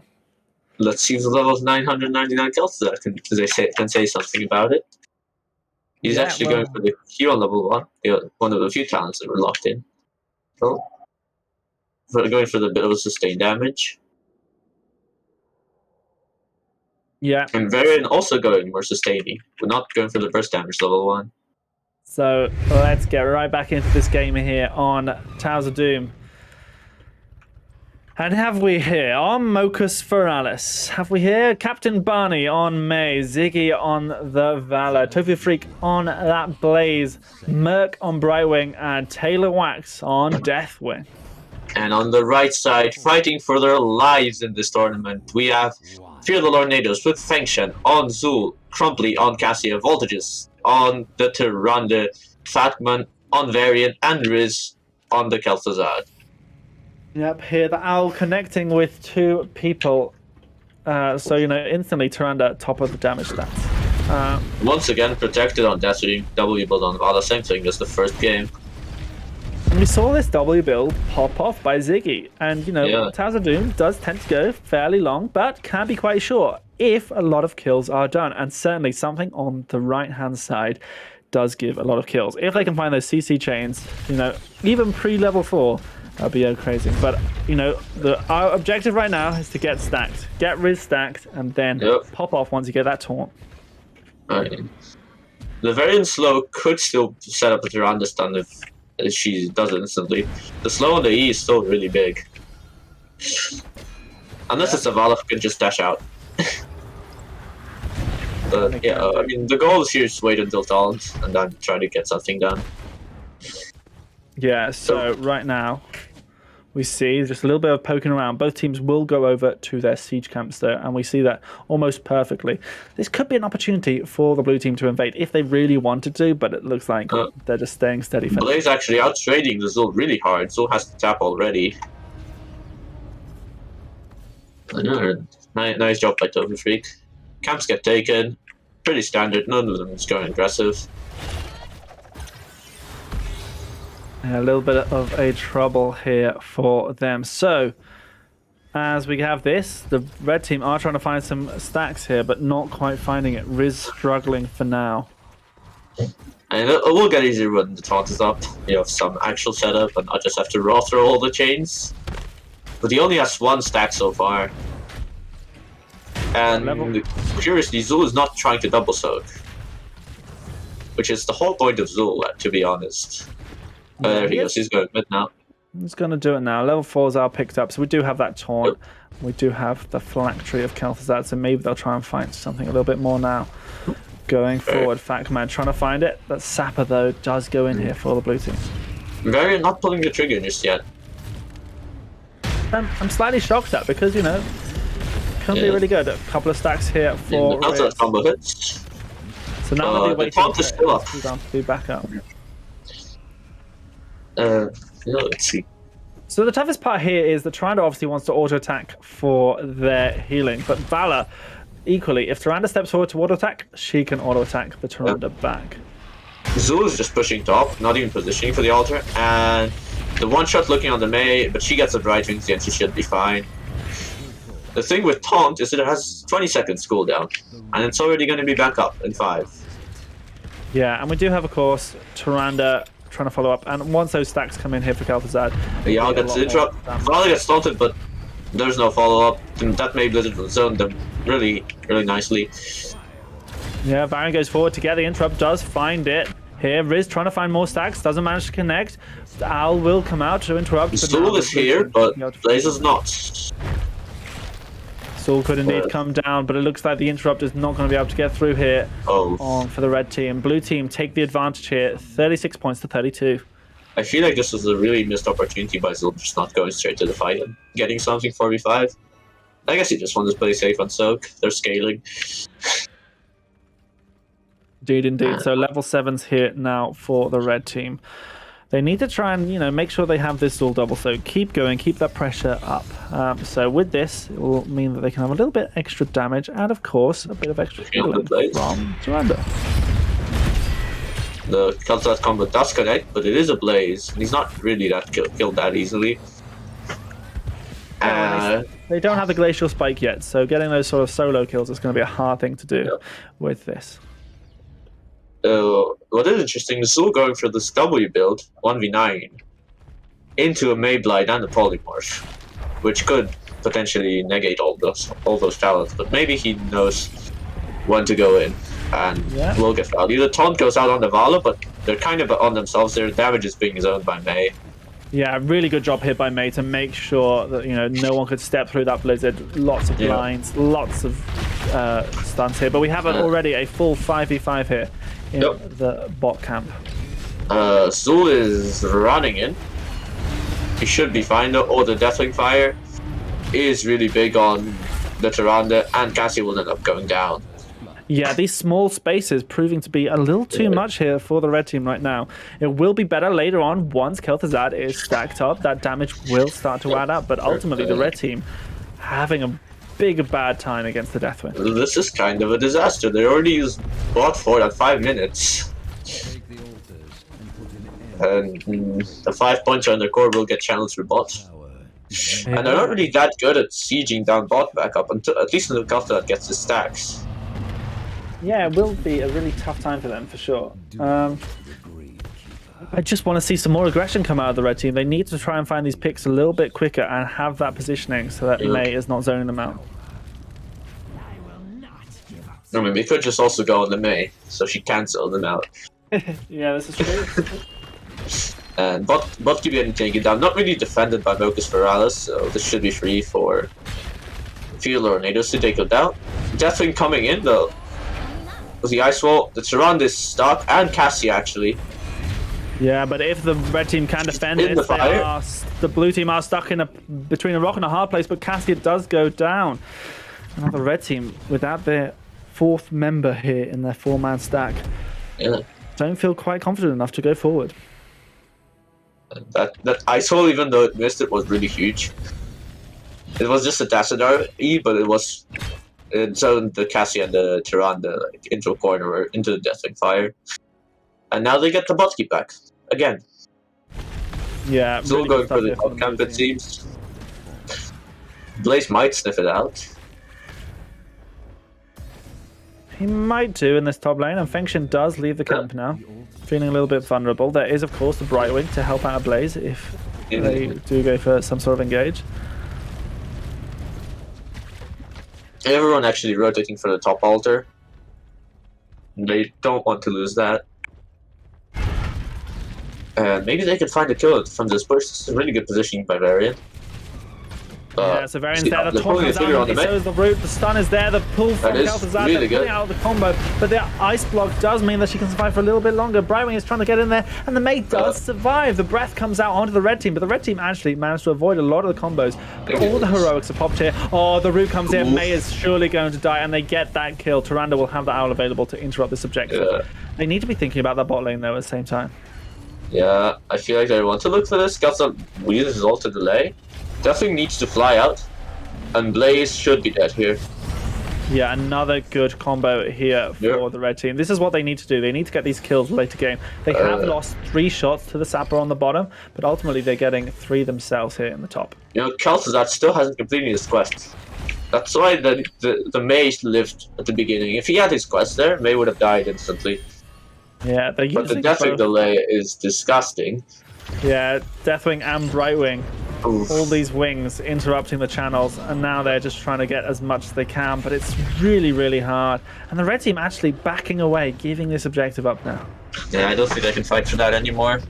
Let's see if the level 999 Kel'Thuzad can say something about it. He's actually going for the Q on level 1, one of the few talents that were locked in. So, going for the bit of sustained damage. Yeah. And Varian also going more sustaining. We're not going for the burst damage level 1. So let's get right back into this game here on Towers of Doom. And have we here on Mocus Forales? Have we here Captain Barney on Mei, Ziggy on the Valor, Tofu Freak on that Blaze, Merc on Brightwing, and Taylor Wax on Deathwing. And on the right side, fighting for their lives in this tournament, we have Fear the Lorenados with Fengshen on Zul, Crumply on Cassia, Voltages on the Tyrande, Fatman on Varian, and Riz on the Kel'Thuzad. Yep, here the Owl connecting with 2 people. So, instantly Tyrande top of the damage stats. Once again, protected on Deathwing, W build on Vala, same thing as the first game. And we saw this W build pop off by Ziggy. And, Towers of Doom does tend to go fairly long, but can be quite short if a lot of kills are done. And certainly something on the right-hand side does give a lot of kills. If they can find those CC chains, even pre-level 4, that'd be crazy. But, our objective right now is to get stacked. Get Riz stacked, and then pop off once you get that taunt. Right. The Varian slow could still set up a Tyrande stun if she does it instantly. The slow on the E is still really big. Unless it's a Vala who can just dash out. But I mean, the goal is here is wait until taunt and then try to get something done. Yeah, so right now we see just a little bit of poking around. Both teams will go over to their siege camps though, and we see that almost perfectly. This could be an opportunity for the blue team to invade if they really wanted to, but it looks like they're just staying steady. Blaze actually outtrading the Zul really hard. Zul has to tap already. Nice job by Tofu Freak. Camps get taken. Pretty standard, none of them is going aggressive. A little bit of a trouble here for them. So, as we have this, the red team are trying to find some stacks here, but not quite finding it. Riz struggling for now. And it will get easier when the taunt is up. You have some actual setup, and I just have to raw throw all the chains. but he only has 1 stack so far. And curiously, Zul is not trying to double soak, which is the whole point of Zul, to be honest. There he goes. He's going mid now. He's going to do it now. Level 4s are picked up, so we do have that taunt. Yep. We do have the phylactery of Kel'Thuzad, so maybe they'll try and find something a little bit more now. Going forward, Factman trying to find it. That Sapper, though, does go in here for the blue team. Very not pulling the trigger just yet. I'm slightly shocked at because, you know, can be really good. A couple of stacks here for Riz. Combo hits. So now they're waiting for still up. To be back up. Let's see. So the toughest part here is that Tyrande obviously wants to auto attack for their healing, but Vala, equally, if Tyrande steps forward to auto attack, she can auto attack the Tyrande back. Zul is just pushing top, not even positioning for the altar, and the one shot looking on the Mei, but she gets the bright wings and she should be fine. The thing with taunt is that it has 20 seconds cooldown, and it's already going to be back up in 5. Yeah, and we do have, of course, Tyrande trying to follow up, and once those stacks come in here for Kel'Thuzad, yeah, I'll get the interrupt. Vala gets taunted, but there's no follow-up, and that Mei Blizzard will zone them really, really nicely. Yeah, Baron goes forward to get the interrupt, does find it. Here, Riz trying to find more stacks, doesn't manage to connect. Al will come out to interrupt. Soul is here, but Blaze is not. Soul could indeed come down, but it looks like the interrupt is not going to be able to get through here for the red team. Blue team take the advantage here, 36 points to 32. I feel like this was a really missed opportunity by Zul just not going straight to the fight and getting something 4v5. I guess he just wants to play safe on Soak. They're scaling. Indeed. So level 7's here now for the red team. They need to try and, you know, make sure they have this all double. So keep going, keep that pressure up. So with this, it will mean that they can have a little bit extra damage and, of course, a bit of extra healing from Tyrande. The Kel'Thuzad combo does connect, but it is a Blaze, and he's not really that killed that easily. They don't have the Glacial Spike yet, so getting those sort of solo kills is going to be a hard thing to do with this. What is interesting is Zul going for this W build, 1v9, into a Mayblight and a Polymorph, which could potentially negate all those talents, but maybe he knows when to go in, and will get value. The taunt goes out on the Vala, but they're kind of on themselves. Their damage is being zoned by Mei. Yeah, really good job here by Mei to make sure that, you know, no one could step through that blizzard. Lots of blinds, lots of stuns here, but we have already a full 5v5 here in the bot camp. Zul is running in. He should be fine though. Oh, the Deathwing Fire is really big on the Tyrande, and Cassie will end up going down. Yeah, these small spaces proving to be a little too much here for the red team right now. It will be better later on once Kel'Thuzad is stacked up. That damage will start to add up, but ultimately the red team having a bad time against the Deathwing. This is kind of a disaster. They already used bot for at 5 minutes. And the 5 points on their core will get channeled through bot. And they're not really that good at sieging down bot back up, until at least until Kel'Thuzad gets the stacks. Yeah, it will be a really tough time for them, for sure. I just want to see some more aggression come out of the red team. They need to try and find these picks a little bit quicker and have that positioning so that Mei is not zoning them out. I mean, we could just also go on the Mei, so she cancel them out. Yeah, this is true. And bot keep getting taken down. Not really defended by Mocus Forales, so this should be free for Lorenados to take it down. Deathwing coming in, though. With the Ice Wall, the Tyrande is stuck, and Cassie actually. Yeah, but if the red team can defend it, the blue team are stuck in between a rock and a hard place, but Cassie does go down. Now the red team, without their 4th member here in their 4-man stack, don't feel quite confident enough to go forward. That Ice Wall, even though it missed, it was really huge. It was just a Tassadar E, but it was... It zoned the Cassie and the Tyrande into a corner or into the Deathwing Fire. And now they get the bot keep back. Again. Yeah, Zul really going for the top camp, it seems. Blaze might sniff it out. He might do in this top lane, and Fengshen does leave the camp now. Feeling a little bit vulnerable. There is, of course, the Brightwing to help out Blaze if they do go for some sort of engage. Everyone actually rotating for the top altar. They don't want to lose that. And maybe they can find a kill from this push. This is a really good positioning by Varian. Yeah, so Varian's there, the taunt comes out, he shows the root, the stun is there, the pull from Kel'Thuzad, really they're pulling out the combo, but the ice block does mean that she can survive for a little bit longer. Brightwing is trying to get in there, and the mate does survive. The breath comes out onto the red team, but the red team actually managed to avoid a lot of the combos. All the heroics are popped here. Oh, the root comes in, Mei is surely going to die, and they get that kill. Tyrande will have the owl available to interrupt this objective. They need to be thinking about that bot lane, though, at the same time. Yeah, I feel like they want to look for this. Got some weird result to delay. Definitely needs to fly out. And Blaze should be dead here. Yeah, another good combo here for the red team. This is what they need to do. They need to get these kills later game. They have lost 3 shots to the Sapper on the bottom, but ultimately they're getting 3 themselves here in the top. You know, Kel'Thuzad still hasn't completed his quest. That's why the Mei lived at the beginning. If he had his quest there, Mei would have died instantly. Yeah, they're using but the Deathwing delay is disgusting. Yeah, Deathwing and Brightwing. Oof. All these wings interrupting the channels, and now they're just trying to get as much as they can, but it's really, really hard. And the red team actually backing away, giving this objective up now. Yeah, I don't think they can fight for that anymore.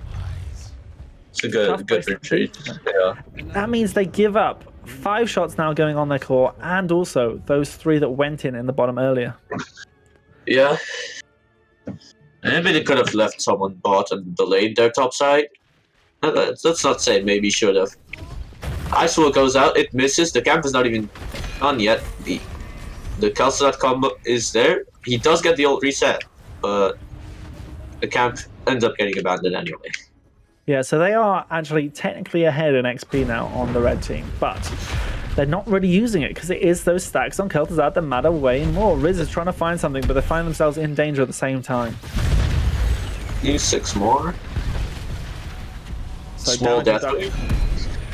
It's a good retreat. Yeah. That means they give up 5 shots now going on their core, and also those 3 that went in the bottom earlier. Yeah. Maybe they could have left someone bot and delayed their top side. Let's not say maybe should have. Ice Wall goes out, it misses, the camp is not even on yet. The Kel'Thuzad combo is there. He does get the ult reset, but the camp ends up getting abandoned anyway. Yeah, so they are actually technically ahead in XP now on the red team, but they're not really using it because it is those stacks on Kel'Thuzad that matter way more. Riz is trying to find something, but they find themselves in danger at the same time. Use 6 more. So Small death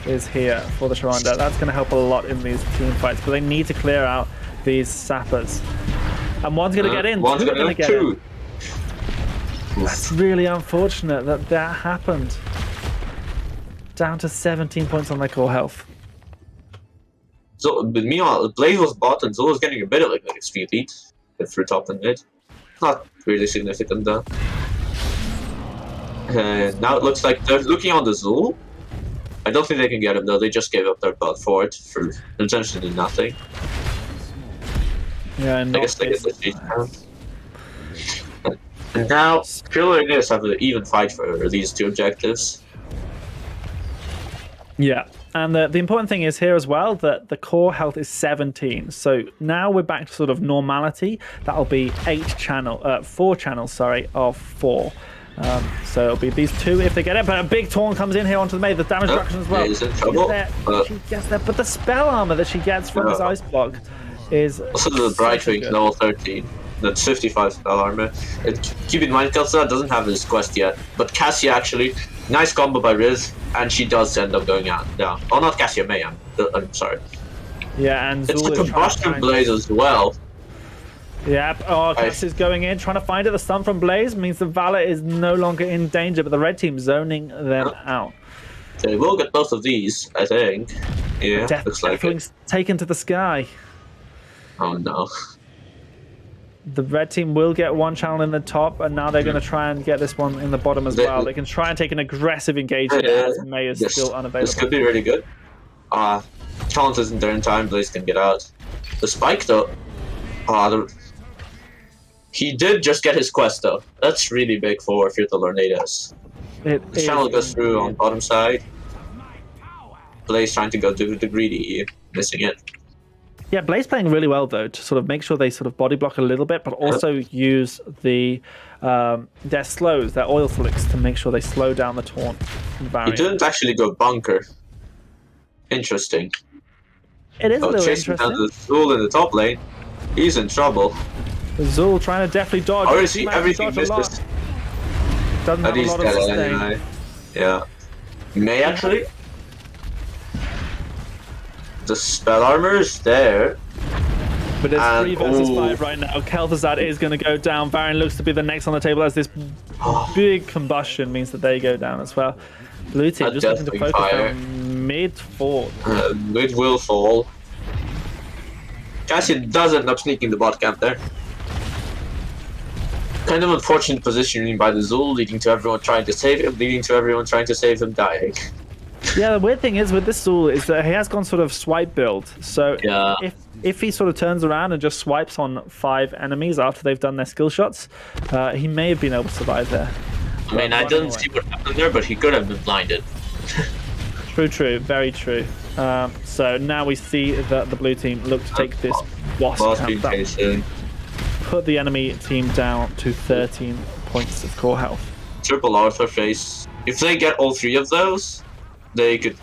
is here for the Tyrande. That's going to help a lot in these team fights, but they need to clear out these sappers. And one's going to get in, one's two are going to get in. Oof. That's really unfortunate that happened. Down to 17 points on their core health. So, but meanwhile, Blaze was bot and Zul was getting a bit of like XP lead for top and mid. Not really significant though. And now it looks like they're looking on the Zul. I don't think they can get him though, they just gave up their bot for it for essentially nothing. Yeah, and I guess they get the cheat down. And now, Killer and Nis have an even fight for these 2 objectives. Yeah, and the important thing is here as well that the core health is 17. So now we're back to sort of normality. That'll be 4 channels, of 4. So it'll be these 2 if they get it, but a big taunt comes in here onto the Mei, the damage reduction as well. He's in trouble. She gets there, but the spell armor that she gets from this ice block is also the Brightwing level 13. That's 55 spell armor. And keep in mind, Kel'Thuzad doesn't have his quest yet, but Cassia actually, nice combo by Riz, and she does end up going down. Oh, not Cassia, Mei, I'm sorry. Yeah, and it's Zul a combustion blaze as well. Yep, Cass is going in, trying to find it. The stun from Blaze means the Valor is no longer in danger, but the red team zoning them out. They will get both of these, I think. Yeah, looks like it. Taken to the sky. Oh no. The red team will get 1 channel in the top, and now they're going to try and get this one in the bottom as well. They can try and take an aggressive engagement as Mei is still unavailable. This could be really good. Challenge isn't there in time, Blaze can get out. The spike though, he did just get his quest though. That's really big for the Lorenados. The channel goes through on bottom side. Blaze trying to go to the greedy, missing it. Yeah, Blaze playing really well though to sort of make sure they sort of body block a little bit, but also use their slows, their oil flicks to make sure they slow down the taunt. He didn't actually go bunker. Interesting. It is a little chasing interesting. Down the Zul in the top lane. He's in trouble. Zul trying to definitely dodge. Or is he everything misses? Doesn't have a lot of sustain. Yeah. Mei actually. The spell armor is there. But it's 3 versus 5 right now. Kel'Thuzad is going to go down. Varian looks to be the next on the table as this big combustion means that they go down as well. Blue team just looking to focus on mid fall. Mid will fall. Cassian does end up sneaking the bot camp there. Kind of unfortunate positioning by the Zul, leading to everyone trying to save him, dying. Yeah, the weird thing is with this Zul is that he has gone sort of swipe build. So Yeah. if he sort of turns around and just swipes on 5 enemies after they've done their skill shots, he may have been able to survive there. I mean, I didn't see what happened there, but he could have been blinded. True, very true. So now we see that the blue team look to take this boss camp down. Chasing. Put the enemy team down to 13 points of core health. Triple Arthur face. If they get all 3 of those, they could.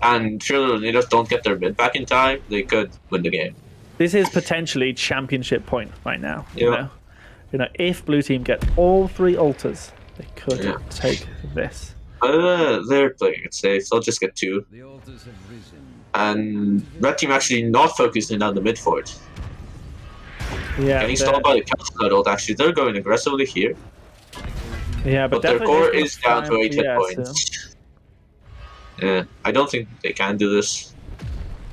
And sure, they just don't get their mid back in time, they could win the game. This is potentially championship point right now. Yeah. You know, if blue team get all 3 altars, they could take this. They're playing it safe. They'll just get 2. And red team actually not focusing on the mid fort. Yeah, Getting stalled by the Calculated ult. Actually, they're going aggressively here. Yeah, but their core definitely is down to 8 hit points. Yeah, I don't think they can do this.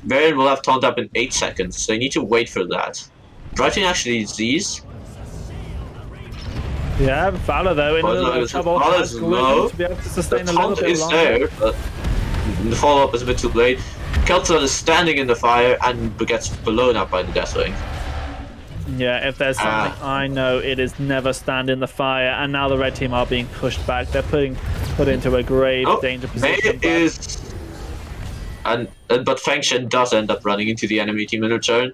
Baron will have taunt up in 8 seconds, so they need to wait for that. Red team actually Z's. Yeah, Valor though in a little bit of trouble. Valor's low. To be able to sustain The a little taunt bit is longer. there, but the follow-up is a bit too late. Kel'Thuzad is standing in the fire and gets blown up by the Deathwing. Yeah, if there's something I know, it is never stand in the fire. And now the red team are being pushed back. They're put into a grave danger position. But Feng Shen does end up running into the enemy team in return.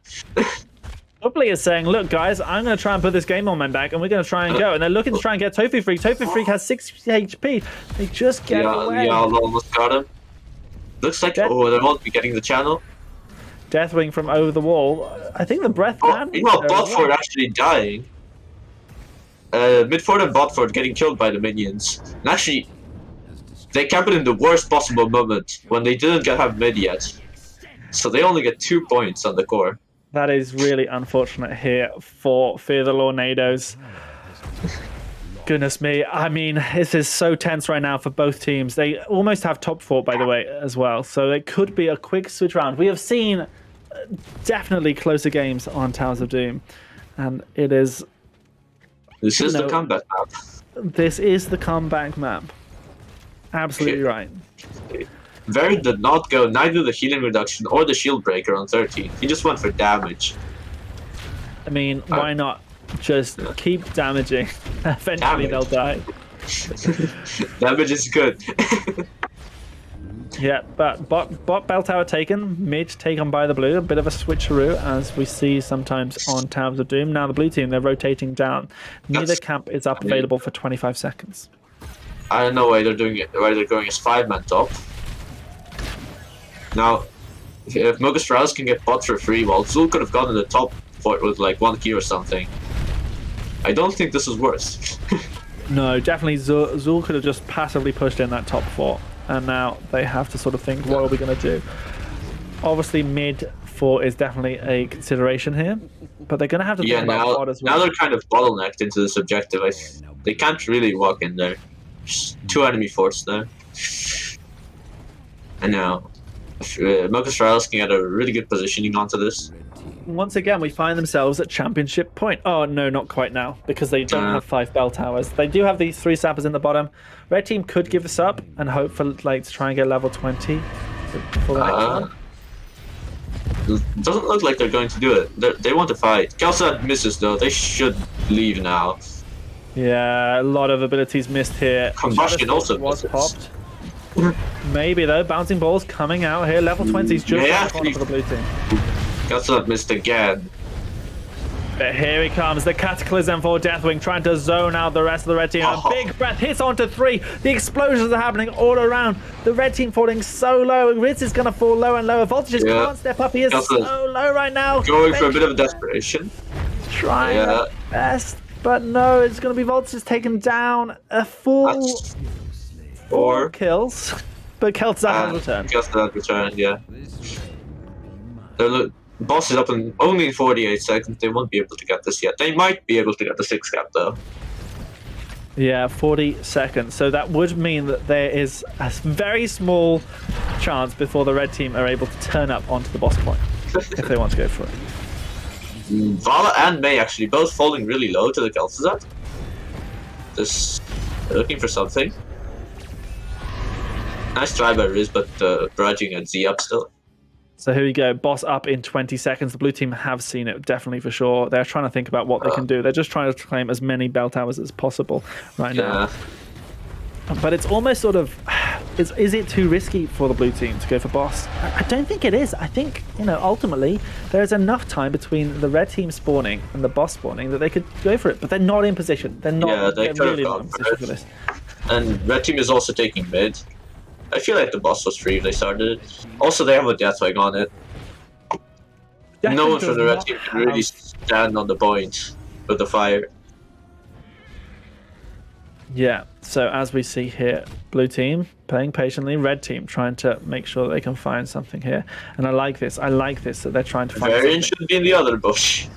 Hopefully is saying, look guys, I'm going to try and put this game on my back and we're going to try and go. And they're looking to try and get Tofu Freak. Tofu Freak has 6 HP. They just get away. Yeah, almost got him. Looks like, they won't be getting the channel. Deathwing from over the wall. I think the breath can. Meanwhile, Botford actually dying. Midford and Botford getting killed by the minions. And actually, they camped in the worst possible moment when they didn't have mid yet. So they only get 2 points on the core. That is really unfortunate here for the Lorenados. Goodness me. I mean, this is so tense right now for both teams. They almost have top fort, by the way, as well. So it could be a quick switch round. We have seen definitely closer games on Towers of Doom. And it is... This is the comeback map. This is the comeback map. Absolutely right. Varen did not go neither the healing reduction or the shield breaker on 13. He just went for damage. I mean, why not just keep damaging? Eventually they'll die. Damage is good. Yeah, but bot bell tower taken, mid taken by the blue. A bit of a switcheroo as we see sometimes on Towers of Doom. Now the blue team, they're rotating down. Neither camp is up available for 25 seconds. I don't know why they're doing it. Why they're going as 5-man top. Now, if Mocus Forales can get bots for free, well, Zul could have gotten the top fort with like 1 key or something. I don't think this is worse. No, definitely Zul could have just passively pushed in that top fort. And now they have to sort of think, what are we going to do? Obviously, mid 4 is definitely a consideration here. But they're going to have to think about bot as well. Now they're kind of bottlenecked into this objective. They can't really walk in there. There's 2 enemy forts there. And now, Mocus Forales can get a really good positioning onto this. Once again, we find themselves at championship point. Oh, no, not quite now, because they don't have 5 bell towers. They do have these 3 sappers in the bottom. Red team could give this up and hope for like to try and get level 20 for the next one. It doesn't look like they're going to do it. They want to fight. Kel'Thuzad misses though. They should leave now. Yeah, a lot of abilities missed here. Combustion also was misses. popped. Maybe though, bouncing balls coming out here. Level 20's just around the corner for the blue team. Kel'Thuzad missed again. But here he comes, the Cataclysm for Deathwing, trying to zone out the rest of the red team. A big breath hits onto 3. The explosions are happening all around. The red team falling so low. Riz is going to fall lower and lower. Voltages can't step up. He is so low right now. Going for a bit of desperation. Trying their best, but no, it's going to be Voltages taken down. A full 4 kills. But Kel'Thuzad has returned. Kel'Thuzad returned, yeah. Boss is up in only 48 seconds. They won't be able to get this yet. They might be able to get the 6 cap though. Yeah, 40 seconds. So that would mean that there is a very small chance before the red team are able to turn up onto the boss point if they want to go for it. Vala and May actually both falling really low to the Kel'Thuzad. Just looking for something. Nice try by Riz, but barraging at Z up still. So here we go. Boss up in 20 seconds. The blue team have seen it, definitely for sure. They're trying to think about what they can do. They're just trying to claim as many bell towers as possible right now. But it's almost sort of, is it too risky for the blue team to go for boss? I don't think it is. I think, ultimately, there's enough time between the red team spawning and the boss spawning that they could go for it. But they're not in position. They're not. Yeah, they're really not in position for this. And red team is also taking mid. I feel like the boss was free if they started it. Also, they have a Deathwing on it. No one from the red team can really stand on the point with the fire. Yeah, so as we see here, blue team playing patiently, red team trying to make sure that they can find something here. And I like this that they're trying to find Varian something. should be in the other bush.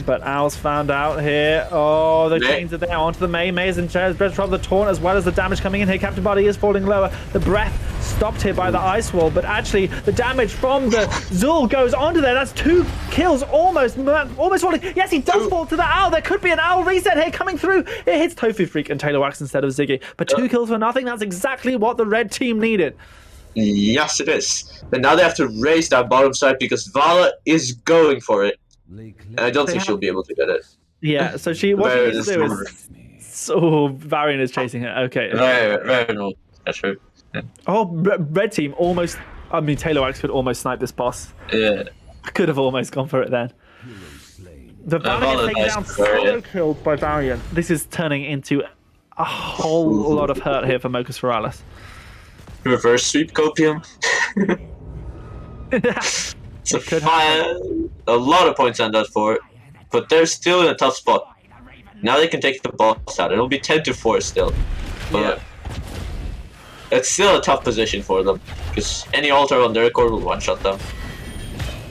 But Owl's found out here. Oh, the chains are there onto the May. May's in Breath trouble, the taunt, as well as the damage coming in here. Captain Body is falling lower. The breath stopped here by the ice wall, but actually the damage from the Zul goes onto there. That's 2 kills almost falling. Yes, he does fall to the Owl. There could be an Owl reset here coming through. It hits Tofu Freak and Taylor Wax instead of Ziggy. But 2 kills for nothing. That's exactly what the red team needed. Yes, it is. But now they have to raise that bottom side because Vala is going for it. And I don't think she'll be able to get it. Yeah, so what she needs to do is... So, Varian is chasing her. Okay. Very, that's true. Yeah. Oh, red team almost... I mean, Taylor Wax could almost snipe this boss. Yeah. Could have almost gone for it then. The Varian is taken down, solo killed by Varian. This is turning into a whole lot of hurt here for Mocus Forales. Reverse sweep Copium. So a lot of points on that for it, but they're still in a tough spot. Now they can take the boss out. It'll be 10-4 still, but it's still a tough position for them because any altar on their core will one-shot them.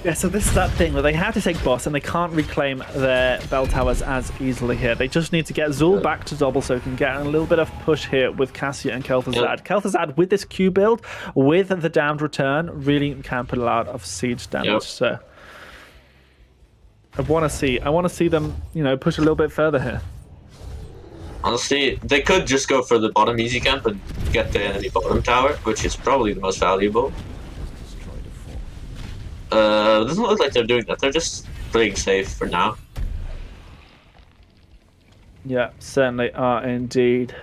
Yeah, so this is that thing where they have to take boss and they can't reclaim their bell towers as easily here. They just need to get Zul back to double so can get a little bit of push here with Cassia and Kel'Thuzad. Kel'Thuzad with this Q build, with the damned return, really can put a lot of siege damage. So I want to see them, push a little bit further here. Honestly, they could just go for the bottom easy camp and get the enemy bottom tower, which is probably the most valuable. It doesn't look like they're doing that. They're just playing safe for now. Yeah, certainly are indeed.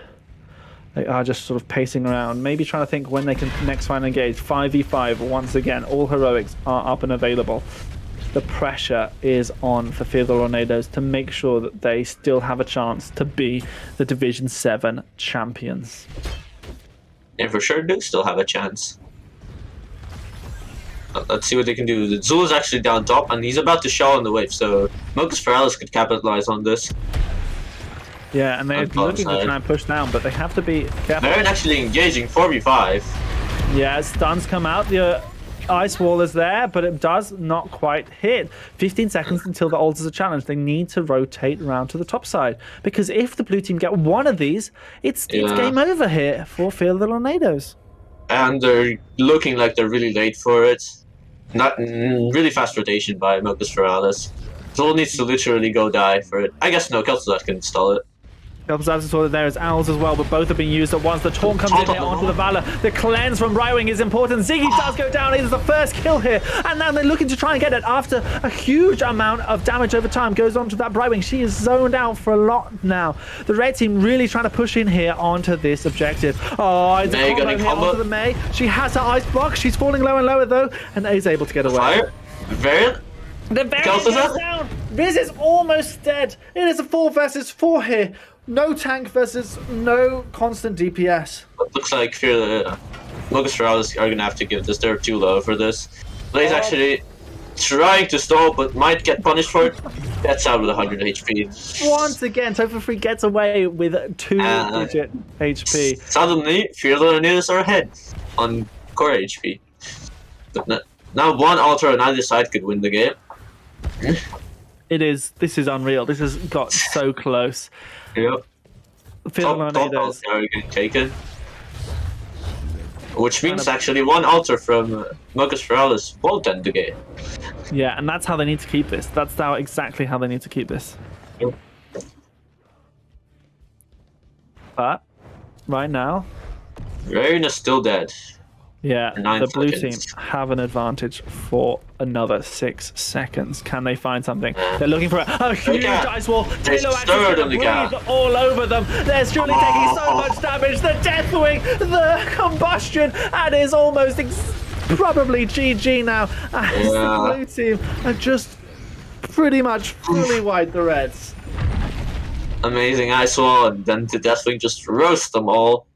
They are just sort of pacing around, maybe trying to think when they can next finally engage. 5v5 once again. All heroics are up and available. The pressure is on for Fear the Lorenados to make sure that they still have a chance to be the Division 7 champions. They for sure do still have a chance. Let's see what they can do. The Zul is actually down top, and he's about to show on the wave, so Mocus Forales could capitalize on this. Yeah, and they're looking to try and push down, but they have to be careful. They're actually engaging 4v5. Yeah, stuns come out. The ice wall is there, but it does not quite hit. 15 seconds until the ult is a challenge. They need to rotate around to the top side, because if the blue team get one of these, it's game over here for Fear the Lorenados. And they're looking like they're really late for it. Not really fast rotation by Mocus Forales. Zul needs to literally go die for it. I guess no, Kel'Thuzad can install it. Kel'Thuzad is there as Owls as well, but both are being used at once. The taunt comes in here onto the Valor. The cleanse from Right Wing is important. Ziggy does go down. It is the first kill here. And now they're looking to try and get it after a huge amount of damage over time goes on to that Right Wing. She is zoned out for a lot now. The red team really trying to push in here onto this objective. Oh, it's a combo here onto the May. She has her ice block. She's falling lower and lower though, and is able to get away. Fire. Variant. The Variant goes down. Riz is almost dead. It is a 4 versus 4 here. No tank versus no constant DPS. It looks like Mocus Forales are going to have to give this. They're too low for this. Blaze actually trying to stall, but might get punished for it. Gets out with 100 HP. Once again, Tofu Free gets away with 2-digit HP. Suddenly, Fear the Lorenados are ahead on core HP. But now one altar on either side could win the game. This is unreal. This has got so close. Yep. Top altar are getting taken. Which means actually one altar from Mocus Forales won't end the game. Yeah, and that's how they need to keep this. That's exactly how they need to keep this. Yep. But right now, Rain still dead. yeah, 9 the blue seconds. team have an advantage for another 6 seconds. Can they find something? They're looking for a huge can. ice wall. They Taylor Wax is stirred gonna on the breathe gap. all over them. They're surely taking so much damage. The Deathwing, the combustion, and is almost probably GG now. As the blue team are just pretty much fully wiped the Reds. Amazing ice wall, and then the Deathwing just roast them all.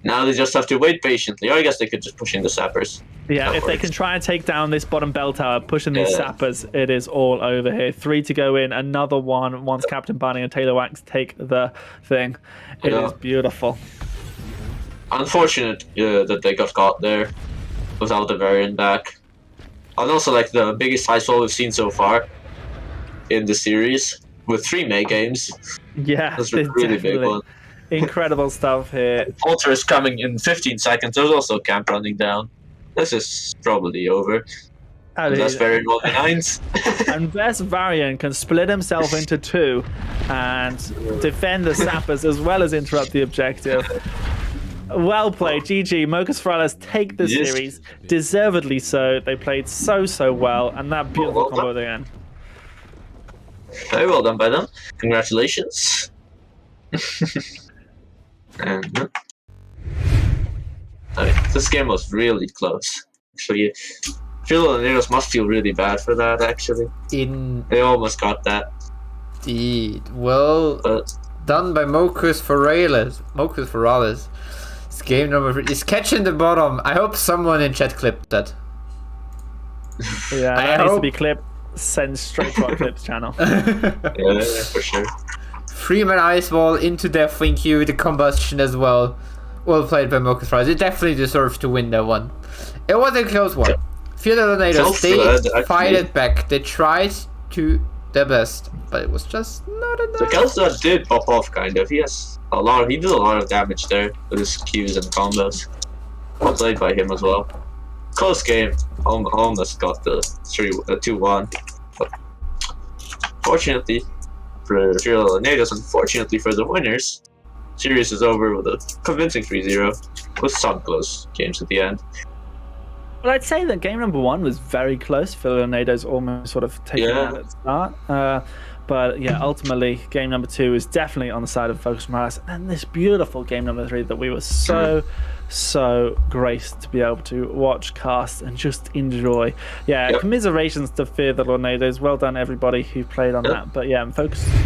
Now they just have to wait patiently, or I guess they could just push in the sappers. Yeah, That if they works. can try and take down this bottom bell tower, pushing these sappers, it is all over here. 3 to go in, another one once Captain Bunny and Taylor Wax take the thing. It is beautiful. Unfortunate that they got caught there without the variant back. And also, like, the biggest ice wall we've seen so far in the series, with 3 May games. Yeah, That's a really big one. Incredible stuff here. Alter is coming in 15 seconds. There's also camp running down. This is probably over. Unless Variant will be 9s. Unless Varian can split himself into 2 and defend the sappers as well as interrupt the objective. Well played, GG. Mocus Forales take the series, deservedly so. They played so well, and that beautiful combo at the end. Very well done by them. Congratulations. And this game was really close. Actually, Lorenados must feel really bad for that. Actually, they almost got that. Indeed. Well done by Mocus Forales. It's game number 3. It's catching the bottom. I hope someone in chat clipped that. Yeah, that needs to be clipped. Send straight to our clips channel. Yeah, for sure. 3-man ice wall into Deathwing Q with the combustion as well. Well played by Mocus Forales. It definitely deserves to win that one. It was a close one. Lorenados, they fight it back. They tried to their best, but it was just not enough. The Kel'Thuzad did pop off, kind of. He did a lot of damage there with his Qs and combos. Well played by him as well. Close game. Almost got the 2-1. But fortunately for Lorenados, unfortunately for the winners, series is over with a convincing 3-0 with some close games at the end. Well, I'd say that game number 1 was very close. Lorenados almost sort of taking that at the start. But yeah, ultimately, game number 2 is definitely on the side of Mocus Forales. And this beautiful game number 3 that we were so graced to be able to watch, cast, and just enjoy. Yeah, commiserations to Lorenados. Well done, everybody who played on that. But yeah,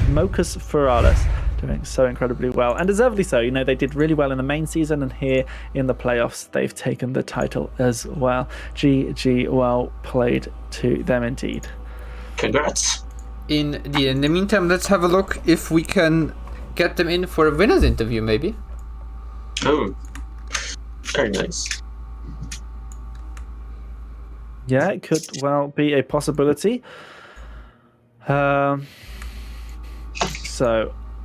Mocus Forales doing so incredibly well, and deservedly so. You know, they did really well in the main season, and here in the playoffs, they've taken the title as well. GG, well played to them indeed. Congrats. In the meantime, let's have a look if we can get them in for a winner's interview, maybe. Oh, very nice. Yeah, it could well be a possibility. So,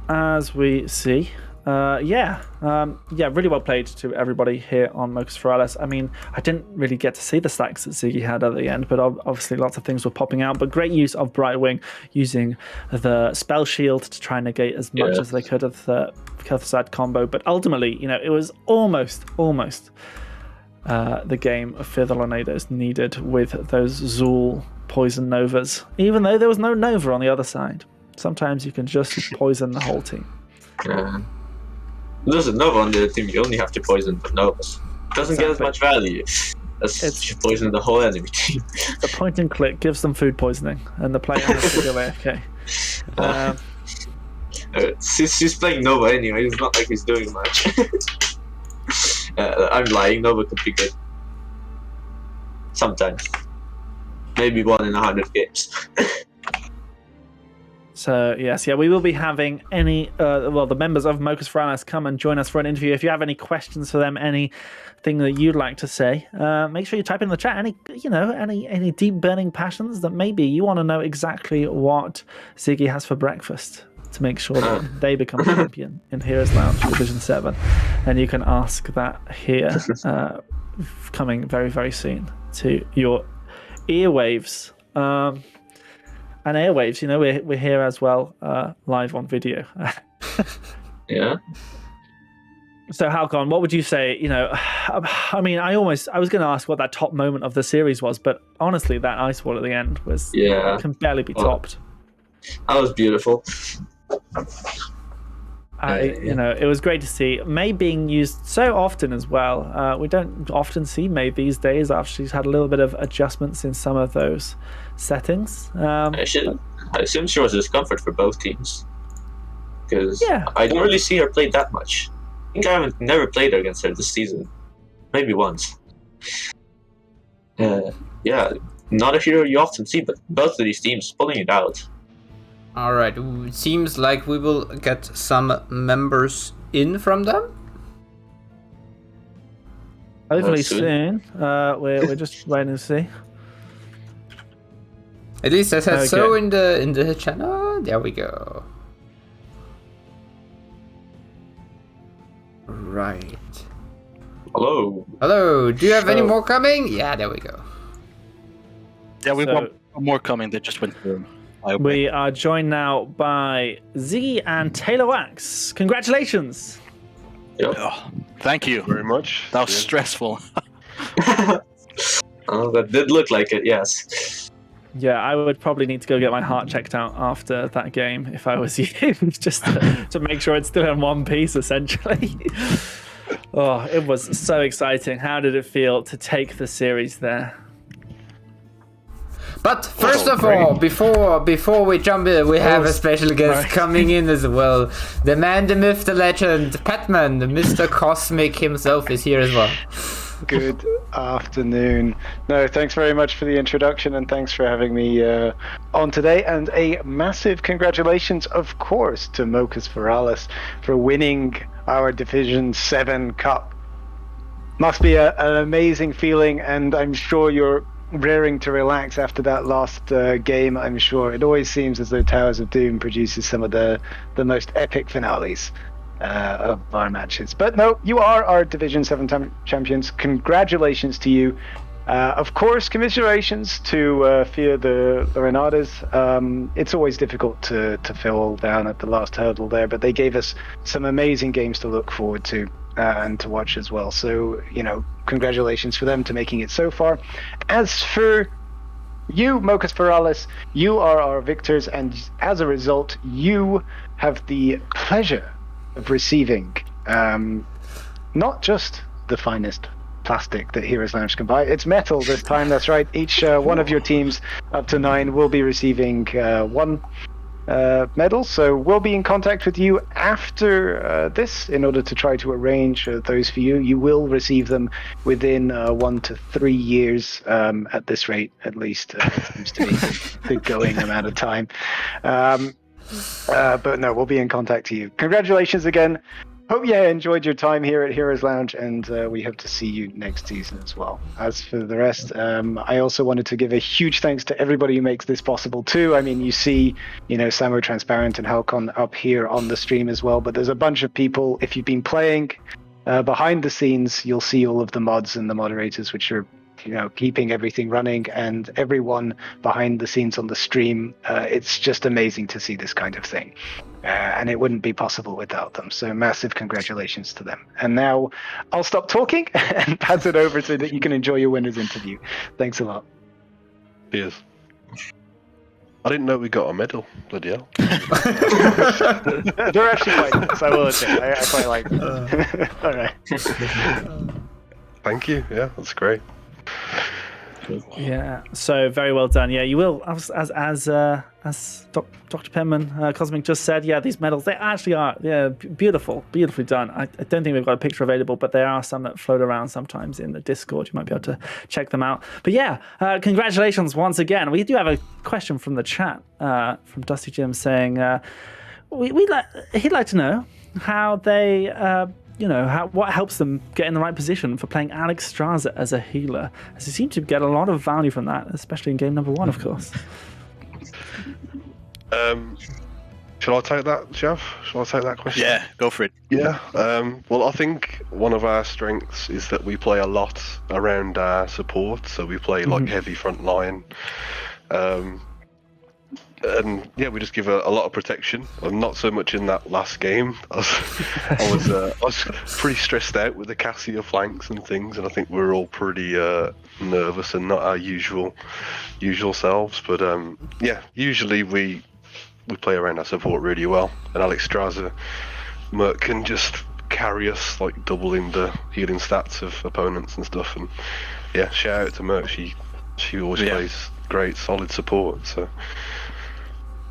as we see, really well played to everybody here on Mocus Forales. I mean, I didn't really get to see the stacks that Ziggy had at the end, but obviously lots of things were popping out. But great use of Brightwing, using the spell shield to try and negate as much as they could of the Kel'Thuzad combo. But ultimately, you know, it was almost the game the Lorenados needed with those Zool poison Novas, even though there was no Nova on the other side. Sometimes you can just poison the whole team. There's a Nova on the team, you only have to poison the Novas. Doesn't get as much value as you poison the whole enemy team. The point and click gives them food poisoning, and the player has to go AFK. He's playing Nova anyway, it's not like he's doing much. I'm lying, Nova could be good. Sometimes. Maybe 1 in 100 games. So yes, we will be having the members of Mocus Forales come and join us for an interview. If you have any questions for them, anything that you'd like to say, make sure you type in the chat. Any deep burning passions that maybe you want to know exactly what Ziggy has for breakfast to make sure that they become champion in Heroes Lounge Division 7, and you can ask that here, coming very very soon to your earwaves and airwaves. You know, we're here as well, live on video. Yeah. So Halcon, what would you say? You know, I mean, I was going to ask what that top moment of the series was, but honestly, that ice wall at the end can barely be topped. That was beautiful. You know, it was great to see May being used so often as well. We don't often see May these days after she's had a little bit of adjustments in some of those settings. I assume she was a discomfort for both teams, because I don't really see her play that much. I think I haven't never played against her this season. Maybe once. Yeah, not a hero you often see, but both of these teams pulling it out. Alright, it seems like we will get some members in from them. Hopefully soon. We're just waiting to see. At least I said so in the channel. There we go. Right. Hello. Do you have any more coming? Yeah, there we go. Yeah, we want more coming. They just went through. We are joined now by Ziggy and Taylor Wax. Congratulations. Yep. Oh, thank you very much. That was stressful. Oh, that did look like it, yes. Yeah, I would probably need to go get my heart checked out after that game if I was you, just to make sure it's still in one piece, essentially. Oh, it was so exciting. How did it feel to take the series there? But first of all, before we jump in, we have a special guest coming in as well. The man, the myth, the legend, Patman, Mr. Cosmic himself is here as well. Good afternoon. No, thanks very much for the introduction, and thanks for having me on today. And a massive congratulations, of course, to Mocus Forales for winning our Division 7 Cup. Must be an amazing feeling, and I'm sure you're raring to relax after that last game. I'm sure it always seems as though Towers of Doom produces some of the most epic finales of our matches. But no, you are our Division 7 champions. Congratulations to you. Of course, commiserations to Fear the Lorenados. It's always difficult to fall down at the last hurdle there, but they gave us some amazing games to look forward to and to watch as well. So, you know, congratulations for them to making it so far. As for you, Mocus Forales, you are our victors, and as a result, you have the pleasure of receiving not just the finest plastic that Heroes Lounge can buy. It's metal this time, that's right. Each one of your teams up to 9 will be receiving one medal, so we'll be in contact with you after this in order to try to arrange those for you. You will receive them within 1 to 3 years at this rate, at least. Seems to be the going amount of time. But no, we'll be in contact to you. Congratulations again. Hope you enjoyed your time here at Heroes Lounge, and we hope to see you next season as well. As for the rest, I also wanted to give a huge thanks to everybody who makes this possible too. I mean, you see, you know, Samo Transparent and Halcon up here on the stream as well, but there's a bunch of people. If you've been playing behind the scenes, you'll see all of the mods and the moderators, which are, you know, keeping everything running, and everyone behind the scenes on the stream. It's just amazing to see this kind of thing. And it wouldn't be possible without them. So massive congratulations to them. And now I'll stop talking and pass it over so that you can enjoy your winner's interview. Thanks a lot. Cheers. I didn't know we got a medal. Bloody hell. They're actually quite nice, I will admit. I quite like them. All right. Thank you. Yeah, that's great. Yeah, so very well done. Yeah, you will, as Dr. Penman, Cosmic just said, yeah, these medals, they actually are, yeah, beautifully done. I don't think we've got a picture available, but there are some that float around sometimes in the Discord. You might be able to check them out. But yeah, congratulations once again. We do have a question from the chat from Dusty Jim saying he'd like to know how they what helps them get in the right position for playing Alex Straza as a healer, as he seemed to get a lot of value from that, especially in game number 1, of course. Shall I take that, Jeff? Shall I take that question? Yeah, go for it. Yeah. Well, I think one of our strengths is that we play a lot around our support. So we play like heavy front line. And yeah, we just give a lot of protection. I'm not so much in that last game. I was pretty stressed out with the Cassia flanks and things, and I think we're all pretty nervous and not our usual selves. But yeah, usually we play around our support really well, and Alex Straza Merc can just carry us, like doubling the healing stats of opponents and stuff. And yeah, shout out to Merc. She always plays great, solid support. So.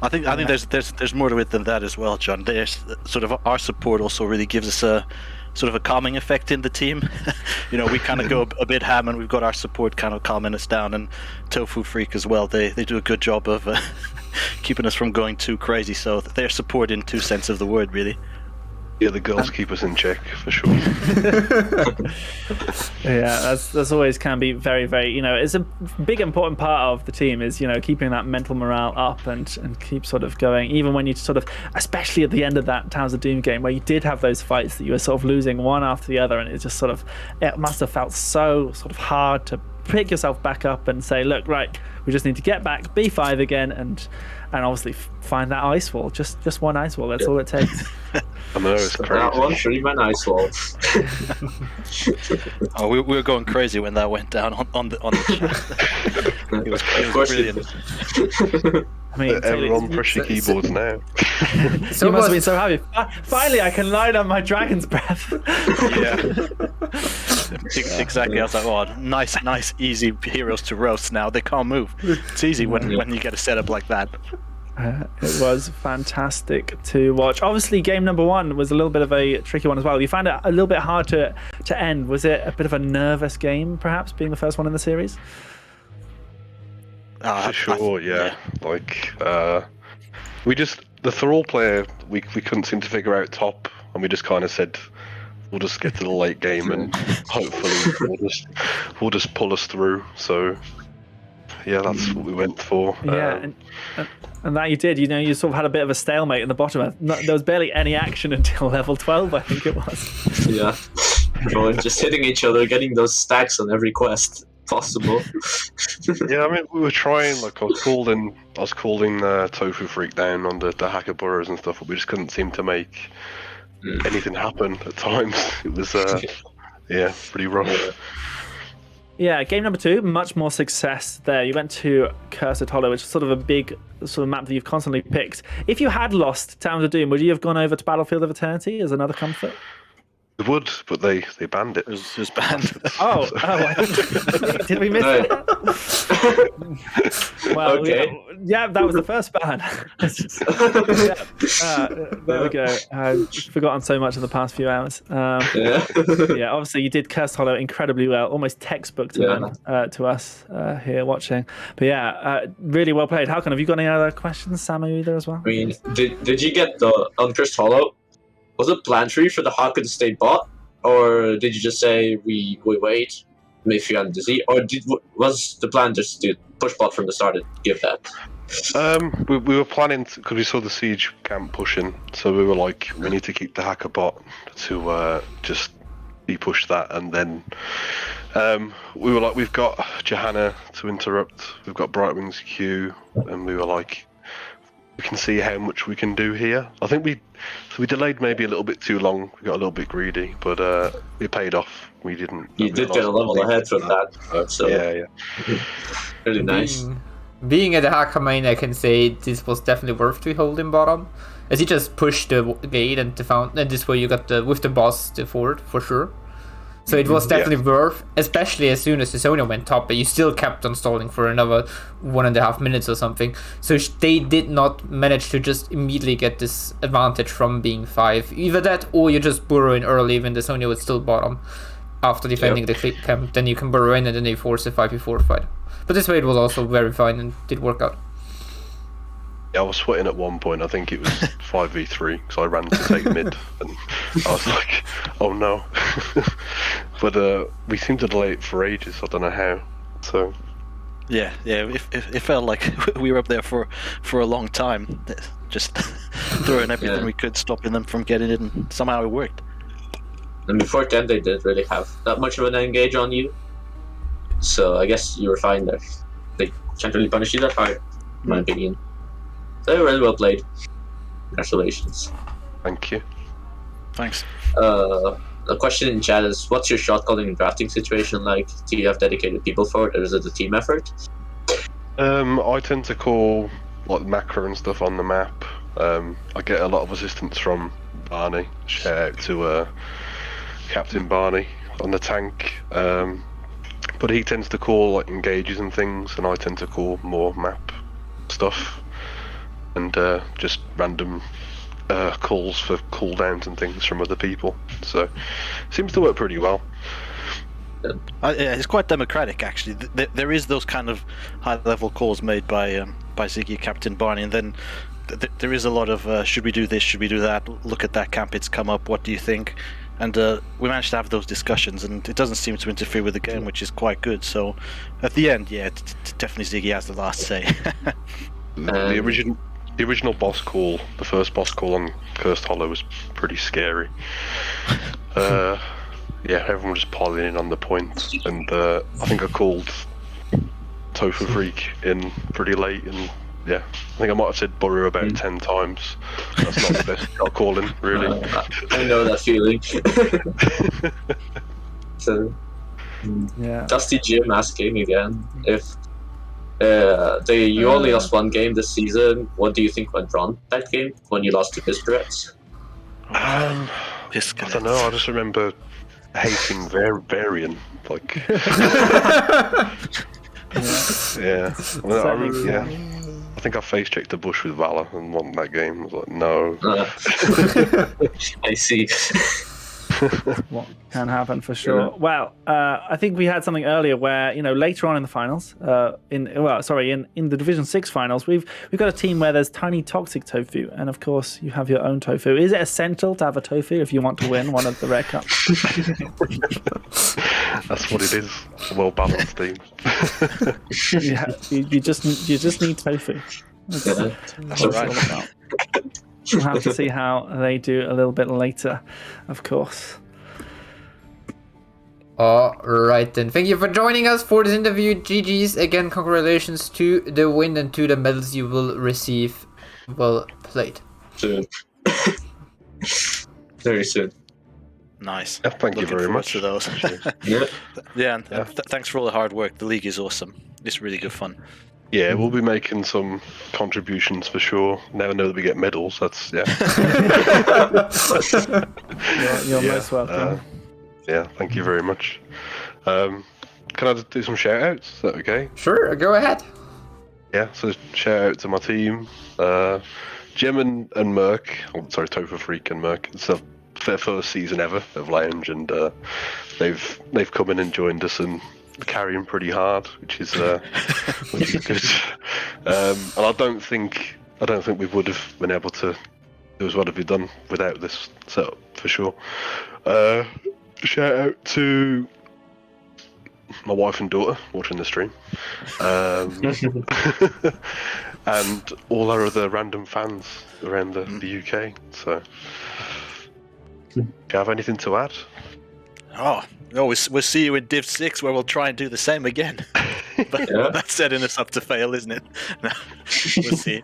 I think there's more to it than that as well, John. There's sort of our support also really gives us a sort of a calming effect in the team. You know, we kind of go a bit ham, and we've got our support kind of calming us down, and Tofu Freak as well. They do a good job of keeping us from going too crazy. So they're support in two sense of the word, really. Yeah, the girls keep us in check for sure. Yeah, that's always can be very, very, you know, it's a big important part of the team is, you know, keeping that mental morale up and keep sort of going, even when you sort of, especially at the end of that Towers of Doom game where you did have those fights that you were sort of losing one after the other, and it just sort of, it must have felt so sort of hard to pick yourself back up and say, look, right, we just need to get back B5 again and obviously find that ice wall, just one ice wall, that's all it takes. I know, it's crazy. That one, 3-man ice walls. Oh, we were going crazy when that went down on the chat. It was brilliant. I mean, everyone push your keyboards now. So you must have been so happy. Finally, I can lie on my dragon's breath. Yeah. Exactly. I was like, oh, nice, easy heroes to roast now. They can't move. It's easy when you get a setup like that. It was fantastic to watch. Obviously, game number one was a little bit of a tricky one as well. You found it a little bit hard to end. Was it a bit of a nervous game, perhaps, being the first one in the series? For sure, yeah. Like, the Thrall player, we couldn't seem to figure out top, and we just kind of said, we'll just get to the late game, and hopefully we'll just pull us through. So, yeah, that's what we went for. Yeah, and that you did. You know, you sort of had a bit of a stalemate in the bottom. There was barely any action until level 12, I think it was. Yeah, everyone just hitting each other, getting those stacks on every quest possible. Yeah, I mean, we were trying. Like, I was calling Tofu Freak down on the hacker burrows and stuff, but we just couldn't seem to make anything happen at times. It was, pretty rough. Yeah, game number 2, much more success there. You went to Cursed Hollow, which is sort of a big sort of map that you've constantly picked. If you had lost Towers of Doom, would you have gone over to Battlefield of Eternity as another comfort? It would, but they banned it. It was banned. Did we miss it? Well, okay. Yeah, that was the first ban. There we go. I've forgotten so much in the past few hours. Yeah, obviously you did Cursed Hollow incredibly well, almost textbook to us here watching. But yeah, really well played. Halcon, have you got any other questions, Samu, either as well? I mean, did you get the on Cursed Hollow? Was it planned for you for the Hawk to stay bot, or did you just say we wait, if you had disease, or was the plan just to push bot from the start and give that? We were planning because we saw the siege camp pushing, so we were like, we need to keep the hacker bot to just de-push that, and then we were like, we've got Johanna to interrupt, we've got Brightwing's Q, and we were like, we can see how much we can do here. I think we delayed maybe a little bit too long. We got a little bit greedy, but it paid off. We didn't. You did get a level ahead from that. So yeah. Really nice. Being at the hacker main, I can say this was definitely worth to hold in bottom, as he just pushed the gate and the fountain, and this way you got with the boss the fort for sure. So it was definitely worth, especially as soon as the Sonya went top, but you still kept on stalling for another 1.5 minutes or something. So they did not manage to just immediately get this advantage from being 5. Either that, or you just burrow in early when the Sonya was still bottom after defending the click camp. Then you can burrow in and then they force a 5v4 fight. But this way it was also very fine and did work out. Yeah, I was sweating at one point. I think it was 5v3 because I ran to take mid, and I was like, "Oh no!" But we seemed to delay it for ages. I don't know how. So Yeah. It felt like we were up there for a long time, just throwing everything we could, stopping them from getting it, and somehow it worked. And before then, they didn't really have that much of an engage on you. So I guess you were fine there. They can't really punish you that hard, in my opinion. So really well played. Congratulations. Thank you. Thanks. The question in chat is, what's your shot calling and drafting situation like? Do you have dedicated people for it, or is it a team effort? I tend to call like macro and stuff on the map. I get a lot of assistance from Barney. Shout out to Captain Barney on the tank. But he tends to call like engages and things, and I tend to call more map stuff and just random calls for cooldowns and things from other people. So seems to work pretty well. It's quite democratic, actually. There is those kind of high-level calls made by Ziggy, Captain Barney, and then there is a lot of should we do this, should we do that, look at that camp, it's come up, what do you think? And we managed to have those discussions, and it doesn't seem to interfere with the game, which is quite good. So at the end, yeah, definitely Ziggy has the last say. The original boss call, the first boss call on Cursed Hollow, was pretty scary. Yeah, everyone was just piling in on the point, and I think I called Tofu Freak in pretty late, and yeah, I think I might have said Burrow about 10 times. That's not the best shot calling, really. I know that feeling. So, Yeah. Dusty Jim asking again if you only lost one game this season. What do you think went wrong that game when you lost to Piscarets? I don't know. I just remember hating Varian. Like, yeah. I think I face checked the bush with Valor and won that game. I was like, no. I see. What can happen for sure. Yeah. Well, I think we had something earlier where, later on in the finals, in the Division 6 finals, we've got a team where there's tiny toxic tofu, and of course you have your own tofu. Is it essential to have a tofu if you want to win one of the rare cups? That's what it is. A well-balanced team. Yeah, you just need tofu. That's all right. We'll have to see how they do a little bit later, of course. All right, then. Thank you for joining us for this interview. GG's. Again, congratulations to the win and to the medals you will receive. Well played. Soon. Very soon. Nice. Yeah, thank you very much for those. Yeah, and thanks for all the hard work. The league is awesome. It's really good fun. Yeah, we'll be making some contributions for sure. Now know that we get medals. That's You're most welcome. Yeah, thank you very much. Can I just do some shout outs? Is that okay? Sure, go ahead. Yeah, so shout out to my team, Jim and Merc. Oh, sorry, Tofu Freak and Merc. It's their first season ever of Lounge, and they've come in and joined us and carrying pretty hard, which is good. And I don't think we would have been able to do as well as we've done without this setup for sure. Shout out to my wife and daughter watching the stream, and all our other random fans around the UK. So, do you have anything to add? Oh, we'll see you in Div 6 where we'll try and do the same again. But that's setting us up to fail, isn't it? No, we'll see.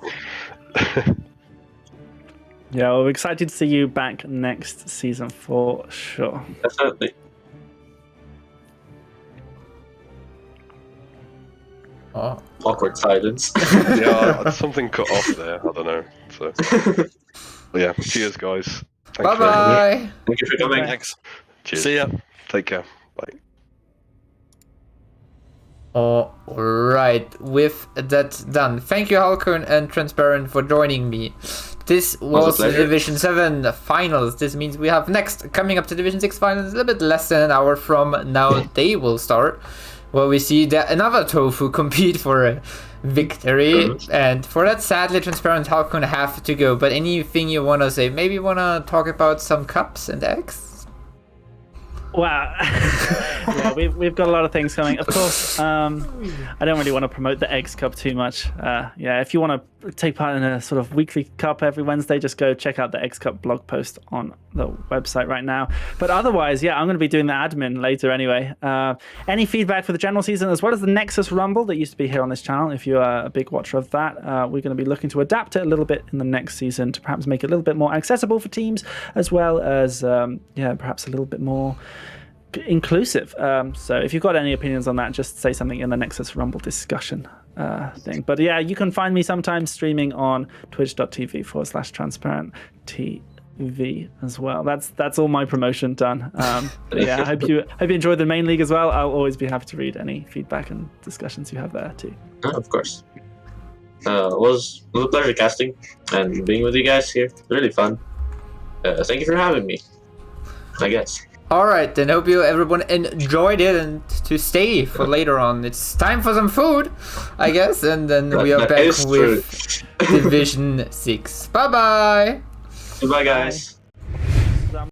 Yeah, we're excited to see you back next season for sure. Definitely. Oh. Awkward silence. Yeah, something cut off there. I don't know. So, but yeah, cheers, guys. Bye bye. Thank you for coming. Thanks. Cheers. See ya. Take care. Bye. Alright, with that done, thank you Halcon and Transparent for joining me. This was the Division 7 finals. This means we have next, coming up to Division 6 finals, a little bit less than an hour from now they will start, where we see another Tofu compete for a victory, and for that sadly Transparent Halcon have to go. But anything you want to say? Maybe you want to talk about some cups and eggs? Wow. Yeah, we've got a lot of things coming. Of course, I don't really want to promote the Eggs Cup too much. Yeah, if you want to take part in a sort of weekly cup every Wednesday, just go check out the Eggs Cup blog post on the website right now. But otherwise, yeah, I'm going to be doing the admin later anyway. Any feedback for the general season, as well as the Nexus Rumble that used to be here on this channel, if you're a big watcher of that, we're going to be looking to adapt it a little bit in the next season to perhaps make it a little bit more accessible for teams, as well as, perhaps a little bit more inclusive. So if you've got any opinions on that, just say something in the Nexus Rumble discussion thing. But yeah, you can find me sometimes streaming on twitch.tv/transparent TV as well. That's all my promotion done. But yeah, I hope you enjoyed the main league as well. I'll always be happy to read any feedback and discussions you have there too. Of course. It was a pleasure casting and being with you guys here. Really fun. Thank you for having me, I guess. Alright, then hope everyone enjoyed it and to stay for later on. It's time for some food, I guess, and then we are back with Division 6. Bye-bye! Goodbye, guys.